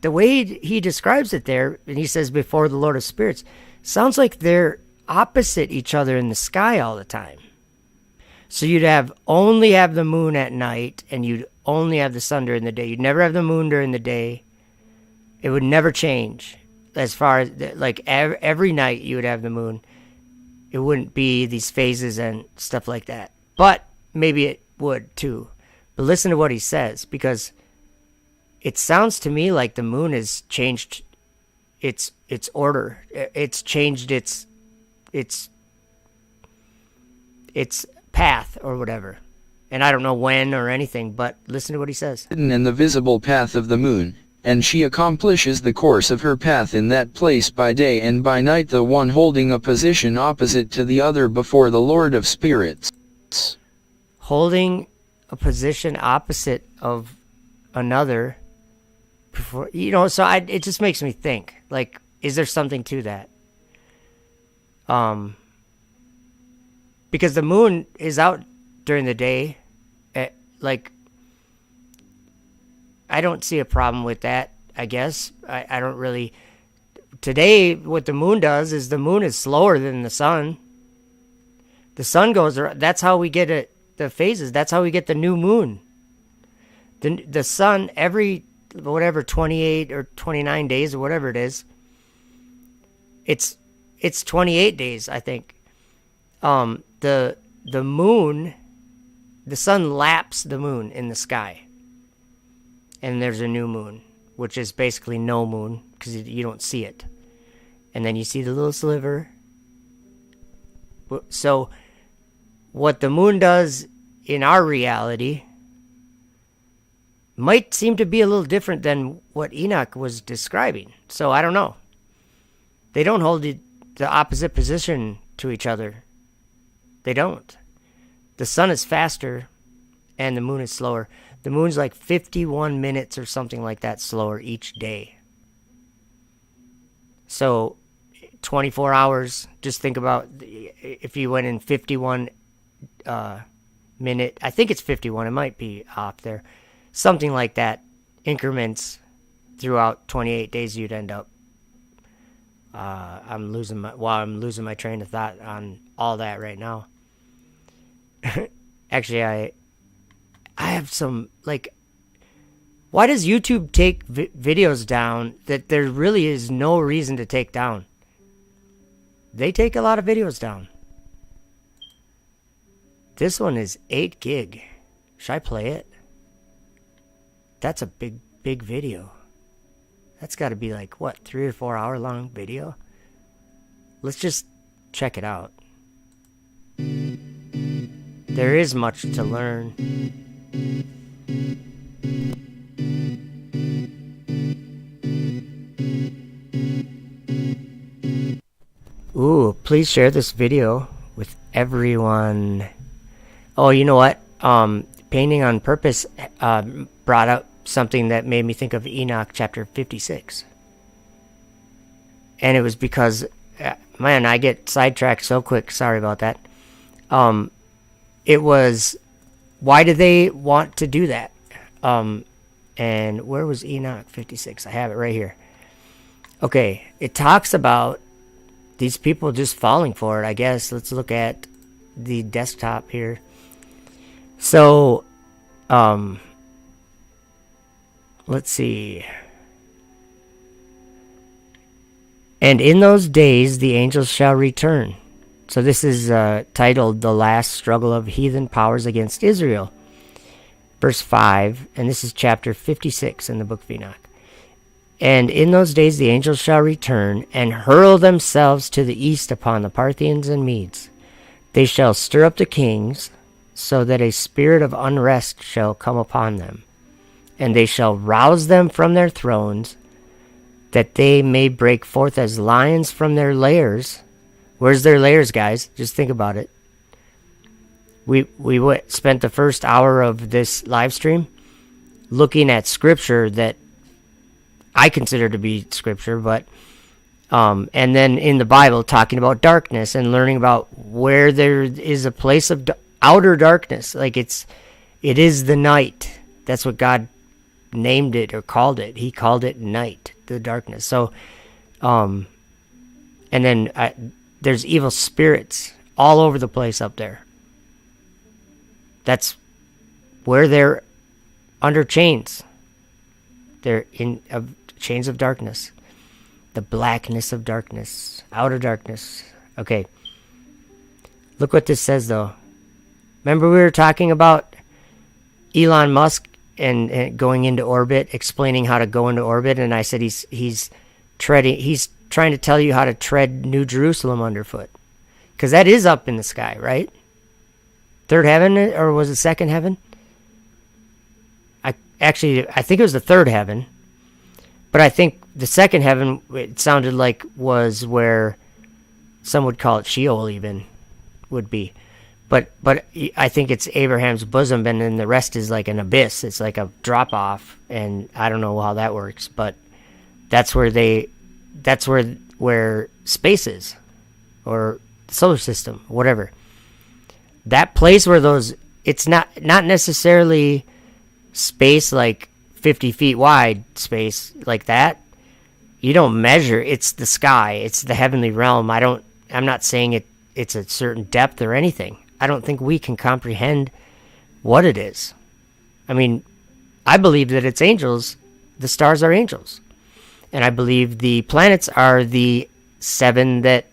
The way he describes it there, and he says before the Lord of Spirits, sounds like they're opposite each other in the sky all the time. So you'd only have the moon at night, and you'd only have the sun during the day. You'd never have the moon during the day. It would never change. As far as, like, every night you would have the moon. It wouldn't be these phases and stuff like that. But maybe it would, too. But listen to what he says, because it sounds to me like the moon has changed its order. It's changed its path or whatever. And I don't know when or anything, but listen to what he says. And the visible path of the moon, and she accomplishes the course of her path in that place by day and by night, the one holding a position opposite to the other before the Lord of spirits. Holding a position opposite of another before, so it just makes me think, like, is there something to that? Because the moon is out during the day, like, I don't see a problem with that, I guess. I don't really. Today, what the moon does is the moon is slower than the sun. The sun goes around. That's how we get it, the phases. That's how we get the new moon. The sun, every, 28 or 29 days or whatever it is, it's 28 days, I think. The moon, the sun laps the moon in the sky. And there's a new moon, which is basically no moon, because you don't see it. And then you see the little sliver. So, what the moon does in our reality might seem to be a little different than what Enoch was describing. So, I don't know. They don't hold the opposite position to each other. They don't. The sun is faster, and the moon is slower. The moon's like 51 minutes or something like that slower each day. So 24 hours. Just think about if you went in 51 minute, I think it's 51, it might be off there, something like that, increments throughout 28 days, you'd end up. I'm losing my train of thought on all that right now. Actually, I have some, like, why does YouTube take videos down that there really is no reason to take down? They take a lot of videos down. This one is 8 gig. Should I play it? That's a big video. That's got to be like, what, 3 or 4 hour long video? Let's just check it out. There is much to learn. Ooh, please share this video with everyone. Oh, you know what? Painting on Purpose brought up something that made me think of Enoch chapter 56. And it was because, man, I get sidetracked so quick. Sorry about that. It was, why do they want to do that? And where was Enoch 56? I have it right here. Okay, it talks about these people just falling for it, I guess. Let's look at the desktop here. So, let's see. And in those days the angels shall return. So this is titled The Last Struggle of Heathen Powers Against Israel. Verse 5, and this is chapter 56 in the book of Enoch. And in those days the angels shall return, and hurl themselves to the east upon the Parthians and Medes. They shall stir up the kings, so that a spirit of unrest shall come upon them. And they shall rouse them from their thrones, that they may break forth as lions from their lairs. Where's their lairs, guys? Just think about it. We spent the first hour of this live stream looking at scripture that I consider to be scripture, but and then in the Bible talking about darkness and learning about where there is a place of outer darkness. Like it is the night. That's what God named it or called it. He called it night, the darkness. So, and then there's evil spirits all over the place up there. That's where they're under chains. They're in chains of darkness. The blackness of darkness. Outer darkness. Okay. Look what this says, though. Remember we were talking about Elon Musk and going into orbit, explaining how to go into orbit, and I said he's trying to tell you how to tread New Jerusalem underfoot. Because that is up in the sky, right? Third heaven, or was it second heaven? I think it was the third heaven. But I think the second heaven, it sounded like, was where some would call it Sheol even, would be. But I think it's Abraham's bosom, and then the rest is like an abyss. It's like a drop off, and I don't know how that works, but that's where space is, or the solar system, whatever. That place where those, it's not necessarily space like 50 feet wide space like that. You don't measure. It's the sky. It's the heavenly realm. I'm not saying it's a certain depth or anything. I don't think we can comprehend what it is. I mean, I believe that it's angels. The stars are angels. And I believe the planets are the 7 that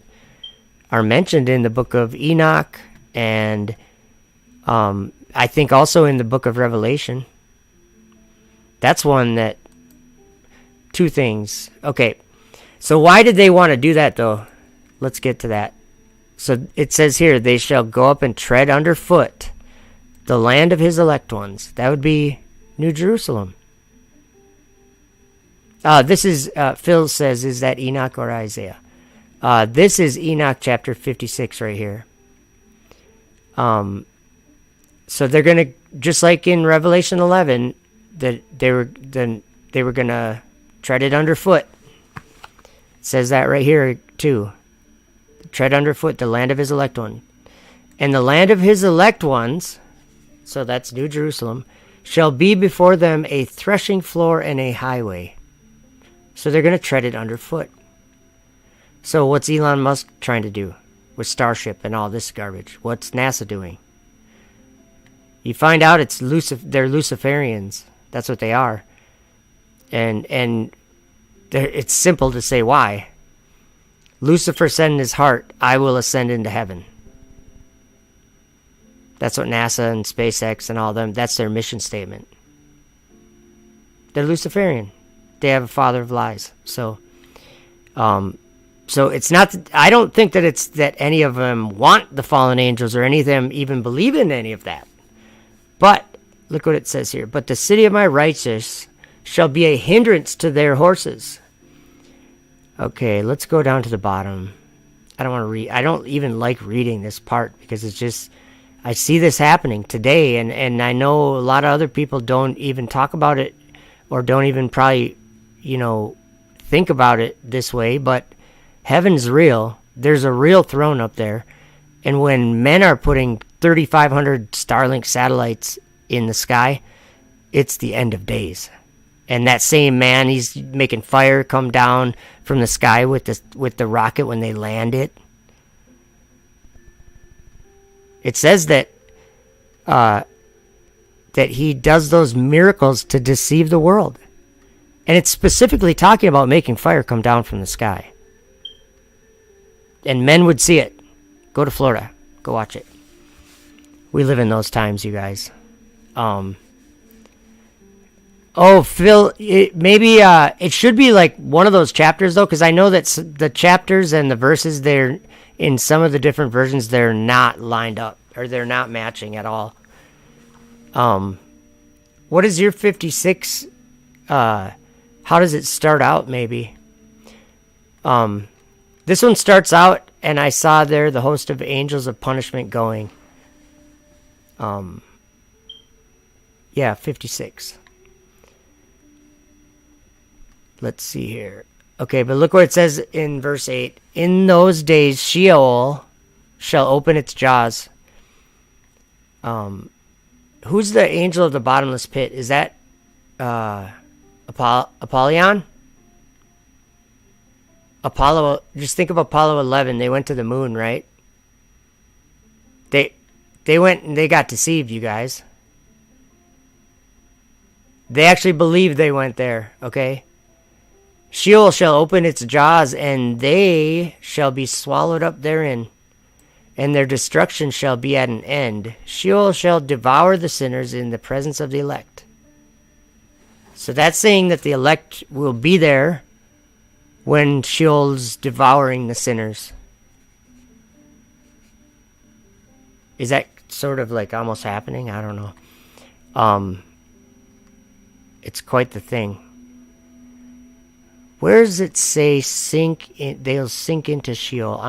are mentioned in the book of Enoch, and I think also in the book of Revelation. That's one that, 2 things. Okay, so why did they want to do that, though? Let's get to that. So it says here, they shall go up and tread underfoot the land of his elect ones. That would be New Jerusalem. This is, Phil says, is that Enoch or Isaiah? This is Enoch chapter 56 right here. So they're going to, just like in Revelation 11, that they were going to tread it underfoot. It says that right here, too. Tread underfoot the land of his elect one. And the land of his elect ones, so that's New Jerusalem, shall be before them a threshing floor and a highway. So they're going to tread it underfoot. So what's Elon Musk trying to do with Starship and all this garbage? What's NASA doing? You find out they're Luciferians. That's what they are. And it's simple to say why. Lucifer said in his heart, I will ascend into heaven. That's what NASA and SpaceX and all them, that's their mission statement. They're Luciferian. They have a father of lies. So it's not, I don't think that it's that any of them want the fallen angels or any of them even believe in any of that. But, look what it says here. But the city of my righteous shall be a hindrance to their horses. Okay, let's go down to the bottom. I don't want to read. I don't even like reading this part because it's just, I see this happening today, and I know a lot of other people don't even talk about it or don't even probably, think about it this way, but heaven's real. There's a real throne up there. And when men are putting 3,500 Starlink satellites in the sky, it's the end of days. And that same man, he's making fire come down from the sky with the rocket when they land it. It says that he does those miracles to deceive the world. And it's specifically talking about making fire come down from the sky. And men would see it. Go to Florida. Go watch it. We live in those times, you guys. Oh, Phil, it should be like one of those chapters, though, because I know that the chapters and the verses, they're in some of the different versions, they're not lined up, or they're not matching at all. What is your 56? How does it start out, maybe? This one starts out, and I saw there the host of angels of punishment going. Yeah, 56. Let's see here. Okay, but look what it says in verse 8. In those days Sheol shall open its jaws. Who's the angel of the bottomless pit? Is that Apollyon? Apollo, just think of Apollo 11. They went to the moon, right? They went and they got deceived, you guys. They actually believed they went there, okay? Sheol shall open its jaws, and they shall be swallowed up therein, and their destruction shall be at an end. Sheol shall devour the sinners in the presence of the elect. So that's saying that the elect will be there when Sheol's devouring the sinners. Is that sort of like almost happening? I don't know. It's quite the thing. Where does it say sink in, they'll sink into Sheol?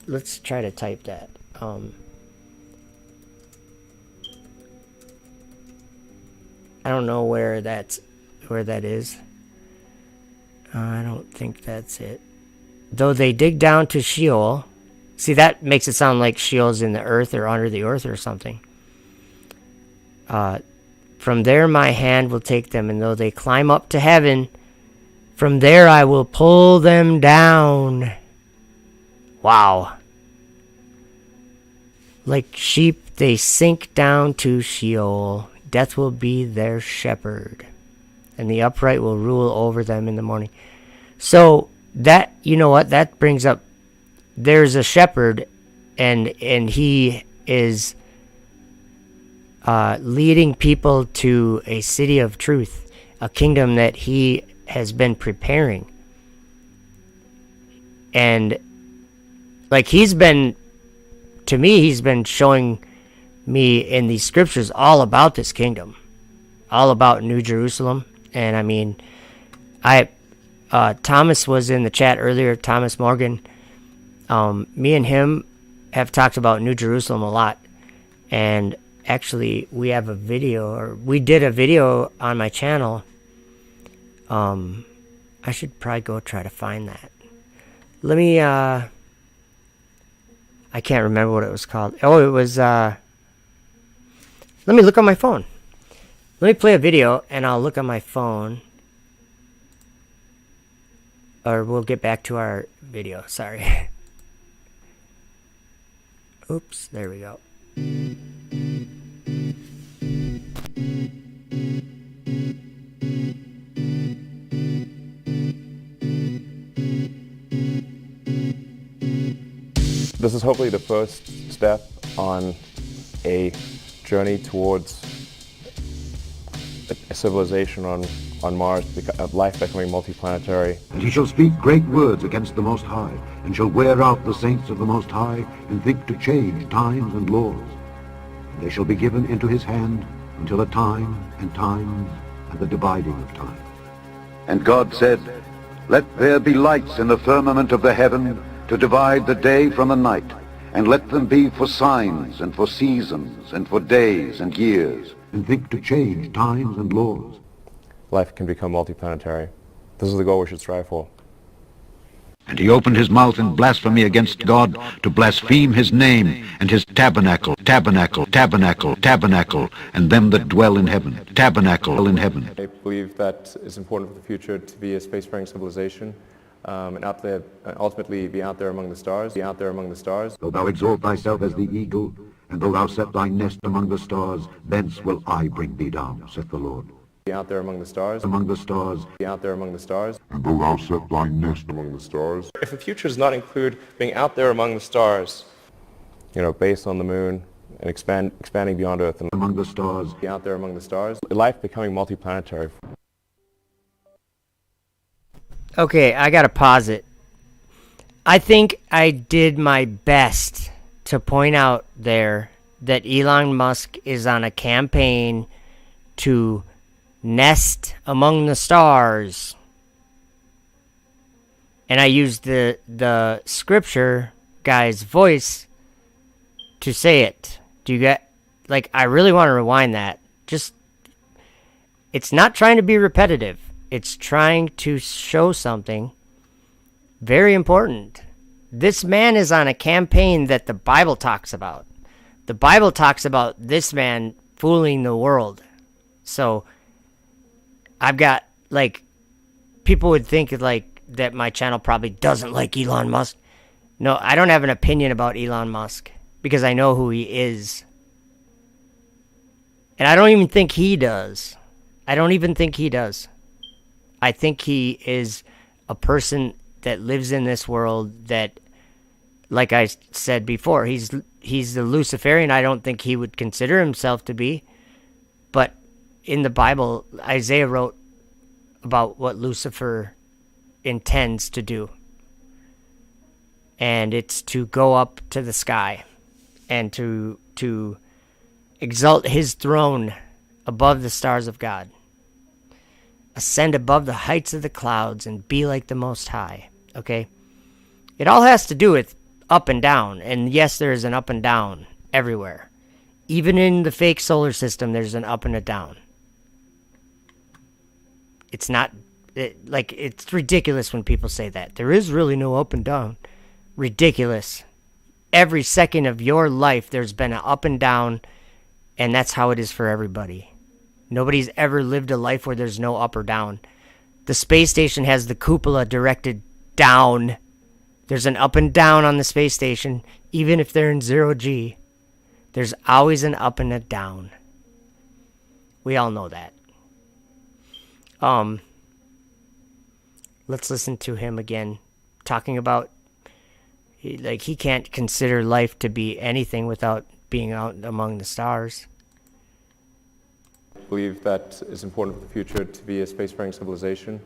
Let's try to type that. I don't know where that is. I don't think that's it. Though they dig down to Sheol. See, that makes it sound like Sheol's in the earth or under the earth or something. From there my hand will take them, and though they climb up to heaven, from there I will pull them down. Wow. Like sheep, they sink down to Sheol. Death will be their shepherd, and the upright will rule over them in the morning. So that, you know what, that brings up, there's a shepherd, and he is leading people to a city of truth, a kingdom that he has been preparing. And like he's been showing me in these scriptures all about this kingdom, all about New Jerusalem. And I mean, Thomas was in the chat earlier, Thomas Morgan. Me and him have talked about New Jerusalem a lot, and actually we have a video, or we did a video on my channel. I should probably go try to find that. Let me, I can't remember what it was called. Oh, it was, let me look on my phone. Let me play a video, and I'll look on my phone. Or we'll get back to our video. Sorry. Oops, there we go. This is hopefully the first step on a journey towards a civilization on Mars, life becoming multiplanetary. And he shall speak great words against the Most High, and shall wear out the saints of the Most High, and think to change times and laws. And they shall be given into his hand until a time and times and the dividing of time. And God said, Let there be lights in the firmament of the heaven to divide the day from the night, and let them be for signs and for seasons and for days and years. And think to change times and laws. Life can become multiplanetary. This is the goal we should strive for. And he opened his mouth in blasphemy against God, to blaspheme his name, and his tabernacle, tabernacle, tabernacle, tabernacle, and them that dwell in heaven, tabernacle in heaven. I believe that it's important for the future to be a spacefaring civilization, and out there, ultimately be out there among the stars, be out there among the stars. Though thou exalt thyself as the eagle, and though thou set thy nest among the stars, thence will I bring thee down, saith the Lord. Be out there among the stars, among the stars, be out there among the stars. And though thou set thy nest among the stars. If the future does not include being out there among the stars, based on the moon, and expanding beyond Earth, and among the stars, be out there among the stars, life becoming multiplanetary. Okay, I gotta pause it. I think I did my best to point out there that Elon Musk is on a campaign to nest among the stars. And I used the scripture guy's voice to say it. Do you get, I really want to rewind that. It's not trying to be repetitive. It's trying to show something very important. This man is on a campaign that the Bible talks about. The Bible talks about this man fooling the world. So I've got, people would think, that my channel probably doesn't like Elon Musk. No, I don't have an opinion about Elon Musk because I know who he is. And I don't even think he does. I think he is a person that lives in this world that, like I said before, he's the Luciferian. I don't think he would consider himself to be. But in the Bible, Isaiah wrote about what Lucifer intends to do. And it's to go up to the sky and to exalt his throne above the stars of God. Ascend above the heights of the clouds and be like the Most High. Okay? It all has to do with up and down. And yes, there is an up and down everywhere. Even in the fake solar system, there's an up and a down. It's not, it's ridiculous when people say that. There is really no up and down. Ridiculous. Every second of your life, there's been an up and down, and that's how it is for everybody. Nobody's ever lived a life where there's no up or down. The space station has the cupola directed down. There's an up and down on the space station, even if they're in 0G. There's always an up and a down. We all know that. Let's listen to him again, talking about, he can't consider life to be anything without being out among the stars. I believe that it's important for the future to be a spacefaring civilization,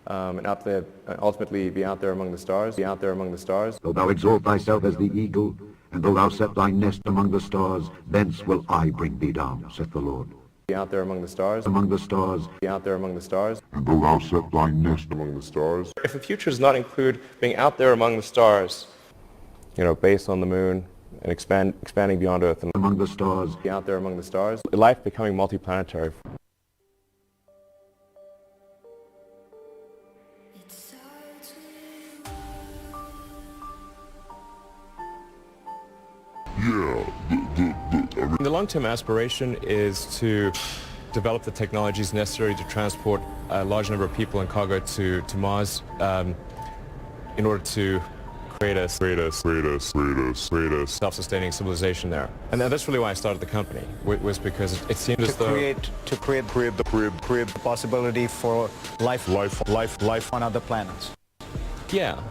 and out there, ultimately be out there among the stars, be out there among the stars. Though thou exalt thyself as the eagle, and though thou set thy nest among the stars, thence will I bring thee down, saith the Lord. Be out there among the stars, among the stars, be out there among the stars. And though thou set thy nest among the stars. If the future does not include being out there among the stars, based on the moon, and expanding beyond Earth, and among the stars, be out there among the stars, life becoming multiplanetary. long-term aspiration is to develop the technologies necessary to transport a large number of people and cargo to Mars in order to create a self-sustaining civilization there. And that's really why I started the company, was because it seemed as though... To create the possibility for life on other planets. Yeah.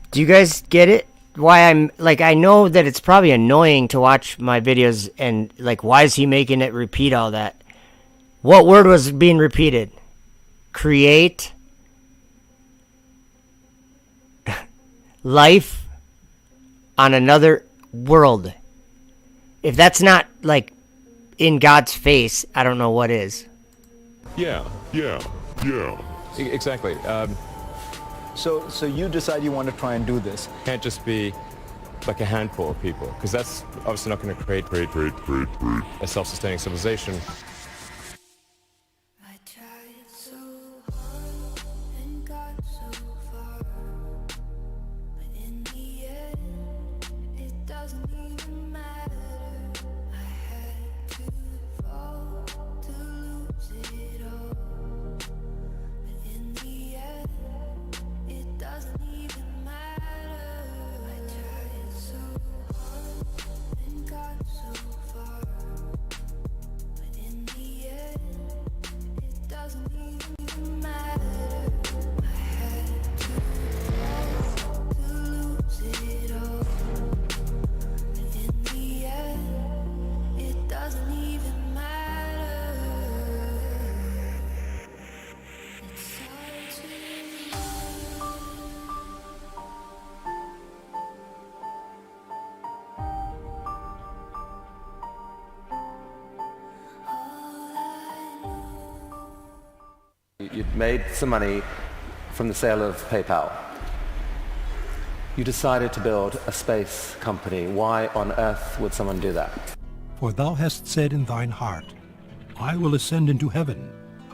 Do you guys get it? Why I'm like, I know that it's probably annoying to watch my videos and like, why is he making it repeat all that? What word was being repeated? Create life on another world. If that's not like in God's face, I don't know what is. Yeah. Exactly. So you decide you want to try and do this. Can't just be like a handful of people, because that's obviously not going to create a self-sustaining civilization. You'd made some money from the sale of PayPal. You decided to build a space company. Why on earth would someone do that? For thou hast said in thine heart, I will ascend into heaven.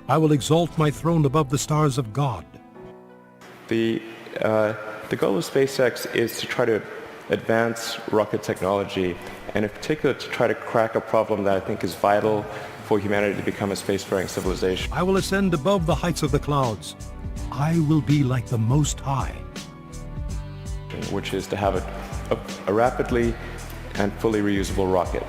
I will exalt my throne above the stars of God. The goal of SpaceX is to try to advance rocket technology, and in particular to try to crack a problem that I think is vital for humanity to become a spacefaring civilization. I will ascend above the heights of the clouds. I will be like the Most High. Which is to have a rapidly and fully reusable rocket.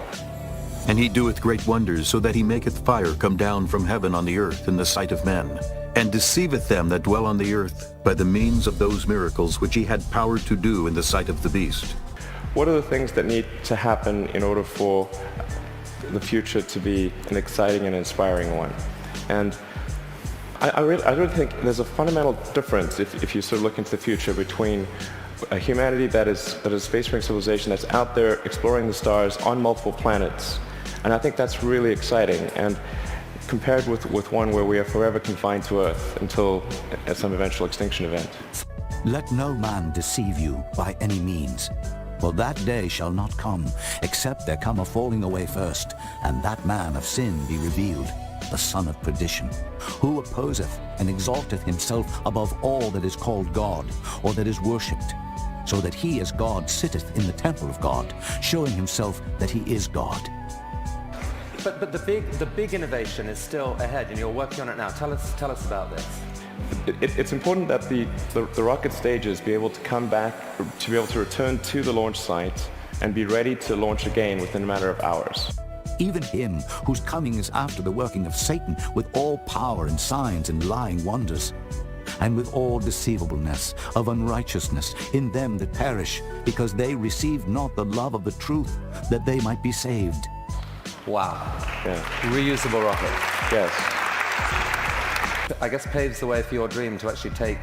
And he doeth great wonders, so that he maketh fire come down from heaven on the earth in the sight of men, and deceiveth them that dwell on the earth by the means of those miracles which he had power to do in the sight of the beast. What are the things that need to happen in order for the future to be an exciting and inspiring one? And I really think there's a fundamental difference if you sort of look into the future between a humanity that is a spacefaring civilization that's out there exploring the stars on multiple planets. And I think that's really exciting, and compared with one where we are forever confined to Earth until at some eventual extinction event. Let no man deceive you by any means. For that day shall not come, except there come a falling away first, and that man of sin be revealed, the son of perdition, who opposeth and exalteth himself above all that is called God, or that is worshipped, so that he as God sitteth in the temple of God, showing himself that he is God. But the big innovation is still ahead, and you're working on it now. Tell us about this. It's important that the rocket stages be able to come back, to be able to return to the launch site and be ready to launch again within a matter of hours. Even him whose coming is after the working of Satan, with all power and signs and lying wonders, and with all deceivableness of unrighteousness in them that perish, because they received not the love of the truth, that they might be saved. Wow. Yeah. Reusable rocket. Yes. I guess paves the way for your dream to actually take,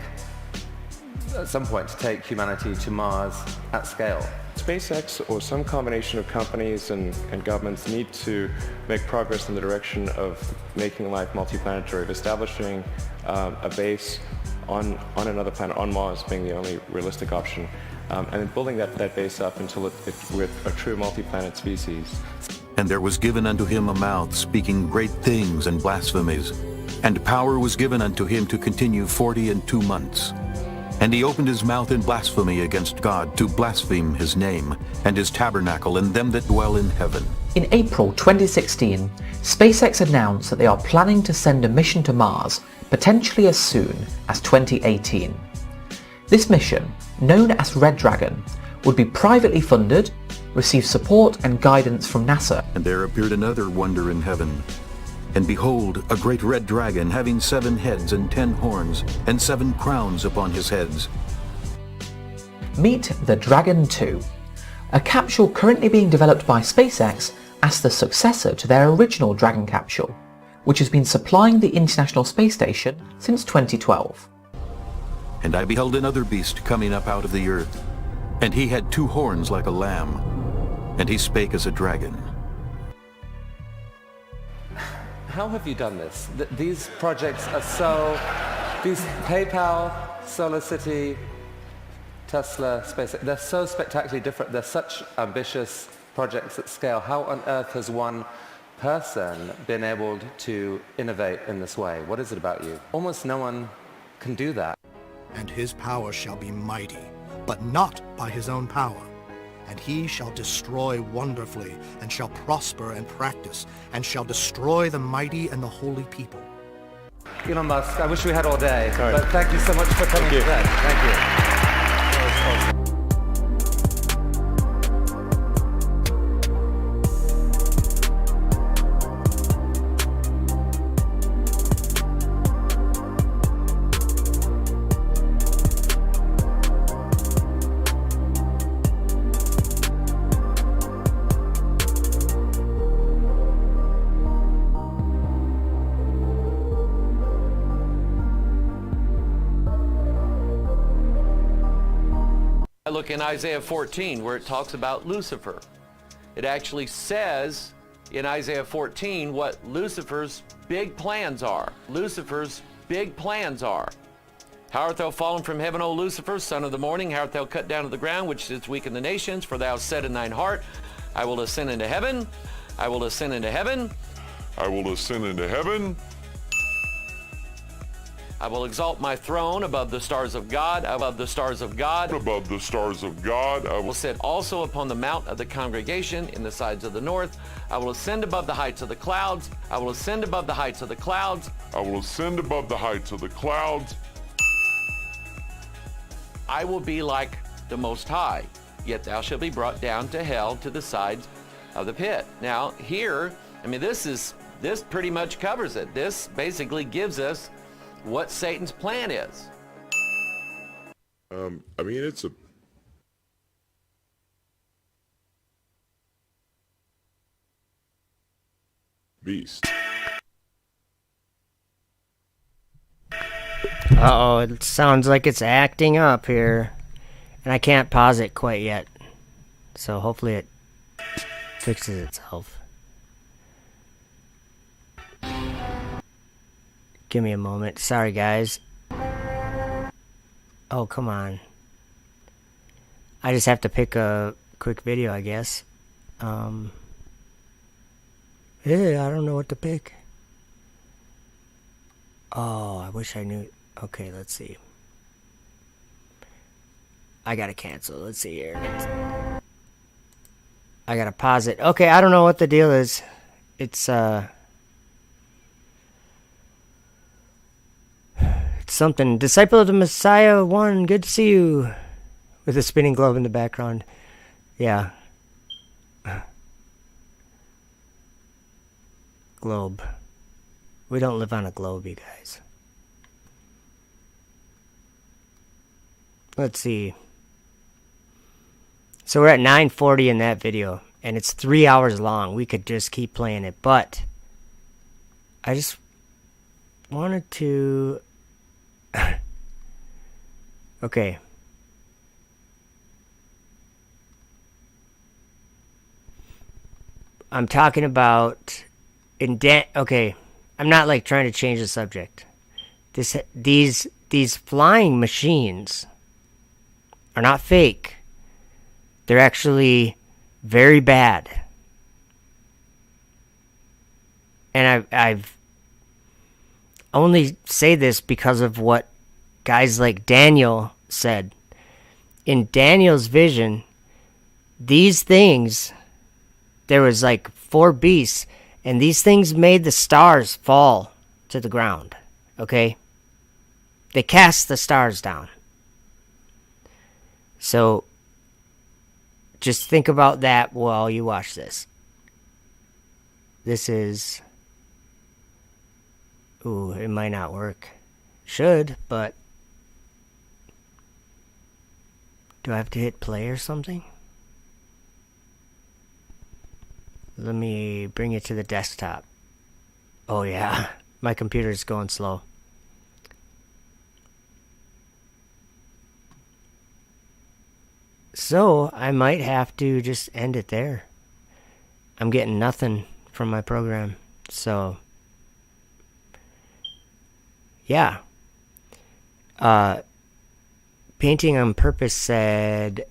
at some point, to take humanity to Mars at scale. SpaceX or some combination of companies and governments need to make progress in the direction of making life multiplanetary, of establishing a base on another planet, on Mars being the only realistic option, and then building that base up until we're a true multi-planet species. And there was given unto him a mouth speaking great things and blasphemies, and power was given unto him to continue 42 months. And he opened his mouth in blasphemy against God, to blaspheme his name, and his tabernacle, and them that dwell in heaven. In April 2016, SpaceX announced that they are planning to send a mission to Mars, potentially as soon as 2018. This mission, known as Red Dragon, would be privately funded, receive support and guidance from NASA. And there appeared another wonder in heaven. And behold, a great red dragon, having 7 heads and 10 horns, and 7 crowns upon his heads. Meet the Dragon 2, a capsule currently being developed by SpaceX as the successor to their original Dragon capsule, which has been supplying the International Space Station since 2012. And I beheld another beast coming up out of the earth, and he had 2 horns like a lamb, and he spake as a dragon. How have you done this? These projects are so... These PayPal, SolarCity, Tesla, SpaceX, they're so spectacularly different. They're such ambitious projects at scale. How on earth has one person been able to innovate in this way? What is it about you? Almost no one can do that. And his power shall be mighty, but not by his own power. And he shall destroy wonderfully, and shall prosper and practice, and shall destroy the mighty and the holy people. Elon Musk, I wish we had all day, but thank you so much for coming today. Thank you. I look in Isaiah 14 where it talks about Lucifer. It actually says in Isaiah 14 what Lucifer's big plans are. Lucifer's big plans are. How art thou fallen from heaven, O Lucifer, son of the morning? How art thou cut down to the ground, which didst weaken the nations? For thou hast said in thine heart, I will ascend into heaven. I will ascend into heaven. I will ascend into heaven. I will exalt my throne above the stars of God, above the stars of God. Above the stars of God. I will sit also upon the mount of the congregation in the sides of the north. I will ascend above the heights of the clouds. I will ascend above the heights of the clouds. I will ascend above the heights of the clouds. I will be like the Most High, yet thou shalt be brought down to hell, to the sides of the pit. Now here, I mean, this pretty much covers it. This basically gives us what Satan's plan is. I mean, it's a beast. Uh-oh, it sounds like it's acting up here. And I can't pause it quite yet. So hopefully it fixes itself. Give me a moment. Sorry, guys. Oh, come on. I just have to pick a quick video, I guess. Yeah, I don't know what to pick. Oh, I wish I knew. Okay, let's see. I gotta cancel. Let's see here. I gotta pause it. Okay, I don't know what the deal is. It's something. Disciple of the Messiah 1, good to see you. With a spinning globe in the background. Yeah. Globe. We don't live on a globe, you guys. Let's see. So we're at 9:40 in that video. And it's 3 hours long. We could just keep playing it. But I just wanted to... Okay. I'm talking about okay. I'm not like trying to change the subject. These flying machines are not fake. They're actually very bad. And I've only say this because of what guys like Daniel said. In Daniel's vision, these things, there was like 4 beasts, and these things made the stars fall to the ground. Okay? They cast the stars down. So, just think about that while you watch this. This is... Ooh, it might not work. Should, but... Do I have to hit play or something? Let me bring it to the desktop. Oh yeah, my computer's going slow. So, I might have to just end it there. I'm getting nothing from my program. So, yeah. Painting on Purpose said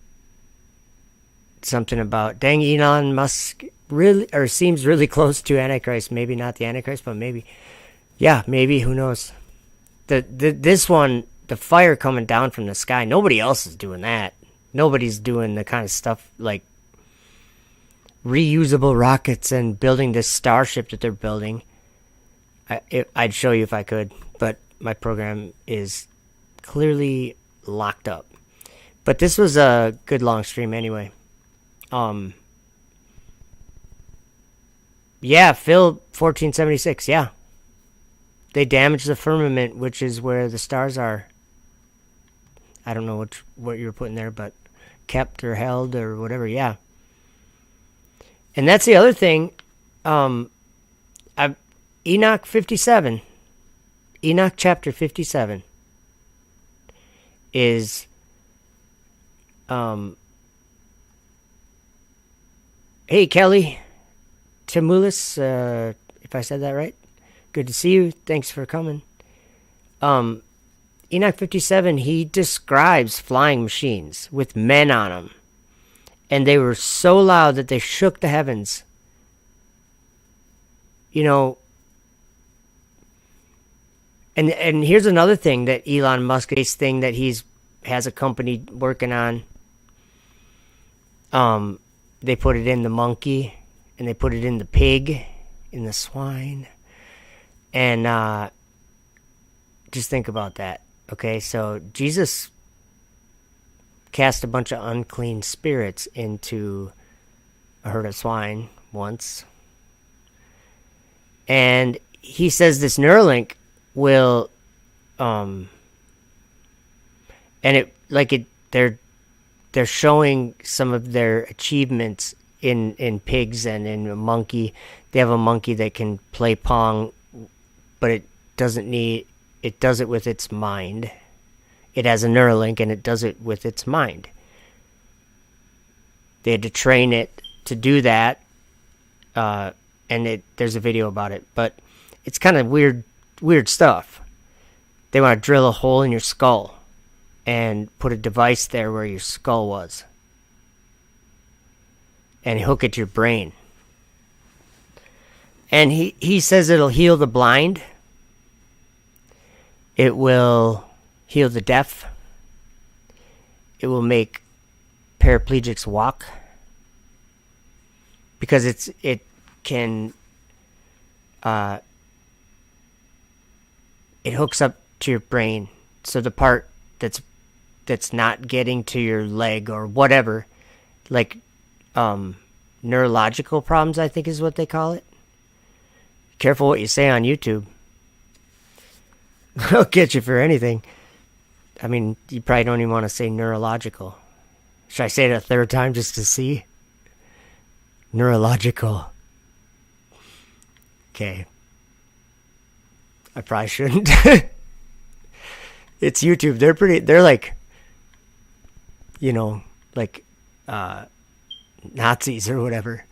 something about, dang, Elon Musk really, or seems really close to Antichrist. Maybe not the Antichrist, but maybe. Yeah, maybe, who knows. This one, the fire coming down from the sky, nobody else is doing that. Nobody's doing the kind of stuff like reusable rockets and building this starship that they're building. I'd show you if I could, but my program is clearly locked up. But this was a good long stream anyway. Yeah, Phil 1476, yeah. They damaged the firmament, which is where the stars are. I don't know what you were putting there, but kept or held or whatever, yeah. And that's the other thing. Enoch 57. Enoch chapter 57 is hey Kelly Timulis, if I said that right. Good to see you. Thanks for coming. Enoch 57, he describes flying machines with men on them. And they were so loud that they shook the heavens. You know, and here's another thing that Elon Musk, this thing that has a company working on. They put it in the monkey, and they put it in the pig, in the swine. And just think about that. Okay, so Jesus cast a bunch of unclean spirits into a herd of swine once. And he says this Neuralink will, and they're showing some of their achievements in pigs and in a monkey. They have a monkey that can play Pong, but it does it with its mind. It has a Neuralink and it does it with its mind. They had to train it to do that, and there's a video about it, but it's kind of weird stuff. They want to drill a hole in your skull and put a device there where your skull was and hook it to your brain. And he says it'll heal the blind. It will heal the deaf. It will make paraplegics walk. Because it can it hooks up to your brain. So the part that's not getting to your leg or whatever, like neurological problems, I think is what they call it. Careful what you say on YouTube. They'll get you for anything. I mean, you probably don't even want to say neurological. Should I say it a third time just to see? Neurological. Okay. I probably shouldn't. It's YouTube. They're like, you know, like Nazis or whatever.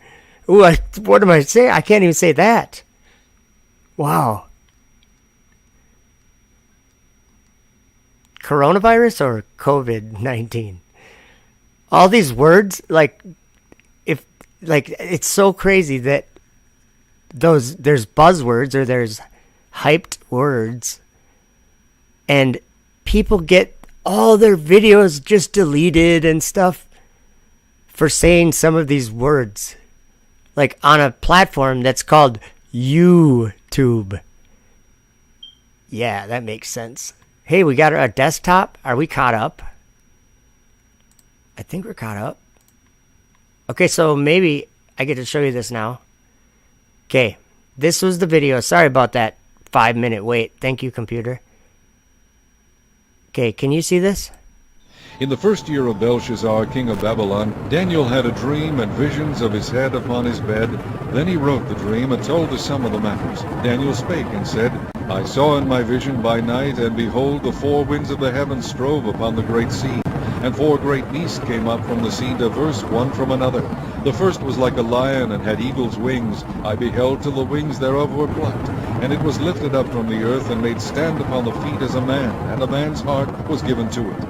Ooh, what am I saying? I can't even say that. Wow. Coronavirus or COVID-19? All these words, it's so crazy that there's buzzwords or there's hyped words, and people get all their videos just deleted and stuff for saying some of these words. Like on a platform that's called YouTube. Yeah, that makes sense. Hey, we got a desktop. Are we caught up? I think we're caught up. Okay, so maybe I get to show you this now. Okay, this was the video. Sorry about that 5-minute wait. Thank you, computer. Okay, can you see this? In the first year of Belshazzar, king of Babylon, Daniel had a dream and visions of his head upon his bed. Then he wrote the dream and told the sum of the matters. Daniel spake and said, I saw in my vision by night, and behold, the four winds of the heavens strove upon the great sea. And four great beasts came up from the sea, diverse one from another. The first was like a lion, and had eagle's wings. I beheld till the wings thereof were plucked. And it was lifted up from the earth, and made stand upon the feet as a man, and a man's heart was given to it.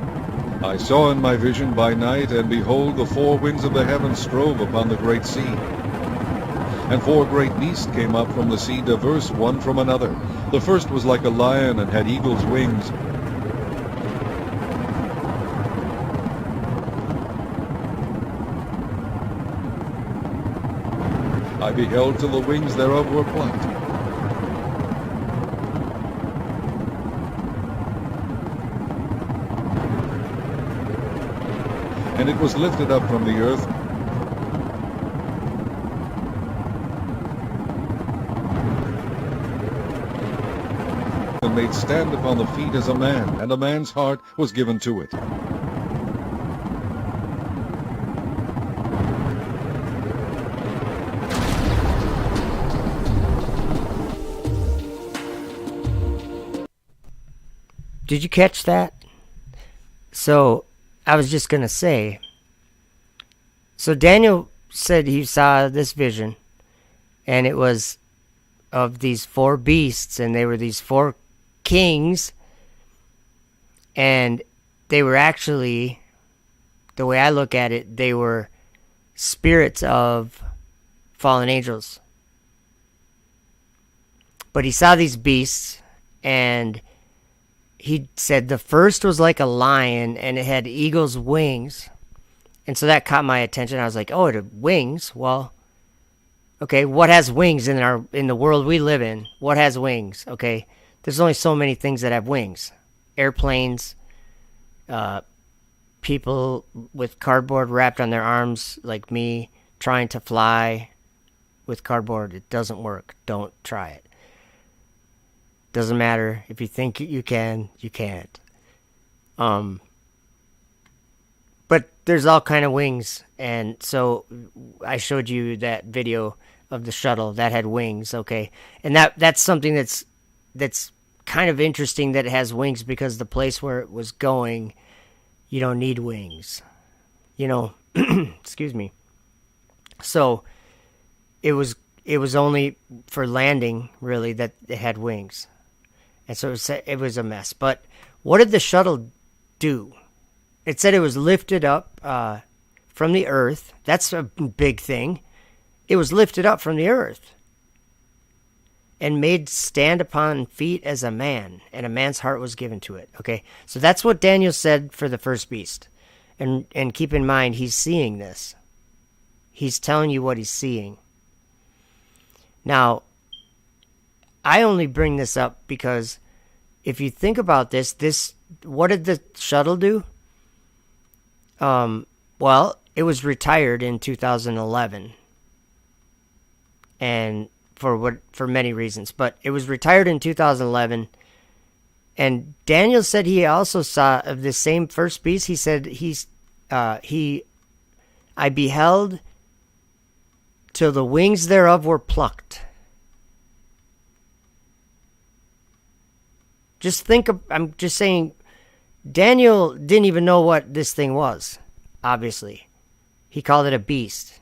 I saw in my vision by night, and behold, the four winds of the heavens strove upon the great sea. And four great beasts came up from the sea, diverse one from another. The first was like a lion, and had eagle's wings. I beheld till the wings thereof were plucked. And it was lifted up from the earth, and made stand upon the feet as a man, and a man's heart was given to it. Did you catch that? So, I was just going to say, so Daniel said he saw this vision, and it was of these four beasts, and they were these four kings, and they were actually, the way I look at it, they were spirits of fallen angels. But he saw these beasts, and he said the first was like a lion, and it had eagle's wings. And so that caught my attention. I was like, oh, it had wings? Well, okay, what has wings in the world we live in? What has wings? Okay, there's only so many things that have wings. Airplanes, people with cardboard wrapped on their arms like me trying to fly with cardboard. It doesn't work. Don't try it. Doesn't matter. If you think you can, you can't. But there's all kind of wings. And so I showed you that video of the shuttle that had wings, okay? And that's something that's kind of interesting that it has wings, because the place where it was going, you don't need wings. You know, excuse me. So it was only for landing, really, that it had wings. And so it was a mess. But what did the shuttle do? It said it was lifted up from the earth. That's a big thing. It was lifted up from the earth and made stand upon feet as a man, and a man's heart was given to it. Okay, so that's what Daniel said for the first beast. And keep in mind, he's seeing this. He's telling you what he's seeing. Now, I only bring this up because if you think about this, what did the shuttle do? Well, it was retired in 2011, and for many reasons, but it was retired in 2011. And Daniel said he also saw of the same first beast. He said I beheld till the wings thereof were plucked. I'm just saying, Daniel didn't even know what this thing was, obviously. He called it a beast.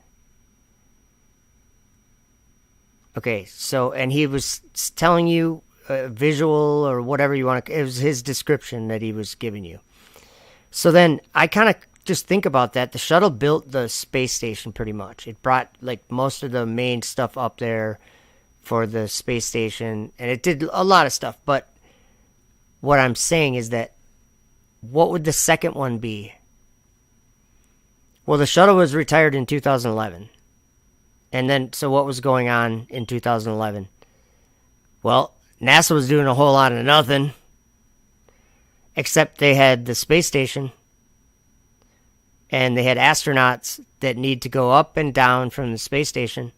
Okay, so, and he was telling you a visual or whatever you want to, it was his description that he was giving you. So then I kind of just think about that. The shuttle built the space station pretty much. It brought like most of the main stuff up there for the space station, and it did a lot of stuff, but what I'm saying is that what would the second one be? Well, the shuttle was retired in 2011. And then, so what was going on in 2011? Well, NASA was doing a whole lot of nothing. Except they had the space station. And they had astronauts that need to go up and down from the space station.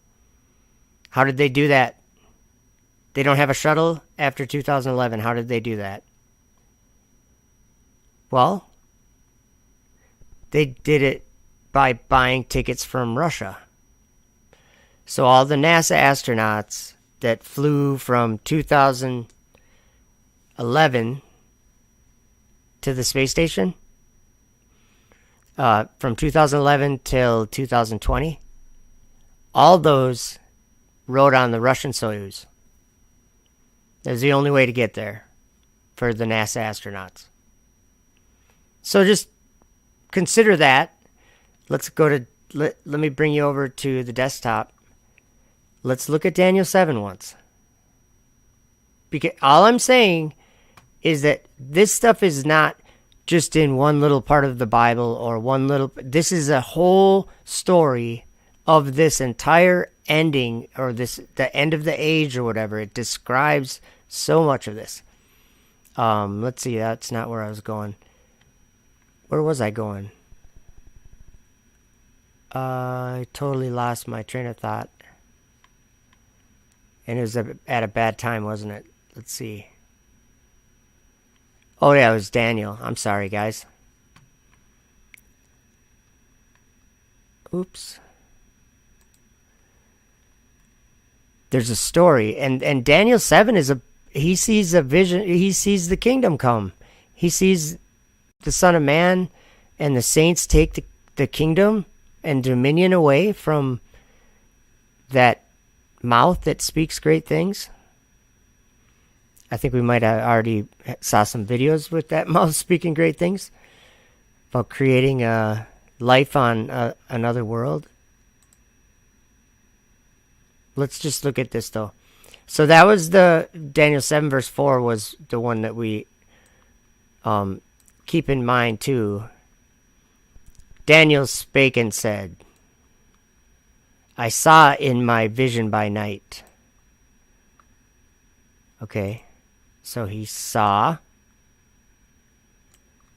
How did they do that? They don't have a shuttle after 2011. How did they do that? Well, they did it by buying tickets from Russia. So all the NASA astronauts that flew from 2011 to the space station, from 2011 till 2020, all those rode on the Russian Soyuz. That was the only way to get there for the NASA astronauts. So just consider that. Let's go to, let me bring you over to the desktop. Let's look at Daniel 7 once. Because all I'm saying is that this stuff is not just in one little part of the Bible or one little, this is a whole story of this entire ending, or this, the end of the age or whatever. It describes so much of this. Let's see, that's not where I was going. Where was I going? I totally lost my train of thought. And it was at a bad time, wasn't it? Let's see. Oh yeah, it was Daniel. I'm sorry, guys. Oops. There's a story, and Daniel 7 is he sees a vision. He sees the kingdom come. He sees the Son of Man and the saints take the kingdom and dominion away from that mouth that speaks great things. I think we might have already saw some videos with that mouth speaking great things about creating a life on another world. Let's just look at this though. So that was the Daniel 7 verse 4 was the one that we keep in mind too. Daniel spake and said, I saw in my vision by night. Okay. So he saw.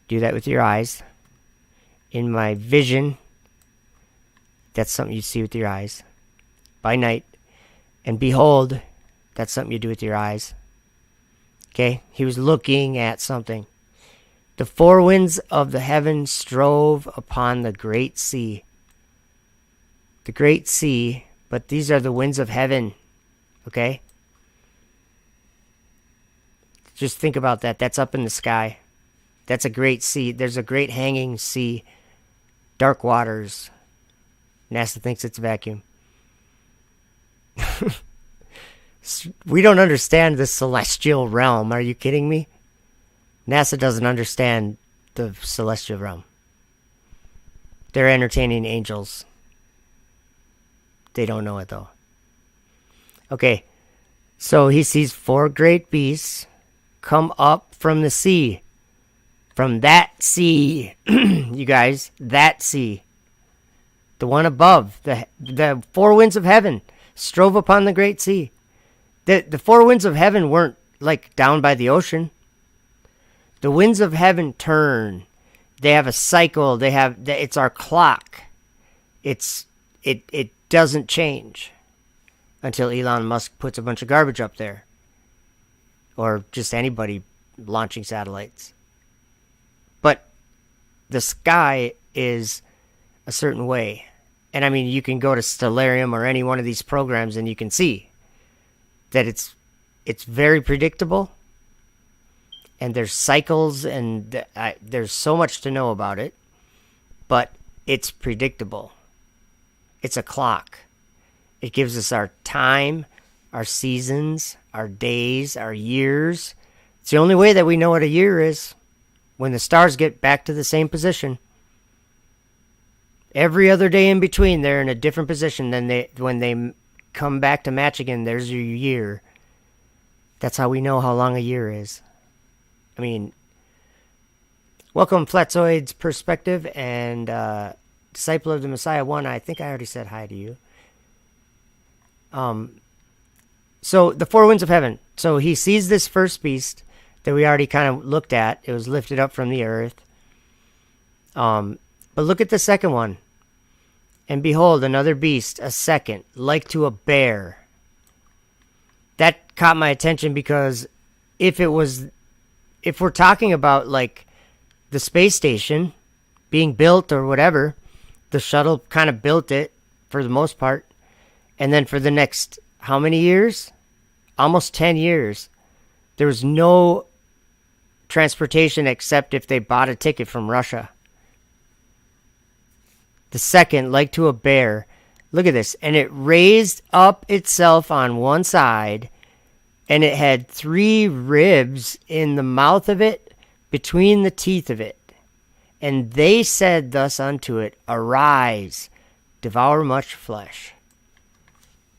Do that with your eyes. In my vision. That's something you see with your eyes. By night. And behold. That's something you do with your eyes. Okay. He was looking at something. The four winds of the heaven strove upon the great sea. The great sea. But these are the winds of heaven. Okay. Just think about that. That's up in the sky. That's a great sea. There's a great hanging sea. Dark waters. NASA thinks it's a vacuum. We don't understand the celestial realm. Are you kidding me? NASA doesn't understand the celestial realm. They're entertaining angels. They don't know it though. Okay. So he sees four great beasts come up from the sea. From that sea. You guys, that sea. The one above. The four winds of heaven strove upon the great sea. The four winds of heaven weren't like down by the ocean. The winds of heaven turn. They have a cycle. It's our clock. It doesn't change until Elon Musk puts a bunch of garbage up there. Or just anybody launching satellites. But the sky is a certain way. And I mean, you can go to Stellarium or any one of these programs and you can see that it's very predictable. And there's cycles and there's so much to know about it. But it's predictable. It's a clock. It gives us our time, our seasons, our days, our years. It's the only way that we know what a year is. When the stars get back to the same position. Every other day in between, they're in a different position than when they come back to match again. There's your year. That's how we know how long a year is. I mean, Welcome, Flatzoid's Perspective and Disciple of the Messiah 1. I think I already said hi to you. So the four winds of heaven. So he sees this first beast that we already kind of looked at. It was lifted up from the earth. But look at the second one. And behold, another beast, a second, like to a bear. That caught my attention because if we're talking about like the space station being built or whatever, the shuttle kind of built it for the most part. And then for the next, how many years? Almost 10 years. There was no transportation except if they bought a ticket from Russia. The second, like to a bear. Look at this. And it raised up itself on one side, and it had 3 ribs in the mouth of it, between the teeth of it. And they said thus unto it, Arise, devour much flesh.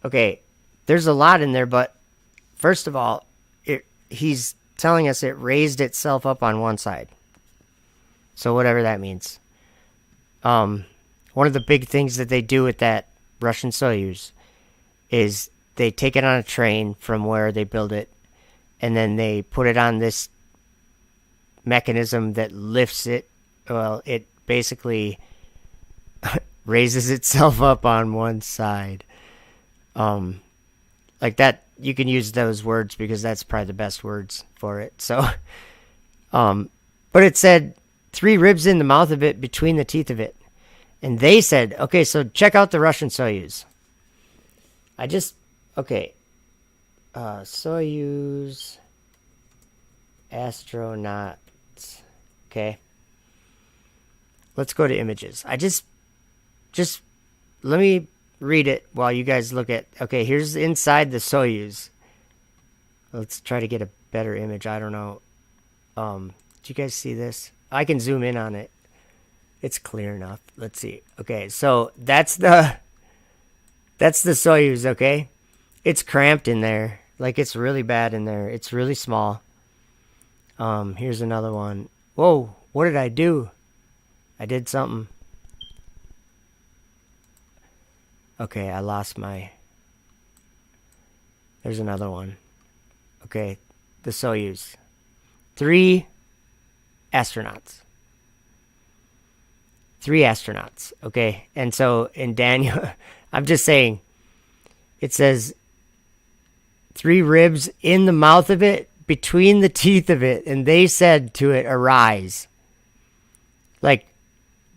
Okay, there's a lot in there, but first of all, he's telling us it raised itself up on one side. So whatever that means. One of the big things that they do with that Russian Soyuz is they take it on a train from where they build it, and then they put it on this mechanism that lifts it. Well, it basically raises itself up on one side. Like that, you can use those words because that's probably the best words for it. So, but it said 3 ribs in the mouth of it, between the teeth of it. And they said, okay, so check out the Russian Soyuz. Soyuz astronauts. Okay. Let's go to images. Just let me read it while you guys look at, okay, here's inside the Soyuz. Let's try to get a better image. I don't know. Do you guys see this? I can zoom in on it. It's clear enough. Let's see. Okay, so that's the Soyuz, okay? It's cramped in there. Like, it's really bad in there. It's really small. Here's another one. Whoa, what did I do? I did something. Okay, I lost my... There's another one. Okay, the Soyuz. 3 astronauts. 3 astronauts, okay? And so in Daniel, I'm just saying, it says 3 ribs in the mouth of it, between the teeth of it, and they said to it, Arise. Like,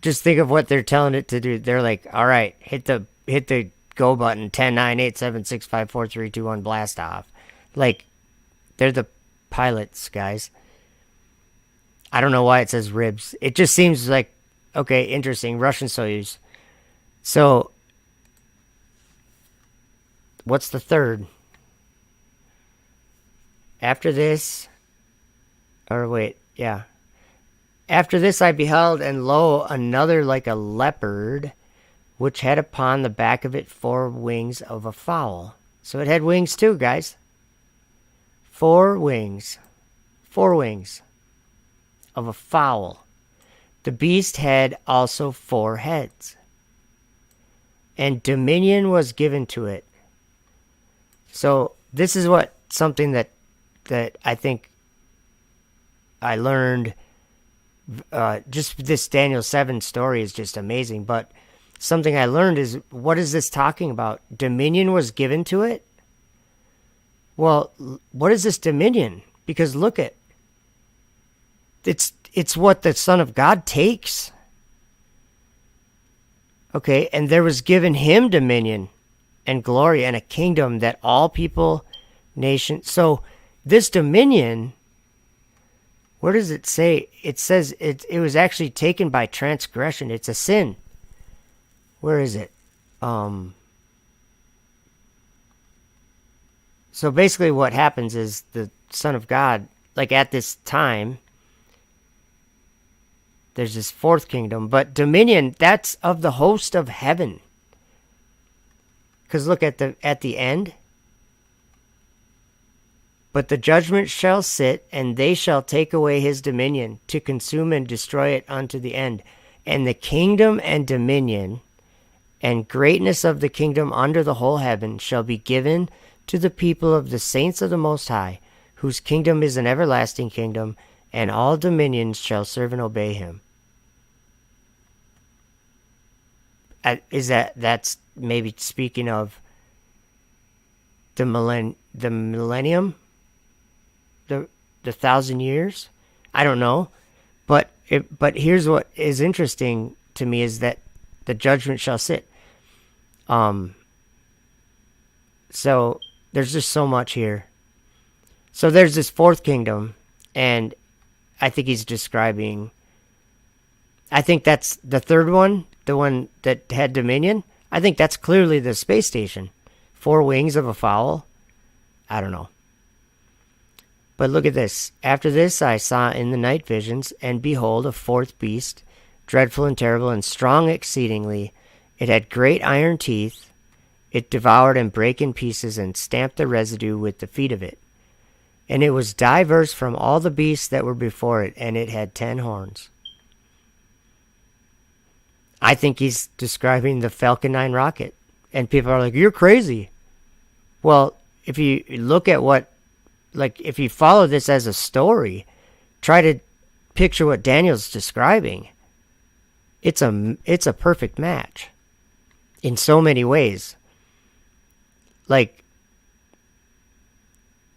just think of what they're telling it to do. They're like, all right, hit the go button, 10, 9, 8, 7, 6, 5, 4, 3, 2, 1, blast off. Like, they're the pilots, guys. I don't know why it says ribs. It just seems like, okay, interesting. Russian Soyuz. So, what's the third? After this, or wait, yeah. After this I beheld, and lo, another like a leopard, which had upon the back of it 4 wings of a fowl. So it had wings too, guys. 4 wings. 4 wings of a fowl. The beast had also 4 heads. And dominion was given to it. So this is something that I think I learned. Just this Daniel 7 story is just amazing. But something I learned is, what is this talking about? Dominion was given to it? Well, what is this dominion? Because look at, it's what the Son of God takes. Okay, and there was given him dominion and glory and a kingdom that all people, nations. So this dominion, where does it say? It says it was actually taken by transgression. It's a sin. Where is it? So basically what happens is the Son of God, like at this time, there's this 4th kingdom, but dominion, that's of the host of heaven. Because look at the end. But the judgment shall sit, and they shall take away his dominion, to consume and destroy it unto the end. And the kingdom and dominion and greatness of the kingdom under the whole heaven shall be given to the people of the saints of the Most High, whose kingdom is an everlasting kingdom, and all dominions shall serve and obey him. That's maybe speaking of the millennium, the 1,000 years? I don't know, but here's what is interesting to me is that the judgment shall sit. So there's just so much here. So there's this fourth kingdom, and I think he's describing, I think that's the third one, the one that had dominion. I think that's clearly the space station. 4 wings of a fowl. I don't know. But look at this. After this I saw in the night visions, and behold, a fourth beast, dreadful and terrible and strong exceedingly. It had great iron teeth. It devoured and brake in pieces, and stamped the residue with the feet of it. And it was diverse from all the beasts that were before it, and it had 10 horns. I think he's describing the Falcon 9 rocket. And people are like, you're crazy. Well, if you look at what, like, if you follow this as a story, try to picture what Daniel's describing. It's a perfect match in so many ways. Like,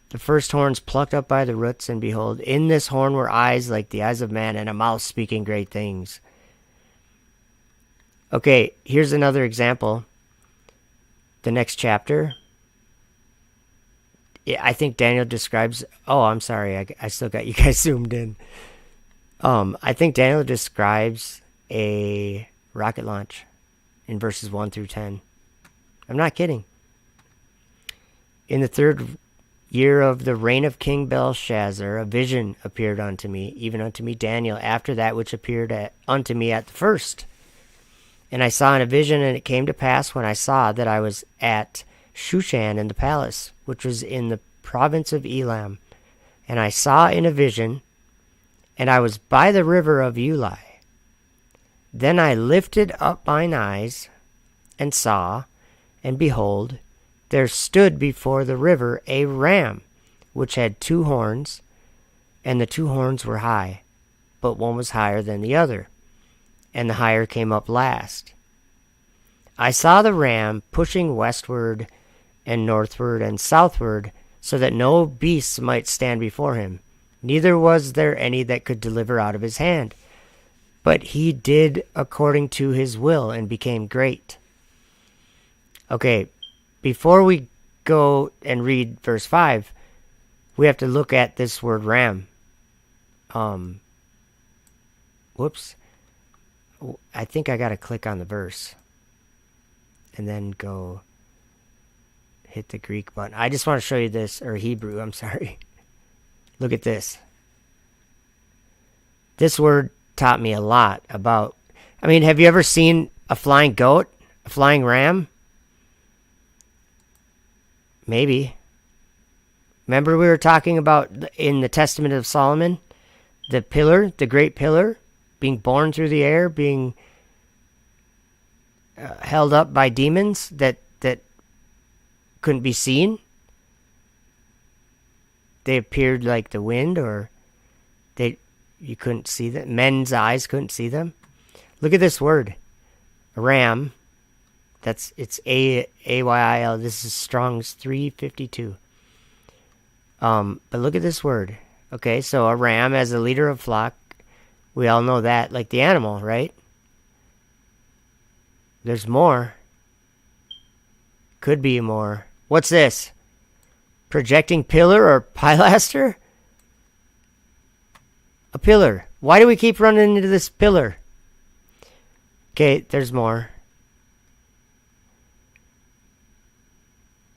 the first horns plucked up by the roots, and behold, in this horn were eyes like the eyes of man, and a mouth speaking great things. Okay, here's another example. The next chapter. I think Daniel describes... Oh, I'm sorry. I still got you guys zoomed in. I think Daniel describes a rocket launch in verses 1 through 10. I'm not kidding. In the 3rd year of the reign of King Belshazzar, a vision appeared unto me, even unto me Daniel, after that which appeared unto me at the first. And I saw in a vision, and it came to pass when I saw that I was at Shushan in the palace, which was in the province of Elam. And I saw in a vision, and I was by the river of Ulai. Then I lifted up mine eyes, and saw, and behold, there stood before the river a ram, which had 2 horns, and the 2 horns were high, but one was higher than the other, and the higher came up last. I saw the ram pushing westward and northward and southward, so that no beasts might stand before him, neither was there any that could deliver out of his hand. But he did according to his will, and became great. Okay, before we go and read verse 5, we have to look at this word ram. Whoops. I think I got to click on the verse and then go hit the Greek button. I just want to show you this, or Hebrew, I'm sorry. Look at this. This word taught me a lot about, I mean, have you ever seen a flying goat? A flying ram? Maybe. Remember we were talking about in the Testament of Solomon, the pillar, the great pillar, being borne through the air, being held up by demons that couldn't be seen. They appeared like the wind, or you couldn't see them. Men's eyes couldn't see them. Look at this word, a ram. It's A-Y-I-L. This is Strong's 352. But look at this word. Okay, so a ram as a leader of flock. We all know that, like the animal, right? There's more. Could be more. What's this? Projecting pillar or pilaster? A pillar. Why do we keep running into this pillar? Okay, there's more.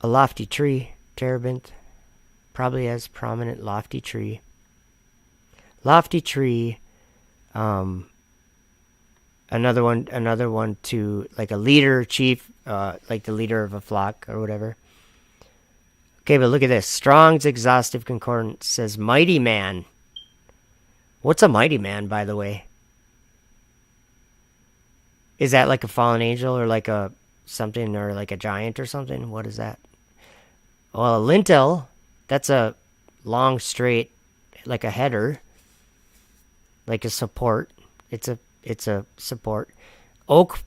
A lofty tree, terebinth. Probably has prominent lofty tree. Lofty tree. Another one to like a leader, chief, like the leader of a flock or whatever. Okay, but look at this. Strong's Exhaustive Concordance says mighty man. What's a mighty man, by the way? Is that like a fallen angel or like a something or like a giant or something? What is that? Well, a lintel, that's a long, straight, like a header, like a support. It's a support. Oak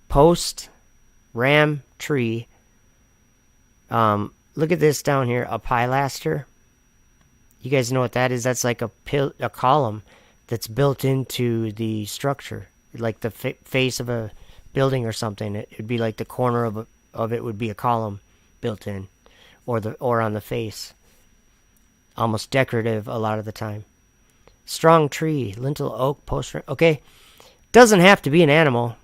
post, ram tree. Look at this down here, a pilaster. You guys know what that is? That's like a column that's built into the structure, like the face of a building or something. It'd be like the corner of it would be a column built in, or on the face. Almost decorative a lot of the time. Strong tree, lintel, oak, post. Okay, doesn't have to be an animal.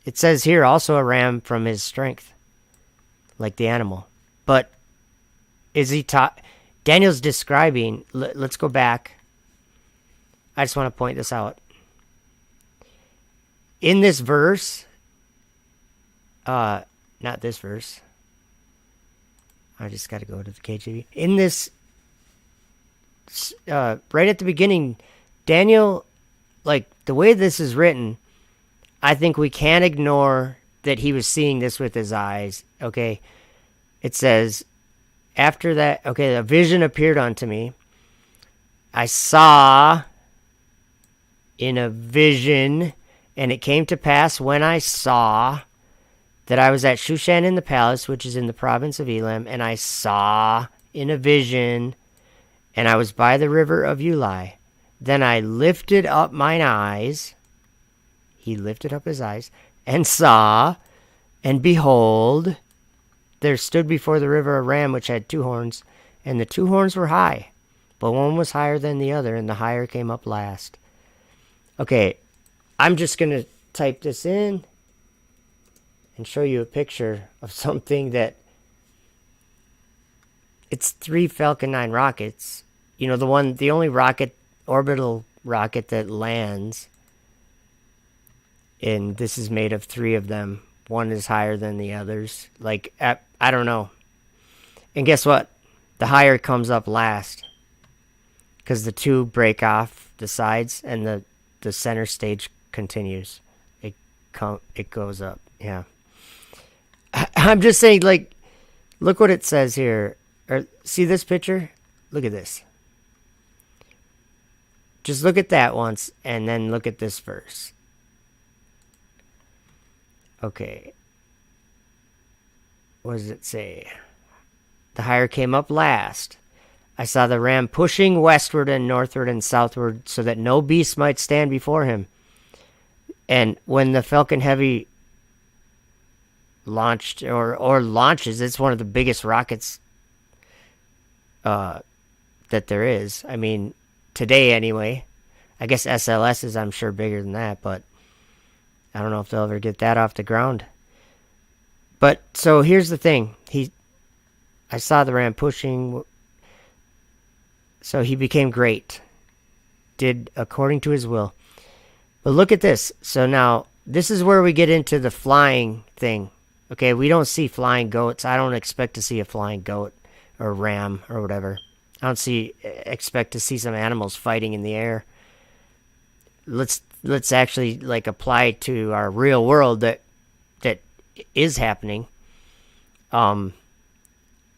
It says here also a ram from his strength, like the animal. But is he taught? Daniel's describing. Let's go back. I just want to point this out. In this verse, not this verse. I just got to go to the KJV. In this, right at the beginning, Daniel, like the way this is written, I think we can't ignore that he was seeing this with his eyes. Okay. It says, after that, okay, a vision appeared unto me. I saw in a vision, and it came to pass when I saw that I was at Shushan in the palace, which is in the province of Elam, and I saw in a vision, and I was by the river of Ulai. Then I lifted up mine eyes. He lifted up his eyes, and saw, and behold, there stood before the river a ram which had 2 horns, and the 2 horns were high, but one was higher than the other, and the higher came up last. Okay, I'm just going to type this in and show you a picture of something that, it's 3 Falcon 9 rockets. You know, the only rocket, orbital rocket that lands, and this is made of 3 of them. One is higher than the others. Like, I don't know. And guess what? The higher comes up last. Because the 2 break off the sides and the center stage continues. It goes up. Yeah. I'm just saying, like, look what it says here. See this picture? Look at this. Just look at that once, and then look at this verse. Okay. What does it say? The higher came up last. I saw the ram pushing westward and northward and southward so that no beast might stand before him. And when the Falcon Heavy launched or launches, it's one of the biggest rockets that there is. I mean, today anyway. I guess SLS is, I'm sure, bigger than that, but I don't know if they'll ever get that off the ground. But, so here's the thing. I saw the ram pushing, so he became great. Did according to his will. But look at this. So now, this is where we get into the flying thing. Okay, we don't see flying goats. I don't expect to see a flying goat or ram or whatever. I don't expect to see some animals fighting in the air. Let's actually like apply it to our real world that is happening. And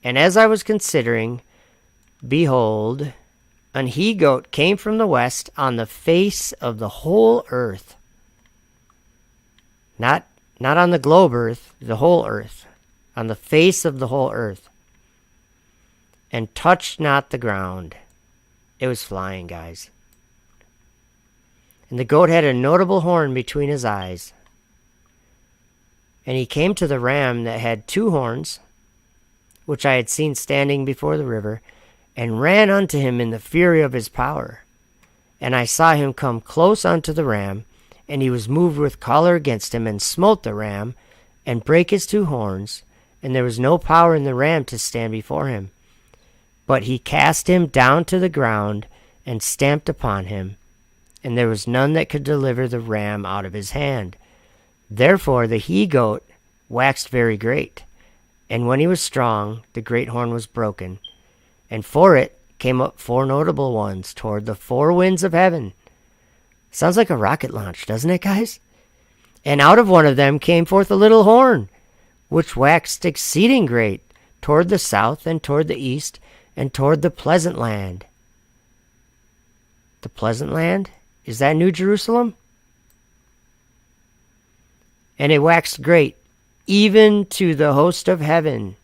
as I was considering, behold, an he-goat came from the west on the face of the whole earth. Not on the globe earth, the whole earth. On the face of the whole earth. And touched not the ground. It was flying, guys. And the goat had a notable horn between his eyes. And he came to the ram that had 2 horns, which I had seen standing before the river, and ran unto him in the fury of his power. And I saw him come close unto the ram, and he was moved with choler against him, and smote the ram, and brake his 2 horns, and there was no power in the ram to stand before him. But he cast him down to the ground, and stamped upon him, and there was none that could deliver the ram out of his hand. Therefore the he-goat waxed very great, And when he was strong, the great horn was broken, and for it came up 4 notable ones toward the 4 winds of heaven. Sounds like a rocket launch, doesn't it, guys? And out of one of them came forth a little horn, which waxed exceeding great, toward the south and toward the east, and toward the pleasant land. The pleasant land? Is that New Jerusalem? And it waxed great, even to the host of heaven.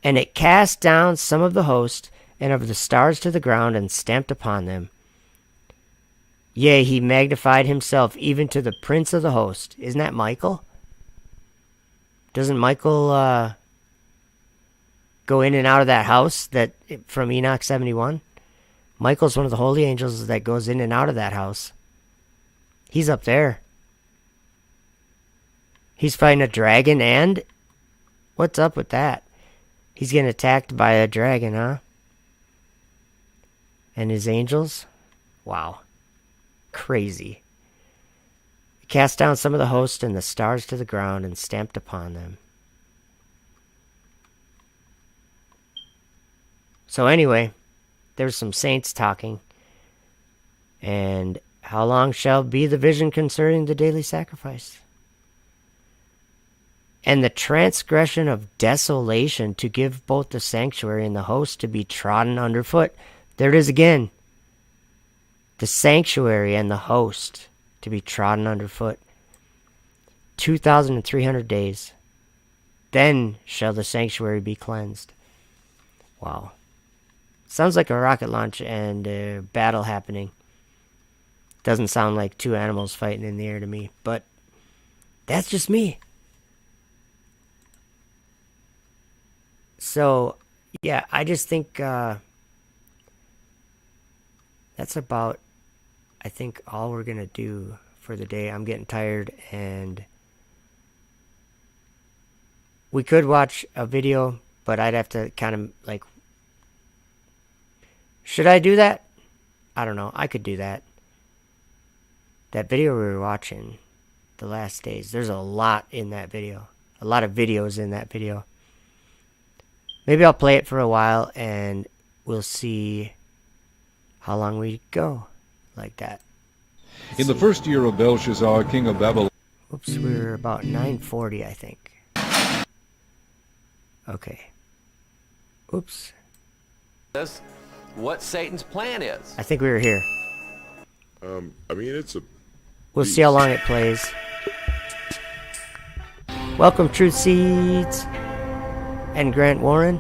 And it cast down some of the host, and of the stars to the ground, and stamped upon them. Yea, he magnified himself even to the prince of the host. Isn't that Michael? Doesn't Michael go in and out of that house that from Enoch 71? Michael's one of the holy angels that goes in and out of that house. He's up there. He's fighting a dragon, and what's up with that? He's getting attacked by a dragon, huh? And his angels? Wow. Crazy. He cast down some of the host and the stars to the ground and stamped upon them. So anyway, there's some saints talking. And how long shall be the vision concerning the daily sacrifice? And the transgression of desolation to give both the sanctuary and the host to be trodden underfoot. There it is again. The sanctuary and the host to be trodden underfoot. 2,300 days. Then shall the sanctuary be cleansed. Wow. Sounds like a rocket launch and a battle happening. Doesn't sound like 2 animals fighting in the air to me, but that's just me. So, yeah, I just think that's about, I think, all we're going to do for the day. I'm getting tired, and we could watch a video, but I'd have to kind of, like, should I do that? I don't know. I could do that. That video we were watching, the last days, there's a lot in that video. A lot of videos in that video. Maybe I'll play it for a while, and we'll see how long we go like that. In the first year of Belshazzar, king of Babylon... Oops, we're about 9:40, I think. Okay. Oops. That's what Satan's plan is. I think we were here. I mean, it's a... We'll see how long it plays. Welcome, Truth Seeds and Grant Warren.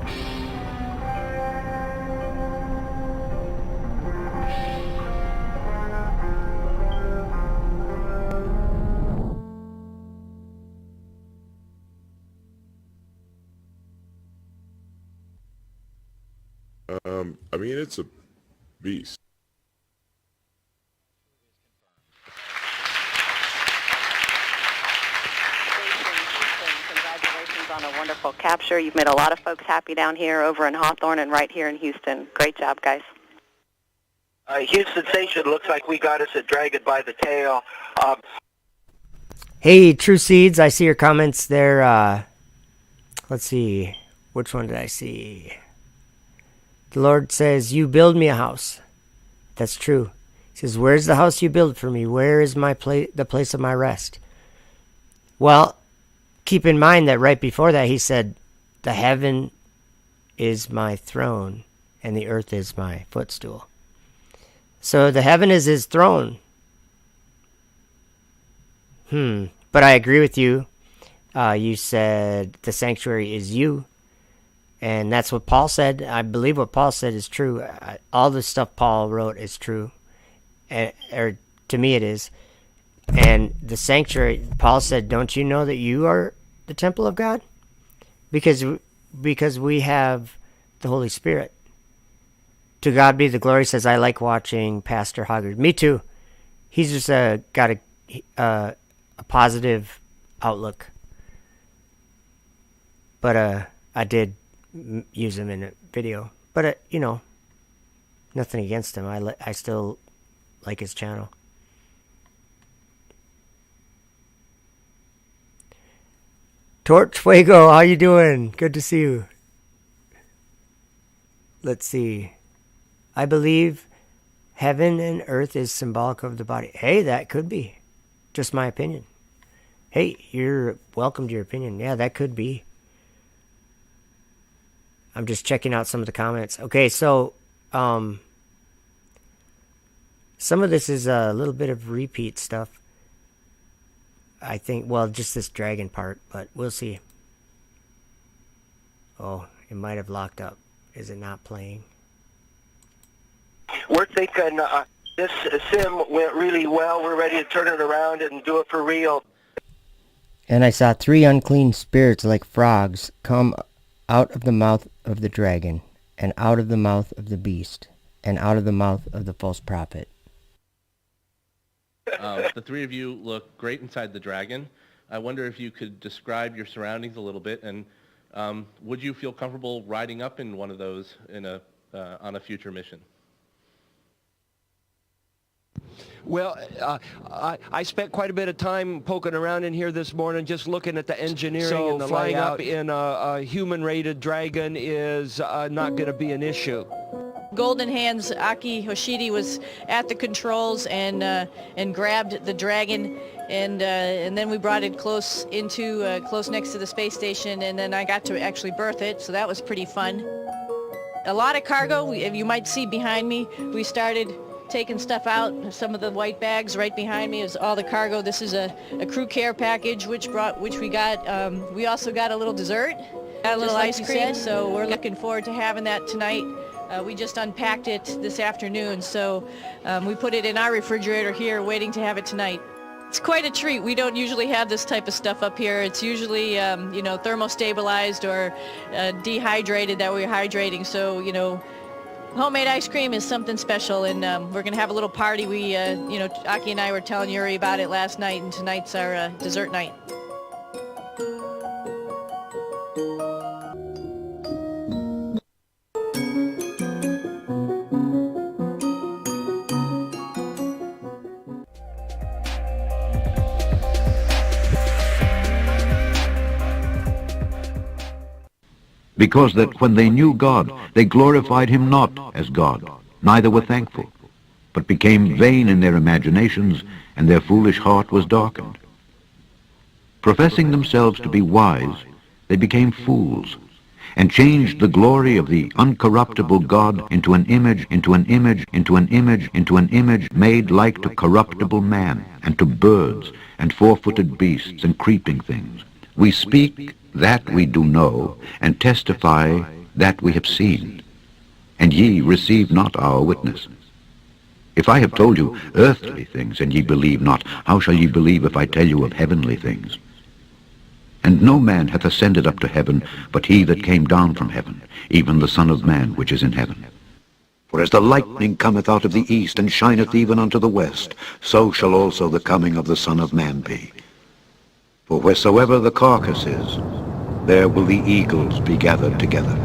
I mean, it's a beast. On a wonderful capture. You've made a lot of folks happy down here over in Hawthorne and right here in Houston. Great job, guys. Houston Station, looks like we got us a dragon by the tail. Hey, True Seeds, I see your comments there. Let's see. Which one did I see? The Lord says, you build me a house. That's true. He says, where's the house you build for me? Where is my the place of my rest? Well, keep in mind that right before that he said, the heaven is my throne and the earth is my footstool. So the heaven is his throne. But I agree with you. You said the sanctuary is you. And that's what Paul said. I believe what Paul said is true. All the stuff Paul wrote is true. Or to me it is. And the sanctuary, Paul said, don't you know that you are the temple of God? Because we have the Holy Spirit. To God be the glory, says, I like watching Pastor Hoggard. Me too. He's just got a positive outlook. But I did use him in a video. But, nothing against him. I still like his channel. Torch Fuego, how you doing? Good to see you. Let's see. I believe heaven and earth is symbolic of the body. Hey, that could be. Just my opinion. Hey, you're welcome to your opinion. Yeah, that could be. I'm just checking out some of the comments. Okay, so some of this is a little bit of repeat stuff. I think, well, just this dragon part, but we'll see. Oh, it might have locked up. Is it not playing? We're thinking this sim went really well. We're ready to turn it around and do it for real. And I saw 3 unclean spirits like frogs come out of the mouth of the dragon, and out of the mouth of the beast, and out of the mouth of the false prophet. The 3 of you look great inside the dragon. I wonder if you could describe your surroundings a little bit, and would you feel comfortable riding up in one of those in on a future mission? Well, I spent quite a bit of time poking around in here this morning, just looking at the engineering and the flying layout. Up in a human-rated dragon is not going to be an issue. Golden Hands Aki Hoshidi was at the controls and grabbed the dragon, and then we brought it close next to the space station, and then I got to actually birth it, so that was pretty fun. A lot of cargo. You might see behind me. We started taking stuff out. Some of the white bags right behind me is all the cargo. This is a crew care package which we got. We also got a little dessert, got a little ice cream. So we're looking forward to having that tonight. We just unpacked it this afternoon, so we put it in our refrigerator here, waiting to have it tonight. It's quite a treat. We don't usually have this type of stuff up here. It's usually, thermostabilized or dehydrated that we're hydrating. So, homemade ice cream is something special, and we're going to have a little party. We, Aki and I were telling Yuri about it last night, and tonight's our dessert night. Because that when they knew God, they glorified him not as God, neither were thankful, but became vain in their imaginations, and their foolish heart was darkened. Professing themselves to be wise, they became fools, and changed the glory of the uncorruptible God into an image made like to corruptible man, and to birds, and four-footed beasts, and creeping things. We speak that we do know, and testify that we have seen, and ye receive not our witness. If I have told you earthly things, and ye believe not, how shall ye believe if I tell you of heavenly things? And no man hath ascended up to heaven, but he that came down from heaven, even the Son of Man which is in heaven. For as the lightning cometh out of the east, and shineth even unto the west, so shall also the coming of the Son of Man be. For wheresoever the carcass is, there will the eagles be gathered together.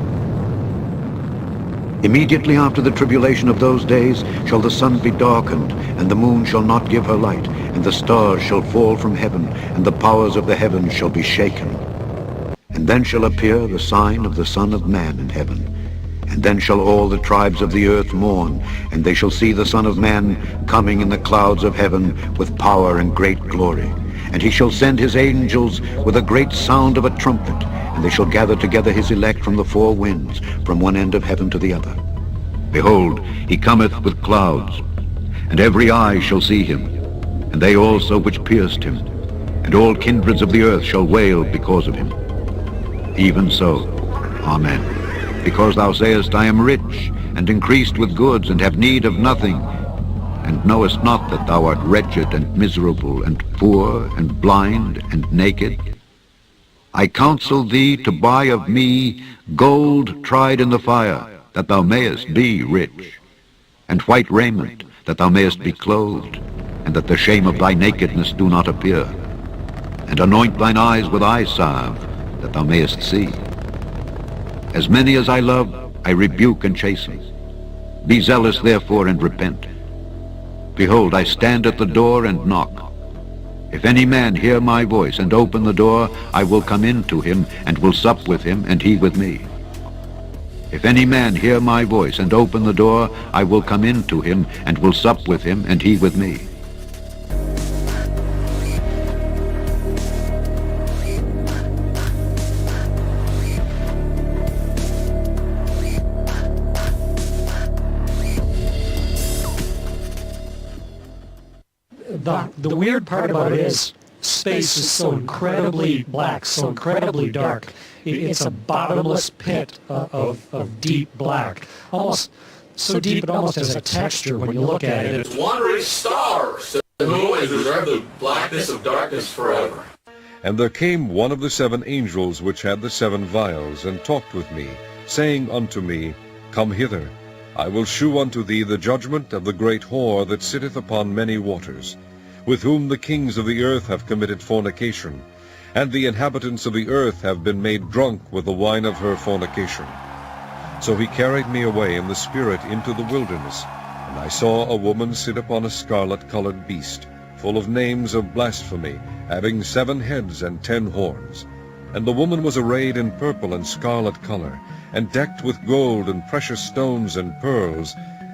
Immediately after the tribulation of those days shall the sun be darkened, and the moon shall not give her light, and the stars shall fall from heaven, and the powers of the heavens shall be shaken. And then shall appear the sign of the Son of Man in heaven. And then shall all the tribes of the earth mourn, and they shall see the Son of Man coming in the clouds of heaven with power and great glory. And he shall send his angels with a great sound of a trumpet, and they shall gather together his elect from the four winds, from one end of heaven to the other. Behold, he cometh with clouds, and every eye shall see him, and they also which pierced him, and all kindreds of the earth shall wail because of him. Even so, Amen. Because thou sayest, I am rich, and increased with goods, and have need of nothing, and knowest not that thou art wretched and miserable and poor and blind and naked? I counsel thee to buy of me gold tried in the fire, that thou mayest be rich, and white raiment, that thou mayest be clothed, and that the shame of thy nakedness do not appear. And anoint thine eyes with eye salve, that thou mayest see. As many as I love, I rebuke and chasten. Be zealous therefore and repent. Behold, I stand at the door and knock. If any man hear my voice and open the door, I will come in to him and will sup with him and he with me. If any man hear my voice and open the door, I will come in to him and will sup with him and he with me. The weird part about it is space is so incredibly black, so incredibly dark. It's a bottomless pit of deep black. Almost so deep it almost has a texture when you look at it. Wandering stars who always reserve the blackness of darkness forever. And there came one of the 7 angels which had the 7 vials, and talked with me, saying unto me, Come hither, I will shew unto thee the judgment of the great whore that sitteth upon many waters, with whom the kings of the earth have committed fornication, and the inhabitants of the earth have been made drunk with the wine of her fornication. So he carried me away in the spirit into the wilderness, and I saw a woman sit upon a scarlet-colored beast, full of names of blasphemy, having 7 heads and 10 horns. And the woman was arrayed in purple and scarlet color, and decked with gold and precious stones and pearls,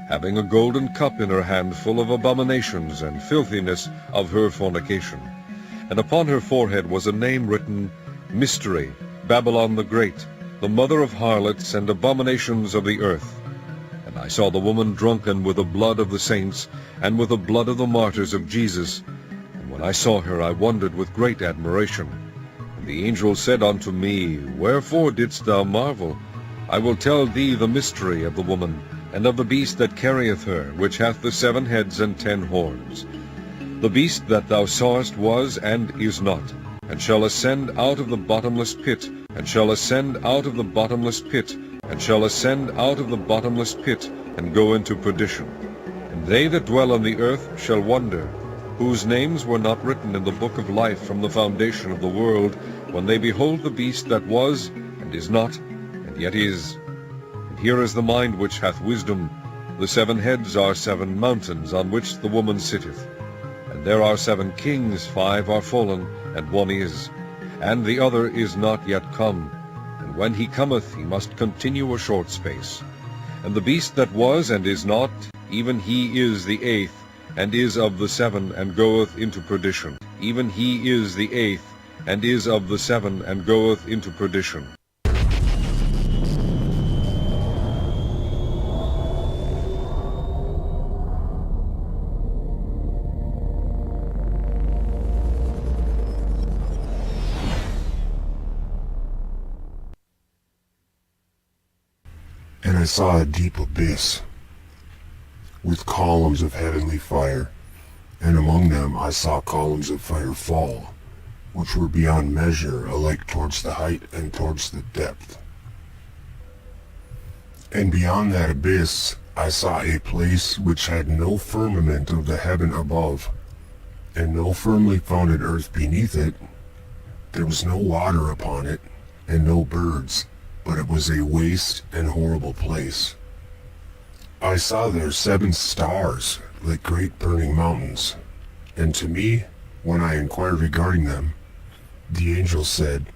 having a golden cup in her hand full of abominations and filthiness of her fornication. And upon her forehead was a name written, Mystery, Babylon the Great, the mother of harlots and abominations of the earth. And I saw the woman drunken with the blood of the saints, and with the blood of the martyrs of Jesus. And when I saw her, I wondered with great admiration. And the angel said unto me, Wherefore didst thou marvel? I will tell thee the mystery of the woman, and of the beast that carrieth her, which hath the 7 heads and 10 horns. The beast that thou sawest was and is not, and shall ascend out of the bottomless pit, and shall ascend out of the bottomless pit, and shall ascend out of the bottomless pit, and go into perdition. And they that dwell on the earth shall wonder, whose names were not written in the book of life from the foundation of the world, when they behold the beast that was, and is not, and yet is. And here is the mind which hath wisdom. The 7 heads are 7 mountains, on which the woman sitteth. And there are 7 kings, 5 are fallen, and 1 is. And the other is not yet come. And when he cometh, he must continue a short space. And the beast that was and is not, even he is the 8th, and is of the 7, and goeth into perdition. Even he is the 8th, and is of the 7, and goeth into perdition. And I saw a deep abyss, with columns of heavenly fire, and among them I saw columns of fire fall, which were beyond measure, alike towards the height and towards the depth. And beyond that abyss I saw a place which had no firmament of the heaven above, and no firmly founded earth beneath it. There was no water upon it, and no birds, but it was a waste and horrible place. I saw there 7 stars, like great burning mountains, and to me, when I inquired regarding them, the angel said,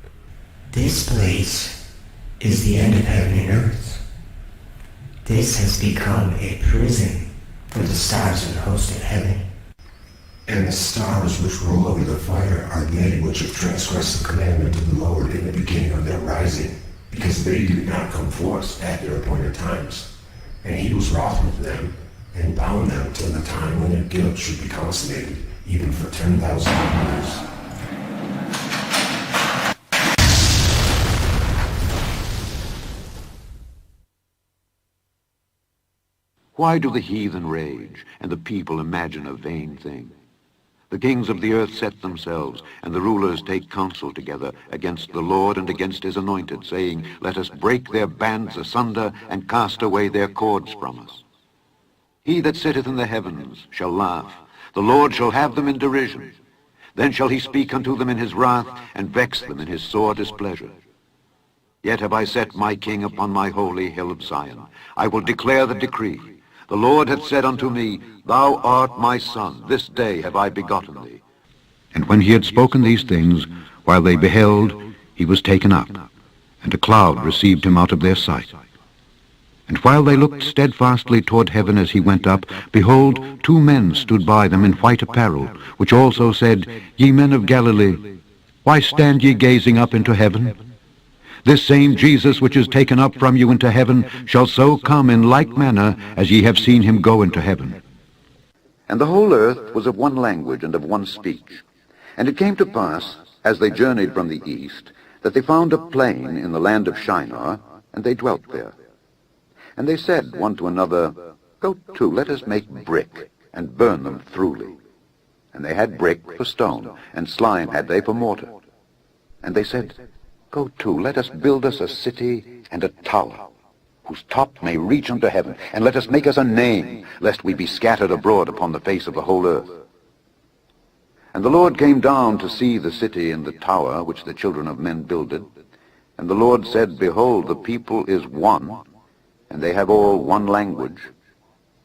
This place is the end of heaven and earth. This has become a prison for the stars of the host of heaven. And the stars which roll over the fire are they which have transgressed the commandment of the Lord in the beginning of their rising, because they did not come forth at their appointed times. And he was wroth with them, and bound them till the time when their guilt should be consummated, even for 10,000 years. Why do the heathen rage, and the people imagine a vain thing? The kings of the earth set themselves, and the rulers take counsel together against the Lord and against his anointed, saying, Let us break their bands asunder, and cast away their cords from us. He that sitteth in the heavens shall laugh. The Lord shall have them in derision. Then shall he speak unto them in his wrath, and vex them in his sore displeasure. Yet have I set my king upon my holy hill of Zion. I will declare the decree. The Lord hath said unto me, Thou art my son, this day have I begotten thee. And when he had spoken these things, while they beheld, he was taken up, and a cloud received him out of their sight. And while they looked steadfastly toward heaven as he went up, behold, 2 men stood by them in white apparel, which also said, Ye men of Galilee, why stand ye gazing up into heaven? This same Jesus which is taken up from you into heaven shall so come in like manner as ye have seen him go into heaven. And the whole earth was of one language and of one speech. And it came to pass, as they journeyed from the east, that they found a plain in the land of Shinar, and they dwelt there. And they said one to another, Go to, let us make brick, and burn them throughly. And they had brick for stone, and slime had they for mortar. And they said, Go to, let us build us a city and a tower, whose top may reach unto heaven, and let us make us a name, lest we be scattered abroad upon the face of the whole earth. And the Lord came down to see the city and the tower which the children of men builded. And the Lord said, Behold, the people is one, and they have all one language,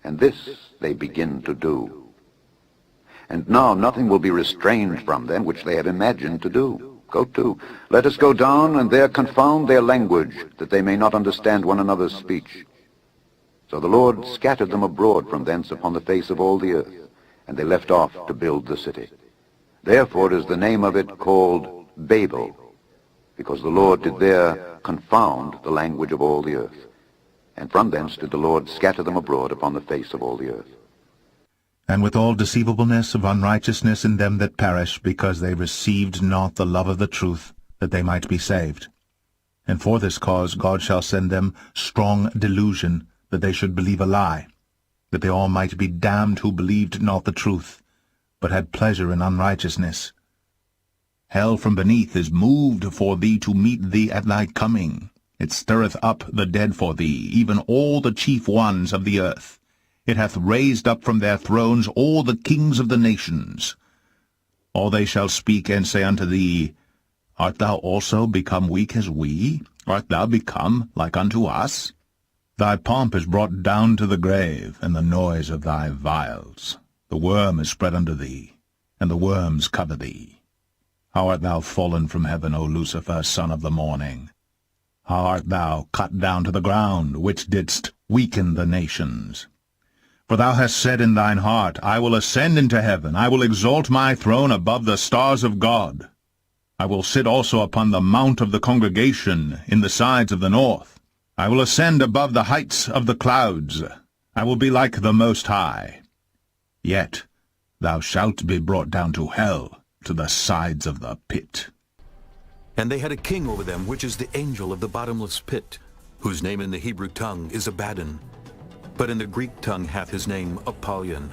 and this they begin to do. And now nothing will be restrained from them which they have imagined to do. Go to, let us go down, and there confound their language, that they may not understand one another's speech. So the Lord scattered them abroad from thence upon the face of all the earth, and they left off to build the city. Therefore is the name of it called Babel, because the Lord did there confound the language of all the earth. And from thence did the Lord scatter them abroad upon the face of all the earth. And with all deceivableness of unrighteousness in them that perish, because they received not the love of the truth, that they might be saved. And for this cause God shall send them strong delusion, that they should believe a lie, that they all might be damned who believed not the truth, but had pleasure in unrighteousness. Hell from beneath is moved for thee to meet thee at thy coming. It stirreth up the dead for thee, even all the chief ones of the earth. It hath raised up from their thrones all the kings of the nations. All they shall speak and say unto thee, Art thou also become weak as we? Art thou become like unto us? Thy pomp is brought down to the grave, and the noise of thy vials. The worm is spread under thee, and the worms cover thee. How art thou fallen from heaven, O Lucifer, son of the morning? How art thou cut down to the ground, which didst weaken the nations? For thou hast said in thine heart, I will ascend into heaven, I will exalt my throne above the stars of God. I will sit also upon the mount of the congregation in the sides of the north. I will ascend above the heights of the clouds. I will be like the Most High. Yet thou shalt be brought down to hell, to the sides of the pit. And they had a king over them, which is the angel of the bottomless pit, whose name in the Hebrew tongue is Abaddon, but in the Greek tongue hath his name Apollyon.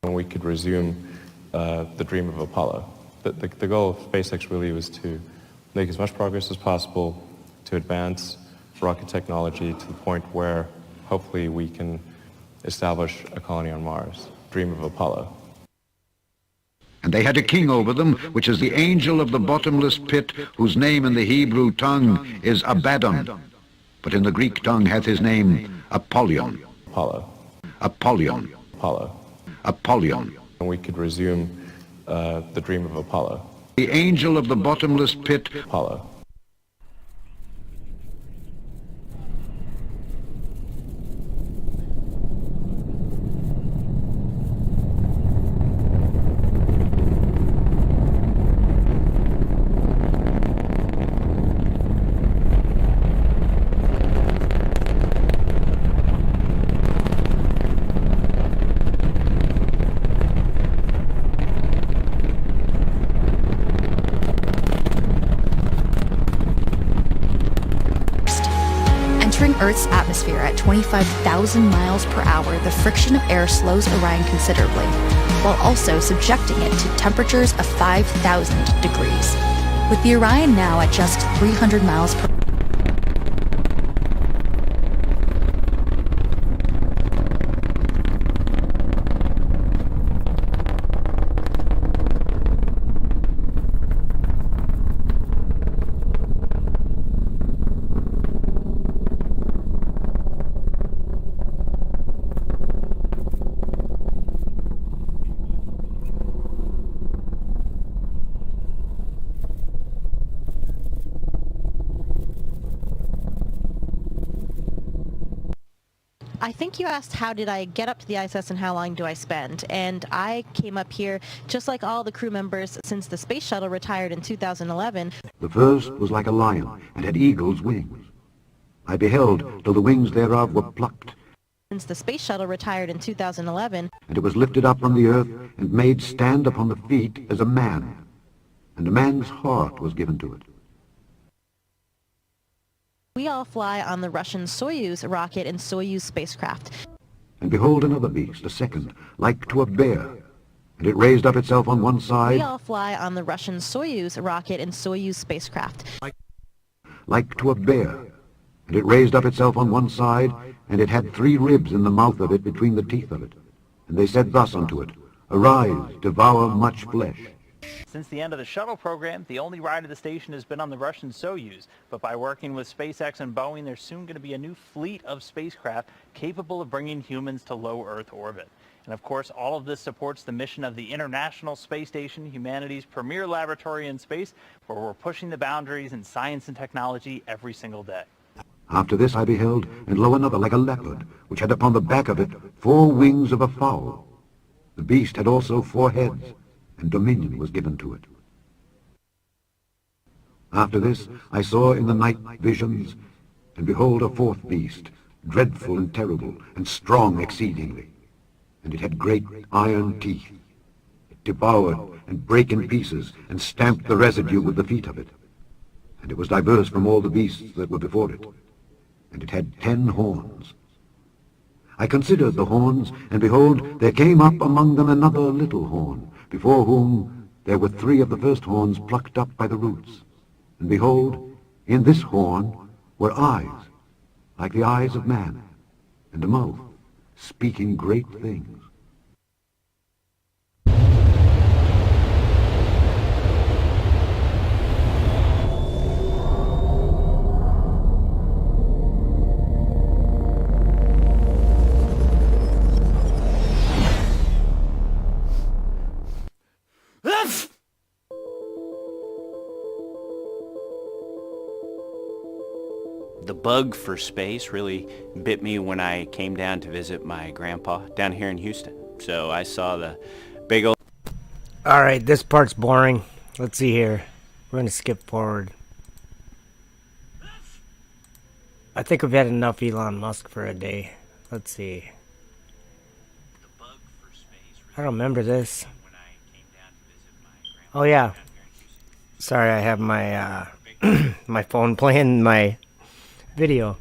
We could resume the dream of Apollo. The goal of SpaceX really was to make as much progress as possible, to advance rocket technology to the point where hopefully we can establish a colony on Mars. Dream of Apollo. And they had a king over them, which is the angel of the bottomless pit, whose name in the Hebrew tongue is Abaddon, but in the Greek tongue hath his name Apollyon. Apollo. Apollyon. Apollo. Apollyon. And we could resume the dream of Apollo. The angel of the bottomless pit. Apollo. Earth's atmosphere at 25,000 miles per hour, the friction of air slows Orion considerably, while also subjecting it to temperatures of 5,000 degrees. With the Orion now at just 300 miles per hour, I think you asked how did I get up to the ISS and how long do I spend? And I came up here, just like all the crew members since the space shuttle retired in 2011. The first was like a lion, and had eagle's wings. I beheld till the wings thereof were plucked. Since the space shuttle retired in 2011. And it was lifted up from the earth, and made stand upon the feet as a man. And a man's heart was given to it. We all fly on the Russian Soyuz rocket and Soyuz spacecraft. And behold another beast, a second, like to a bear. And it raised up itself on one side. We all fly on the Russian Soyuz rocket and Soyuz spacecraft. Like to a bear. And it raised up itself on one side, and it had 3 ribs in the mouth of it between the teeth of it. And they said thus unto it, Arise, devour much flesh. Since the end of the shuttle program, the only ride of the station has been on the Russian Soyuz. But by working with SpaceX and Boeing, there's soon going to be a new fleet of spacecraft capable of bringing humans to low Earth orbit. And of course, all of this supports the mission of the International Space Station, humanity's premier laboratory in space, where we're pushing the boundaries in science and technology every single day. After this I beheld, and lo, another like a leopard, which had upon the back of it 4 wings of a fowl. The beast had also 4 heads, and dominion was given to it. After this I saw in the night visions, and behold a 4th beast, dreadful and terrible, and strong exceedingly. And it had great iron teeth. It devoured and brake in pieces, and stamped the residue with the feet of it. And it was diverse from all the beasts that were before it. And it had 10 horns. I considered the horns, and behold, there came up among them another little horn, before whom there were 3 of the first horns plucked up by the roots. And behold, in this horn were eyes, like the eyes of man, and a mouth, speaking great things. The bug for space really bit me when I came down to visit my grandpa down here in Houston. So I saw the big old... Alright, this part's boring. Let's see here. We're going to skip forward. I think we've had enough Elon Musk for a day. Let's see. I don't remember this. Oh yeah. Sorry, I have my my phone playing my video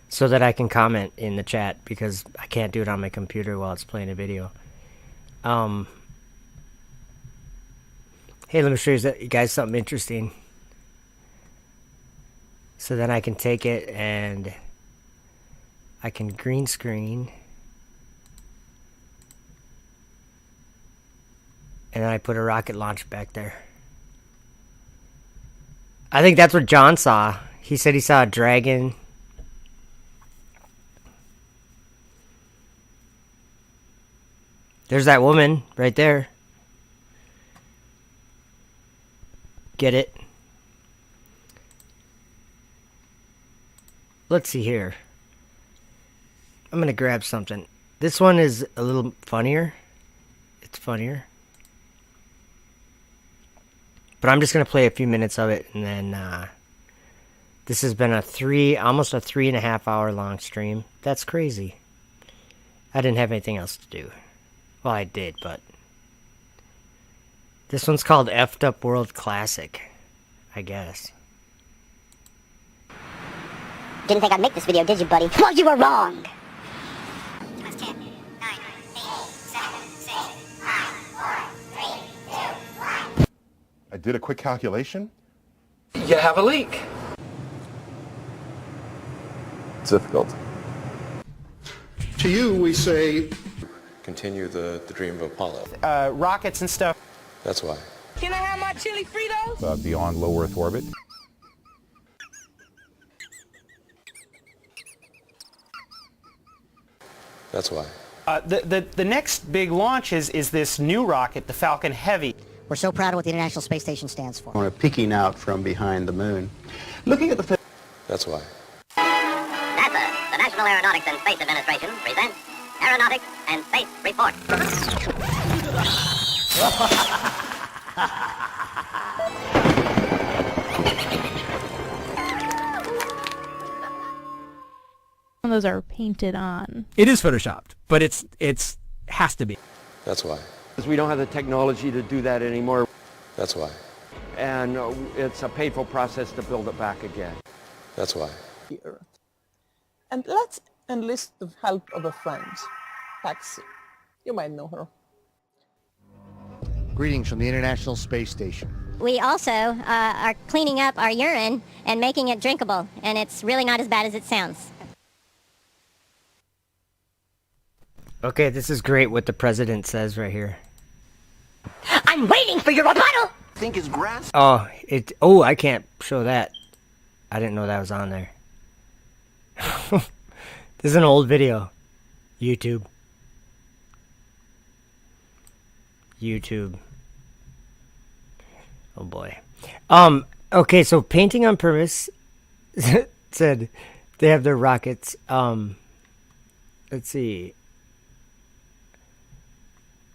so that I can comment in the chat, because I can't do it on my computer while it's playing a video. Hey, let me show you guys something interesting. So then I can take it and I can green screen, and then I put a rocket launch back there. I think that's what John saw. He said he saw a dragon. There's that woman right there. Get it? Let's see here. I'm gonna grab something. This one is a little funnier. It's funnier. But I'm just going to play a few minutes of it, and then this has been almost a 3.5 hour long stream. That's crazy. I didn't have anything else to do. Well, I did, but this one's called Effed Up World Classic, I guess. Didn't think I'd make this video, did you, buddy? Well, you were wrong! I did a quick calculation. You have a leak. It's difficult. To you, we say... Continue the dream of Apollo. Rockets and stuff. That's why. Can I have my chili Fritos? Beyond low Earth orbit. That's why. The next big launch is this new rocket, the Falcon Heavy. We're so proud of what the International Space Station stands for. We're peeking out from behind the moon. Looking at the... That's why. That's a Aeronautics and Space Administration presents Aeronautics and Space Report. Those are painted on. It is photoshopped, but it's has to be. That's why. Because we don't have the technology to do that anymore. That's why. And it's a painful process to build it back again. That's why. The Earth. And let's enlist the help of a friend, Patsy. You might know her. Greetings from the International Space Station. We also are cleaning up our urine and making it drinkable, and it's really not as bad as it sounds. Okay, this is great what the president says right here. I'm waiting for your rebuttal! Think is grass? Oh, I can't show that. I didn't know that was on there. This is an old video. YouTube. Oh boy. Okay, so Painting on Purpose said they have their rockets. Let's see.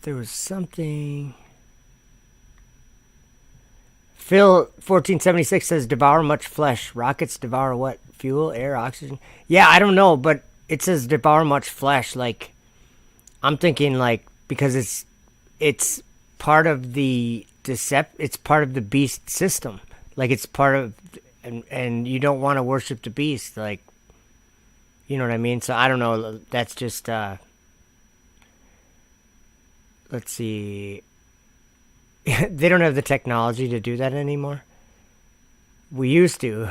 There was something. Phil 1476 says devour much flesh. Rockets devour what? Fuel, air, oxygen? Yeah, I don't know, but it says devour much flesh. Like, I'm thinking like because it's part of the it's part of the beast system. Like it's part of and you don't want to worship the beast, like, you know what I mean? So I don't know, that's just let's see. They don't have the technology to do that anymore. We used to.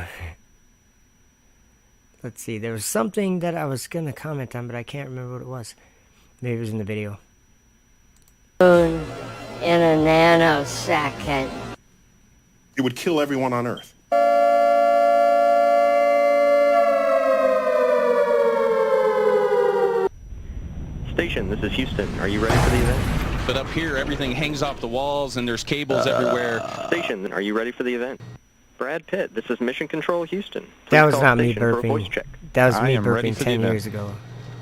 Let's see. There was something that I was going to comment on, but I can't remember what it was. Maybe it was in the video. In a nanosecond. It would kill everyone on Earth. Station, this is Houston. Are you ready for the event? But up here, everything hangs off the walls and there's cables everywhere. Station, are you ready for the event? Brad Pitt, this is Mission Control Houston. Please that was call not me station for a voice burping. check. That was I me am ready burping for 10 the years event. ago.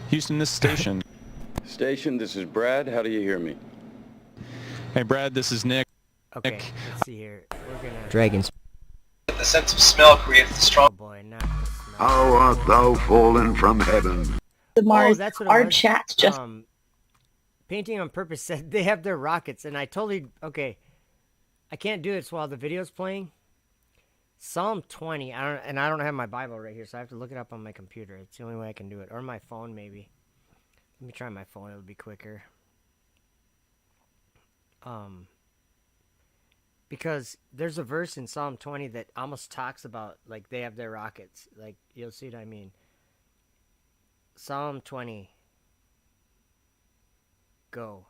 Houston, this is Station. Station, this is Brad. How do you hear me? Hey, Brad, this is Nick. Okay, Nick. let's see here. We're gonna... Dragons. The sense of smell creates the strong... Oh boy, not the smell. How art thou fallen from heaven? The Mars, that's what our chat just... Painting on Purpose said they have their rockets, and I totally... Okay, I can't do this while the video's playing. Psalm 20, I don't have my Bible right here, so I have to look it up on my computer. It's the only way I can do it. Or my phone, maybe. Let me try my phone, it'll be quicker. Because there's a verse in Psalm 20 that almost talks about, like, they have their rockets. Like, you'll see what I mean. Psalm 20. Go.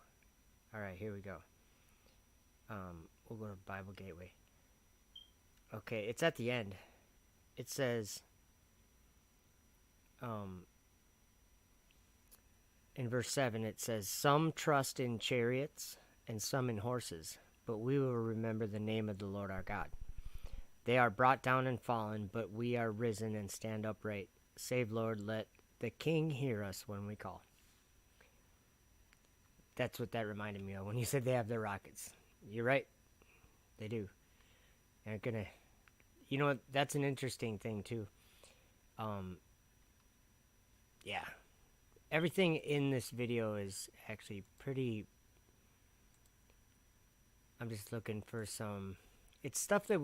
Alright, here we go. We'll go to Bible Gateway. Okay, it's at the end. It says, in verse 7, it says, some trust in chariots and some in horses, but we will remember the name of the Lord our God. They are brought down and fallen, but we are risen and stand upright. Save, Lord, let the King hear us when we call. That's what that reminded me of when you said they have their rockets. You're right. They do. They're gonna... You know what? That's an interesting thing, too. Yeah. Everything in this video is actually pretty... I'm just looking for some... It's stuff that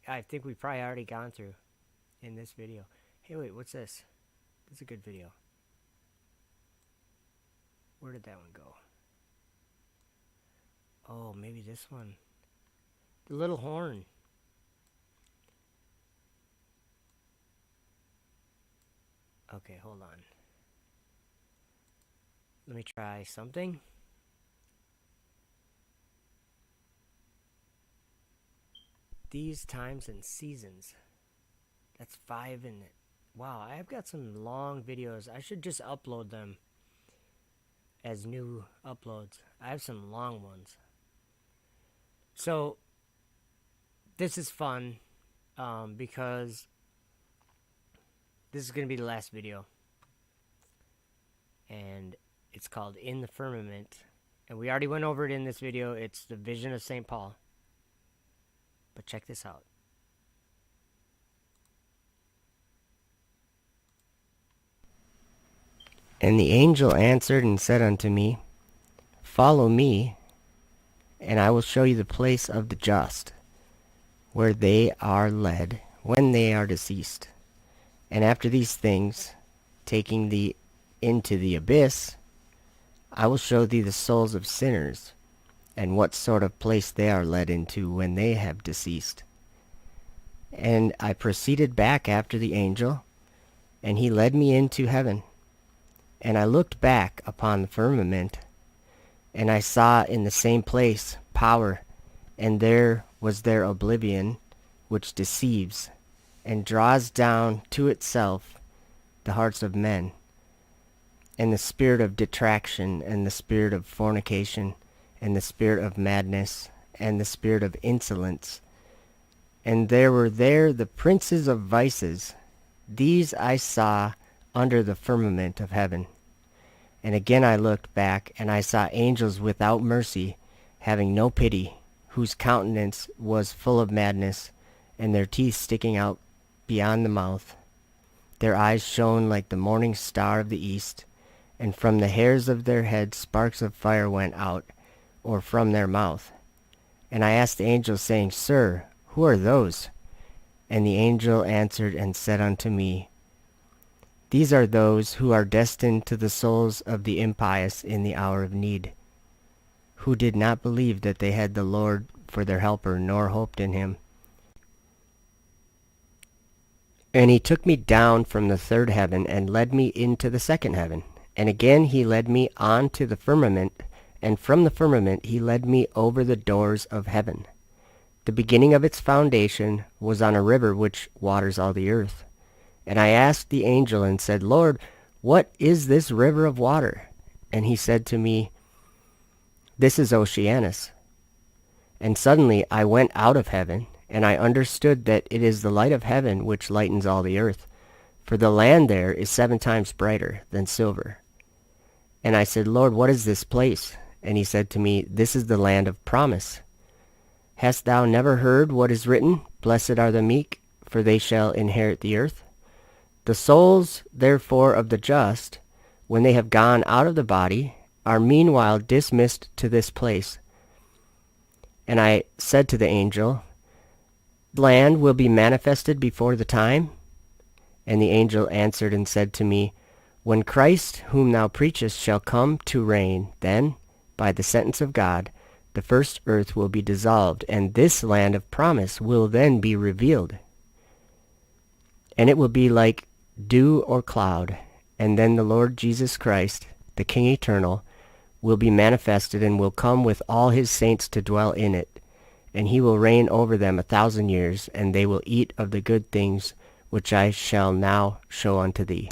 I think we probably already gone through in this video. Hey, wait, what's this? This is a good video. Where did that one go? Oh, maybe this one. The little horn. Okay, hold on. Let me try something. These times and seasons. That's 5 in it. Wow, I've got some long videos. I should just upload them as new uploads. I have some long ones. So, this is fun, because this is going to be the last video. It's called In the Firmament. And we already went over it in this video. It's the vision of St. Paul. But check this out. And the angel answered and said unto me, Follow me, and I will show you the place of the just, where they are led when they are deceased. And after these things, taking thee into the abyss, I will show thee the souls of sinners, and what sort of place they are led into when they have deceased. And I proceeded back after the angel, and he led me into heaven. And I looked back upon the firmament, and I saw in the same place power, and there was their oblivion, which deceives, and draws down to itself the hearts of men, and the spirit of detraction, and the spirit of fornication, and the spirit of madness, and the spirit of insolence. And there were there the princes of vices. These I saw under the firmament of heaven. And again I looked back, and I saw angels without mercy, having no pity, whose countenance was full of madness, and their teeth sticking out beyond the mouth. Their eyes shone like the morning star of the east, and from the hairs of their heads sparks of fire went out, or from their mouth. And I asked the angel, saying, Sir, who are those? And the angel answered and said unto me, These are those who are destined to the souls of the impious in the hour of need, who did not believe that they had the Lord for their helper, nor hoped in him. And he took me down from the third heaven, and led me into the second heaven. And again he led me on to the firmament, and from the firmament he led me over the doors of heaven. The beginning of its foundation was on a river which waters all the earth. And I asked the angel and said, Lord, what is this river of water? And he said to me, This is Oceanus. And suddenly I went out of heaven, and I understood that it is the light of heaven which lightens all the earth. For the land there is 7 times brighter than silver. And I said, Lord, what is this place? And he said to me, This is the land of promise. Hast thou never heard what is written? Blessed are the meek, for they shall inherit the earth. The souls, therefore, of the just, when they have gone out of the body, are meanwhile dismissed to this place. And I said to the angel, Land will be manifested before the time? And the angel answered and said to me, When Christ, whom thou preachest, shall come to reign, then, by the sentence of God, the first earth will be dissolved, and this land of promise will then be revealed. And it will be like dew or cloud, and then the Lord Jesus Christ, the King eternal, will be manifested, and will come with all his saints to dwell in it. And he will reign over them 1,000 years, and they will eat of the good things which I shall now show unto thee.